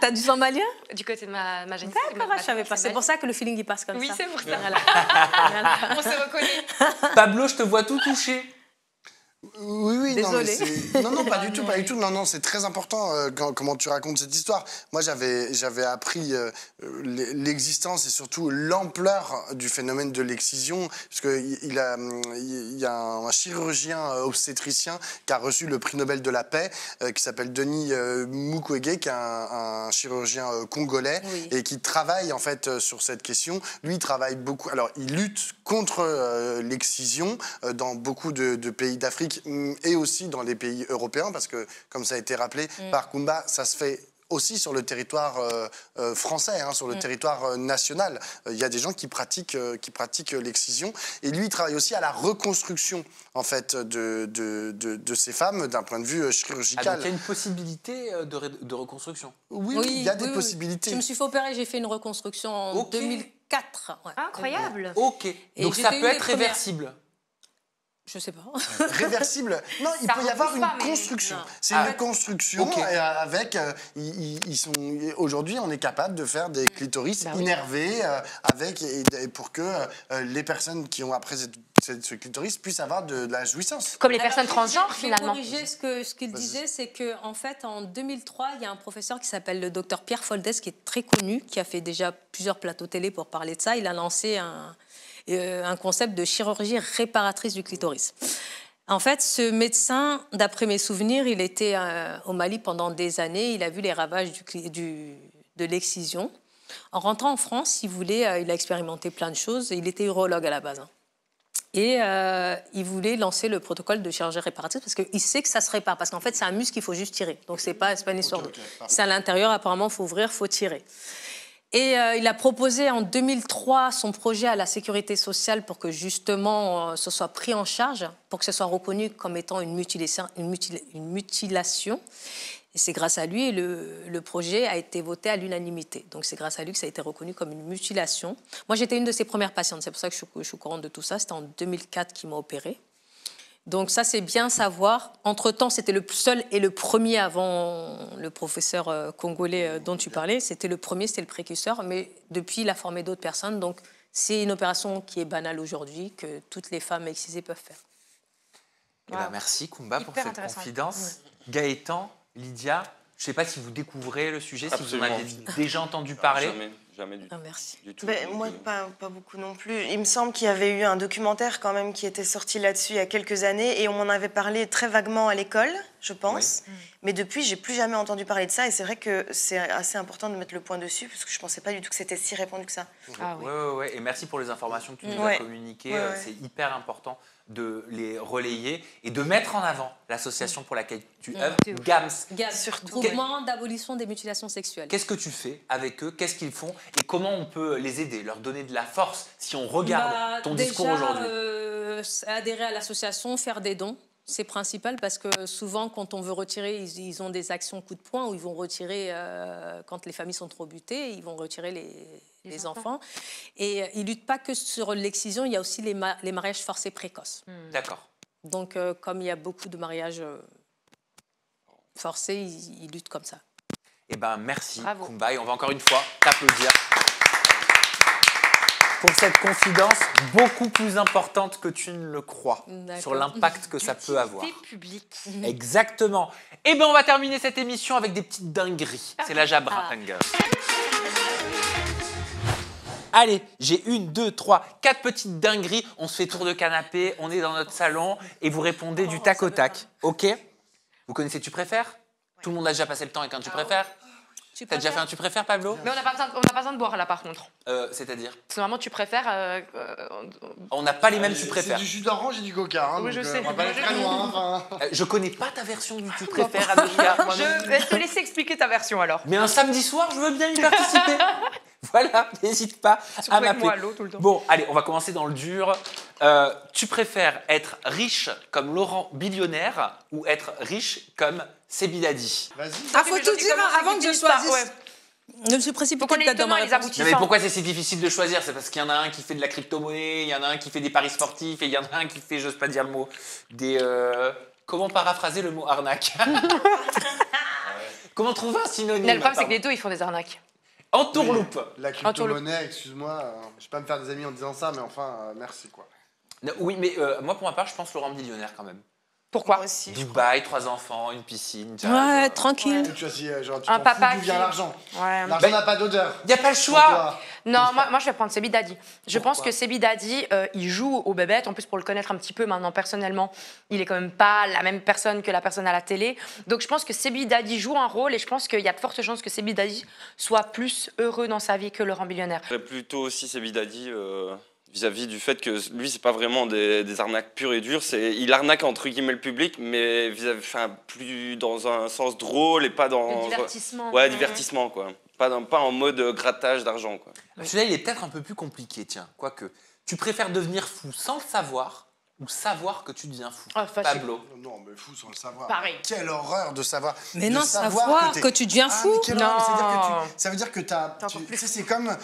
T'as du sang malien? Du côté de ma génétique. D'accord, je savais pas. C'est pour ça que le feeling, il passe comme ça. Oui, c'est pour ça. Voilà. On se reconnaît. Pablo, je te vois tout touché. Oui, non, mais Désolée. non, pas du tout, pas du tout. Non, c'est très important comment tu racontes cette histoire. Moi, j'avais appris l'existence et surtout l'ampleur du phénomène de l'excision, parce qu'il y a un chirurgien obstétricien qui a reçu le prix Nobel de la paix, qui s'appelle Denis Mukwege, qui est un chirurgien congolais et qui travaille en fait sur cette question. Lui, il travaille beaucoup. Alors, il lutte contre l'excision dans beaucoup de pays d'Afrique et aussi dans les pays européens, parce que, comme ça a été rappelé par Kumba, ça se fait aussi sur le territoire français, sur le territoire national. Il y a des gens qui pratiquent l'excision. Et lui, il travaille aussi à la reconstruction, en fait, de ces femmes d'un point de vue chirurgical. Ah, donc il y a une possibilité de reconstruction. Oui, il y a des possibilités. Je me suis fait opérer, j'ai fait une reconstruction en 2004. Ouais. Incroyable. Ok. Et Donc j'ai ça eu peut les être premières- réversible. Je sais pas. Réversible. Non, il Ça peut y avoir repousse une pas, mais- construction. Non. C'est Ah. une construction Ok. avec. Aujourd'hui, on est capable de faire des clitoris Bah oui. innervés et pour que les personnes qui ont après ce clitoris puissent avoir de la jouissance. Comme les Alors, personnes transgenres, j'ai finalement. corrigé ce qu'il disait, c'est qu'en fait, en 2003, il y a un professeur qui s'appelle le docteur Pierre Foldes, qui est très connu, qui a fait déjà plusieurs plateaux télé pour parler de ça. Il a lancé un concept de chirurgie réparatrice du clitoris. En fait, ce médecin, d'après mes souvenirs, il était au Mali pendant des années. Il a vu les ravages de l'excision. En rentrant en France, il a expérimenté plein de choses. Il était urologue à la base. Et il voulait lancer le protocole de chirurgie réparatrice parce qu'il sait que ça se répare. Parce qu'en fait, c'est un muscle qu'il faut juste tirer. Donc, c'est pas une histoire de... C'est à l'intérieur, apparemment, il faut ouvrir, il faut tirer. Et il a proposé en 2003 son projet à la sécurité sociale pour que justement ce soit pris en charge, pour que ce soit reconnu comme étant une mutilation. Et c'est grâce à lui, le projet a été voté à l'unanimité. Donc c'est grâce à lui que ça a été reconnu comme une mutilation. Moi, j'étais une de ses premières patientes, c'est pour ça que je suis au courant de tout ça. C'était en 2004 qu'il m'a opérée. Donc ça, c'est bien savoir. Entre-temps, c'était le seul et le premier avant le professeur congolais dont tu parlais. C'était le premier, c'était le précurseur. Mais depuis, il a formé d'autres personnes. Donc c'est une opération qui est banale aujourd'hui, que toutes les femmes excisées peuvent faire. Eh ben, merci Kumba pour Hyper cette intéressant. confidence. Gaëtan, Lydia, je ne sais pas si vous découvrez le sujet, si vous en avez déjà entendu parler. Jamais du tout. Ah, merci. Du tout. Moi, pas beaucoup non plus. Il me semble qu'il y avait eu un documentaire quand même qui était sorti là-dessus il y a quelques années et on m'en avait parlé très vaguement à l'école, je pense. Oui. Mais depuis, j'ai plus jamais entendu parler de ça et c'est vrai que c'est assez important de mettre le point dessus parce que je pensais pas du tout que c'était si répandu que ça. Ah oui. Ouais. Et merci pour les informations que tu nous as communiquées. C'est hyper important de les relayer et de mettre en avant l'association pour laquelle tu œuvres, GAMS. Surtout. Groupement d'abolition des mutilations sexuelles. Qu'est-ce que tu fais avec eux? Qu'est-ce qu'ils font? Et comment on peut les aider, leur donner de la force si on regarde ton discours aujourd'hui? Adhérer à l'association, faire des dons. C'est principal parce que souvent, quand on veut retirer, ils ont des actions coup de poing où ils vont retirer, quand les familles sont trop butées, ils vont retirer les enfants. Et ils ne luttent pas que sur l'excision, il y a aussi les mariages forcés précoces. D'accord. Donc, comme il y a beaucoup de mariages forcés, ils luttent comme ça. Eh bien, merci, Bravo. Kumba. Et on va encore une fois t'applaudir pour cette confidence beaucoup plus importante que tu ne le crois sur l'impact que ça peut avoir. Public. Exactement. Eh bien, on va terminer cette émission avec des petites dingueries. C'est la Jabra. Allez, j'ai 1, 2, 3, 4 petites dingueries. On se fait tour de canapé, on est dans notre salon et vous répondez du tac au tac. OK? Vous connaissez Tu préfères? Tout le monde a déjà passé le temps avec un Tu préfères? T'as déjà fait un Tu préfères, Pablo? Mais on n'a pas besoin de boire là par contre. C'est-à-dire? Parce que normalement tu préfères. On n'a pas les mêmes Tu préfères. C'est du jus d'orange et du coca. Oui, je sais. On va pas aller très loin. Je connais pas ta version du Tu préfères, Amelia. Je vais te laisser expliquer ta version alors. Mais un samedi soir, je veux bien y participer. Voilà, n'hésite pas à m'appeler. Moi à l'eau tout le temps. Bon, allez, on va commencer dans le dur. Tu préfères être riche comme Laurent Billionnaire ou être riche comme Sebidadi? Vas-y. Ah, faut tout dire avant que je choisisse. Je me suis précipitée Faut qu'on ait peut-être les dans ma tenants et les réponse. Non, mais aboutissants. pourquoi c'est si difficile de choisir? C'est parce qu'il y en a un qui fait de la crypto-monnaie, il y en a un qui fait des paris sportifs et il y en a un qui fait, j'ose pas dire le mot, des... Comment paraphraser le mot arnaque? Comment trouver un synonyme? Mais le problème c'est que les deux ils font des arnaques. Entourloupe. La crypto-monnaie, excuse-moi, je vais pas me faire des amis en disant ça, mais enfin, merci quoi. Oui, mais moi pour ma part, je pense Laurent Billionnaire quand même. Pourquoi? Moi aussi. Dubaï, 3 enfants, une piscine. Ouais, tranquille. Tu choisis, genre, tu Un t'en papa fous d'où vient qui- l'argent. Ouais. L'argent n'a pas d'odeur. Il n'y a pas le Pour choix. toi. Non, moi je vais prendre Sebi Daddy. Je Pourquoi pense que Sebi Daddy, il joue aux bébêtes. En plus, pour le connaître un petit peu maintenant personnellement, il est quand même pas la même personne que la personne à la télé. Donc je pense que Sebi Daddy joue un rôle et je pense qu'il y a de fortes chances que Sebi Daddy soit plus heureux dans sa vie que Laurent Billionnaire. Je dirais plutôt aussi Sebi Daddy vis-à-vis du fait que lui, c'est pas vraiment des arnaques pures et dures. Il arnaque entre guillemets le public, mais plus dans un sens drôle et pas dans. Le divertissement. Ouais, divertissement quoi. Pas en mode grattage d'argent quoi. Celui-là, il est peut-être un peu plus compliqué, tiens. Quoique, tu préfères devenir fou sans le savoir ou savoir que tu deviens fou? Ah, facile. Pablo. Non, mais fou sans le savoir. Pareil. Quelle horreur de savoir. Mais de non, savoir que tu deviens fou. mais quelle horreur, mais Non. ça veut dire que t'as. encore plus. C'est comme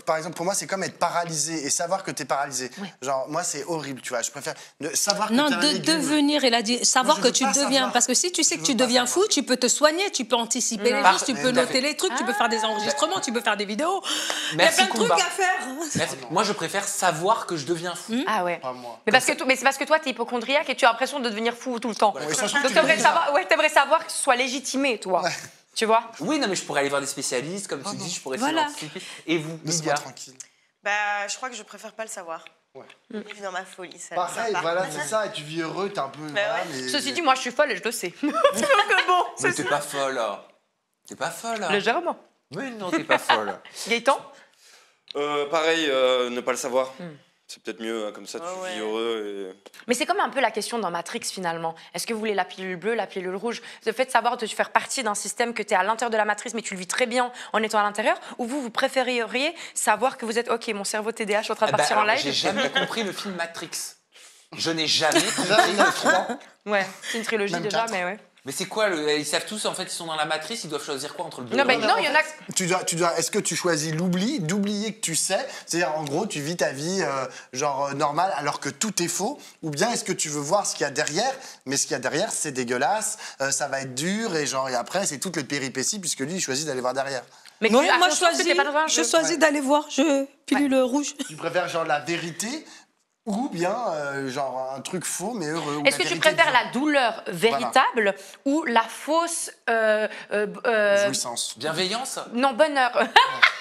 par exemple, pour moi, c'est comme être paralysé et savoir que t'es paralysé. Genre, moi, c'est horrible, tu vois. Je préfère savoir que Non, t'es un de légume. devenir, elle a dit, savoir je que veux tu pas deviens. savoir. Parce que si tu sais Je que tu veux pas deviens savoir. fou, tu peux te soigner, tu peux anticiper les Par- choses, tu Mais peux tout à noter fait. les trucs, tu peux faire des enregistrements, tu peux faire des vidéos. Il y a Merci, plein de trucs Kumba. à faire. Merci. Moi, je préfère savoir que je deviens fou. Ah ouais. Pas moi. Mais c'est parce que toi, t'es hypochondriaque et tu as l'impression de devenir fou tout le temps. Et surtout que Donc tu t'aimerais deviens- savoir que ce soit légitimé, toi. Ouais. Tu vois? Oui, non, mais je pourrais aller voir des spécialistes, comme tu dis, je pourrais essayer Voilà. d'anticiper. Et vous, Laisse-moi Lydia? tranquille. Bah, je crois que je préfère pas le savoir. Ouais. Vivre dans ma folie, ça. Pareil, ça part. voilà, c'est ça. Et tu vis heureux, t'es un peu. Bah voilà, ouais. mais- Ceci dit, moi, je suis folle et je le sais. Donc bon, Mais t'es pas folle, là. T'es pas folle, là. légèrement. Mais non, t'es pas folle. Gaëtan? Pareil, ne pas le savoir. C'est peut-être mieux, hein, comme ça tu ouais. vis heureux. Mais c'est comme un peu la question dans Matrix finalement. Est-ce que vous voulez la pilule bleue, la pilule rouge? Le fait de savoir de faire partie d'un système que tu es à l'intérieur de la matrice, mais tu le vis très bien en étant à l'intérieur, ou vous préféreriez savoir que vous êtes OK, mon cerveau TDAH est en train de Ah bah, partir en alors, live? j'ai jamais compris le film Matrix. Je n'ai jamais compris. Déjà, il y en a 3. Ouais, c'est une trilogie Même déjà, 4. mais ouais. Mais c'est quoi ils savent tous, en fait, ils sont dans la matrice, ils doivent choisir quoi entre le bleu Non, et mais le non, il y en a. Tu dois, est-ce que tu choisis l'oubli, d'oublier que tu sais, c'est-à-dire en gros tu vis ta vie normale alors que tout est faux, ou bien est-ce que tu veux voir ce qu'il y a derrière, mais ce qu'il y a derrière c'est dégueulasse, ça va être dur et après c'est toutes les péripéties puisque lui il choisit d'aller voir derrière. Mais Non, moi, attention, parce que t'es pas dans un jeu. je choisis d'aller voir pilule rouge. Tu préfères genre la vérité ou bien genre un truc faux mais heureux. ou Est-ce la que tu vérité préfères dure. la douleur véritable ou la fausse Jouissance. Bienveillance? non, bonheur.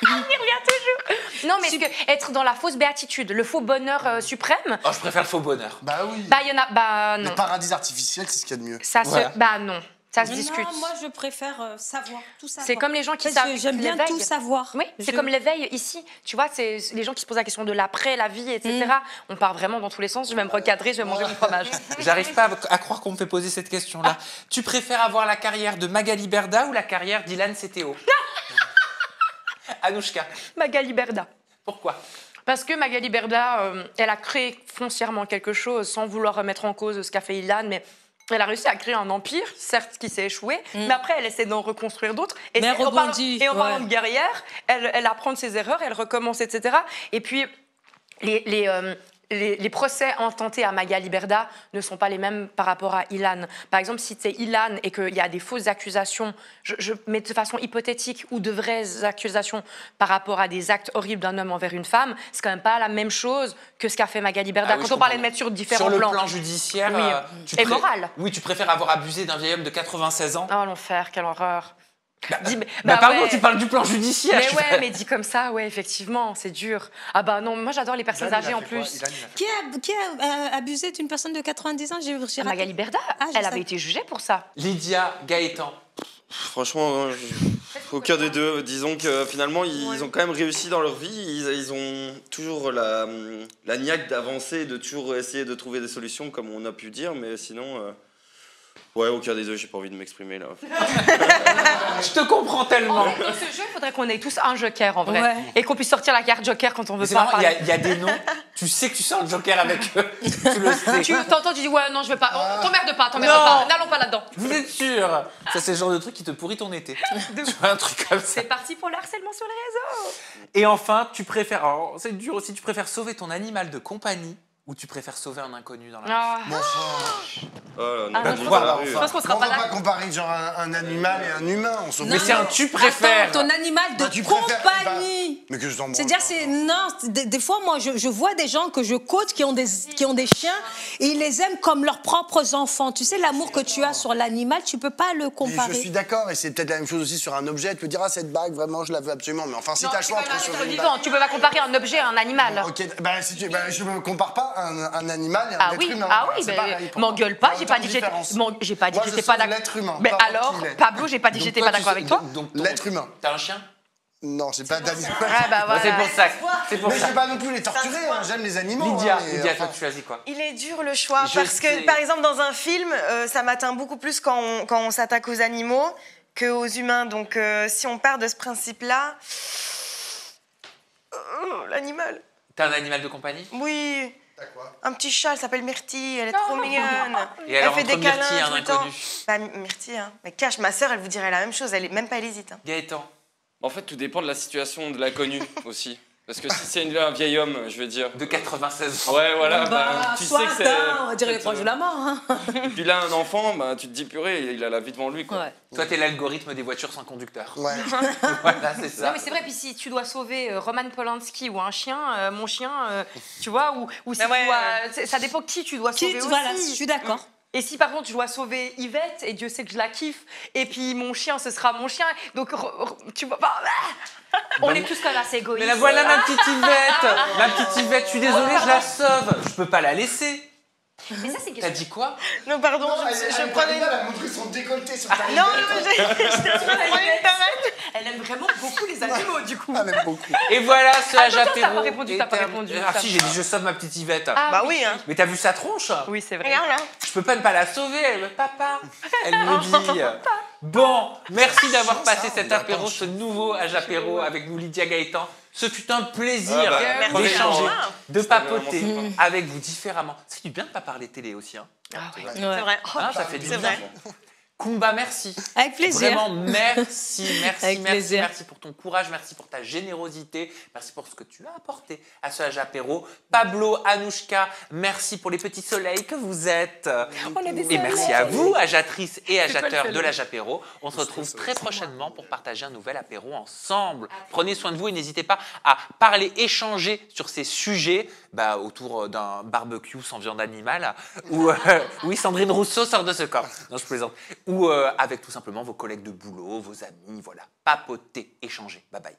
Il revient toujours. Non, mais est-ce que être dans la fausse béatitude, le faux bonheur suprême, Oh, je préfère le faux bonheur. Bah oui. bah il y en a, bah Le non. paradis artificiel c'est ce qu'il y a de mieux. Ça Voilà. bah non, ça se discute. Non, moi je préfère savoir, tout savoir. C'est comme les gens qui En fait, savent. J'aime bien l'éveil. tout savoir. Oui, c'est Je- comme l'éveil ici. Tu vois, c'est les gens qui se posent la question de l'après, la vie, etc. On part vraiment dans tous les sens. Je vais me recadrer, je vais manger mon fromage. J'arrive pas à croire qu'on me fait poser cette question-là. Tu préfères avoir la carrière de Magali Berda ou la carrière d'Ilan CTO? Anouchka, Magali Berda. pourquoi? Parce que Magali Berda, elle a créé foncièrement quelque chose sans vouloir remettre en cause ce qu'a fait Ilan, mais elle a réussi à créer un empire, certes qui s'est échoué, mais après elle essaie d'en reconstruire d'autres. Et Mais elle en parlant- rebondit, Et en parlant ouais. de guerrière, elle apprend de ses erreurs, elle recommence, etc. Et puis les procès intentés à Magali Berda ne sont pas les mêmes par rapport à Ilan. Par exemple, si c'est Ilan et qu'il y a des fausses accusations, je mets de façon hypothétique, ou de vraies accusations par rapport à des actes horribles d'un homme envers une femme, c'est quand même pas la même chose que ce qu'a fait Magali Berda. Ah oui, Quand je on parlait de comprends. mettre sur différents Sur le plans. plan judiciaire, Oui. Et moral. Oui, tu préfères avoir abusé d'un vieil homme de 96 ans? Oh l'enfer, quelle horreur. Dis- Pardon, ouais. tu parles du plan judiciaire. Mais je ouais, fais- mais dit comme ça, ouais, effectivement, c'est dur. Ah bah non, moi j'adore les personnes âgées en plus. Qui a abusé d'une personne de 90 ans? J'ai raté. Magali Berda, Ah, je elle sais. avait été jugée pour ça. Lydia, Gaëtan. Franchement, aucun des deux. Disons que finalement, ils ont quand même réussi dans leur vie. Ils ont toujours la niaque d'avancer et de toujours essayer de trouver des solutions, comme on a pu dire. Mais sinon, ouais, aucun des deux, j'ai pas envie de m'exprimer là. Je te comprends tellement. Dans ce jeu, il faudrait qu'on ait tous un joker en vrai. Ouais. Et qu'on puisse sortir la carte joker quand on veut Mais c'est pas marrant, il y a- parler. il y a des noms, tu sais que tu sors le joker avec eux. Tu le sais. Tu t'entends, tu dis ouais, non, je veux pas. Oh, t'emmerde pas, Non. n'allons pas là-dedans. Vous êtes sûr? Ça, c'est le genre de truc qui te pourrit ton été. Tu vois, un truc comme ça. C'est parti pour le harcèlement sur les réseaux. Et enfin, tu préfères, alors c'est dur aussi, tu préfères sauver ton animal de compagnie ou ou tu préfères sauver un inconnu dans la rue? Ah. Bon, enfin, Oh là, Ah, la je nuit pense- dans la rue. je pense qu'on sera on pas va là. pas comparer genre un animal et un humain. On sauve Mais pas. c'est un tu préfères. Attends, ton animal de Bah, tu préfères- compagnie. Mais que je t'en branle C'est-à-dire, pas. c'est. Non, des fois, moi, je vois des gens que je coach qui ont des chiens et ils les aiment comme leurs propres enfants. Tu sais, l'amour que tu as sur l'animal, tu peux pas le Et comparer. je suis d'accord, et c'est peut-être la même chose aussi sur un objet. Tu peux dire, ah, cette bague, vraiment, je la veux absolument. Mais enfin, si Non, t'as le c'est choix pas un entre sauver être une vivant. bague. Tu peux pas comparer un objet à un animal. Ok, bah, si tu, bah, je ne compare pas un animal et un Ah être oui, humain. ah Voilà, oui, c'est mais pareil pour moi. m'engueule pas, Il y a j'ai pas autant dit de que différence. j'ai pas dit Moi, que je j'étais pas sauve d'accord. l'être humain, Mais peu importe alors, qui il est. Pablo, j'ai pas dit que j'étais pas d'accord avec toi. L'être humain. T'as un chien? Non, j'ai pas d'animal. Ah bah voilà. C'est pour ça. C'est pour Mais je ça. vais pas non plus les torturer, hein, j'aime les animaux. Lydia, hein, mais, Lydia, enfin, toi, tu choisis quoi? Il est dur le choix Je parce sais. que, par exemple, dans un film, ça m'atteint beaucoup plus quand on s'attaque aux animaux qu'aux humains. Donc, si on part de ce principe-là, l'animal. T'as un animal de compagnie? Oui, t'as quoi? un petit chat, elle s'appelle Myrtille, elle est trop mignonne. Et alors, elle fait entre des câlins Myrtille et un tout le temps. inconnu? Bah, Myrtille, hein. Mais cache, ma sœur, elle vous dirait la même chose, même pas elle hésite. Hein. Gaëtan? En fait, tout dépend de la situation de l'inconnu aussi. Parce que si c'est un vieil homme, je veux dire. De 96 ans. Ouais, voilà, Bah, tu sais soit que c'est. on va dire les proches de la mort. Hein. Puis là, un enfant, bah, tu te dis purée, il a la vie devant lui, quoi. Ouais. Toi, t'es l'algorithme des voitures sans conducteur. Ouais. Voilà, c'est ça. Non mais c'est vrai, puis si tu dois sauver Roman Polanski ou un chien, mon chien, tu vois, ou si Ah ouais, tu dois, ça dépend qui tu dois sauver aussi. Voilà, je suis d'accord. Et si par contre je dois sauver Yvette, et Dieu sait que je la kiffe, et puis mon chien, ce sera mon chien, donc tu vois, on est tous comme assez égoïstes. Mais la voilà ma petite Yvette. Ma petite Yvette, je suis désolée, je la sauve. Je peux pas la laisser. Mais ça c'est une T'as question. dit quoi? Non, pardon, je prenais... Elle a montré son décolleté sur ta Non, je prenais une tomate. Elle aime vraiment beaucoup les animaux du coup. Elle aime beaucoup. Et voilà ce Ah, âge toi, t'as apéro. pas répondu, est t'as pas terminé. répondu. Ah si, j'ai dit je sauve ma petite Yvette. Ah, Bah oui, hein. Mais t'as vu sa tronche? Oui, c'est vrai. Regarde là. Je peux pas ne pas la sauver, elle me papa. Elle me dit. Bon, merci d'avoir passé ça, cet on apéro, attend. ce nouveau âge apéro avec nous, Lydia Gaëtan. Ce fut un plaisir Ah bah, merci. d'échanger, Merci. de papoter vraiment sympa. avec vous différemment. C'est du bien de pas parler télé aussi. Hein. C'est vrai. Hein, ça fait du C'est bien. vrai. Kumba, merci. Avec plaisir. Vraiment, merci, Avec plaisir. merci pour ton courage, merci pour ta générosité, merci pour ce que tu as apporté à ce âge apéro. Pablo, Anouchka, merci pour les petits soleils que vous êtes. On est des Et merci à vous, ageatrices et quoi le ageateurs de soleil l'âge apéro. On se retrouve très prochainement pour partager un nouvel apéro ensemble. Prenez soin de vous et n'hésitez pas à parler, échanger sur ces sujets autour d'un barbecue sans viande animale. Ou, oui, Sandrine Rousseau sort de ce corps. Non, je plaisante. Ou avec tout simplement vos collègues de boulot, vos amis, voilà. Papoter, échanger. Bye bye.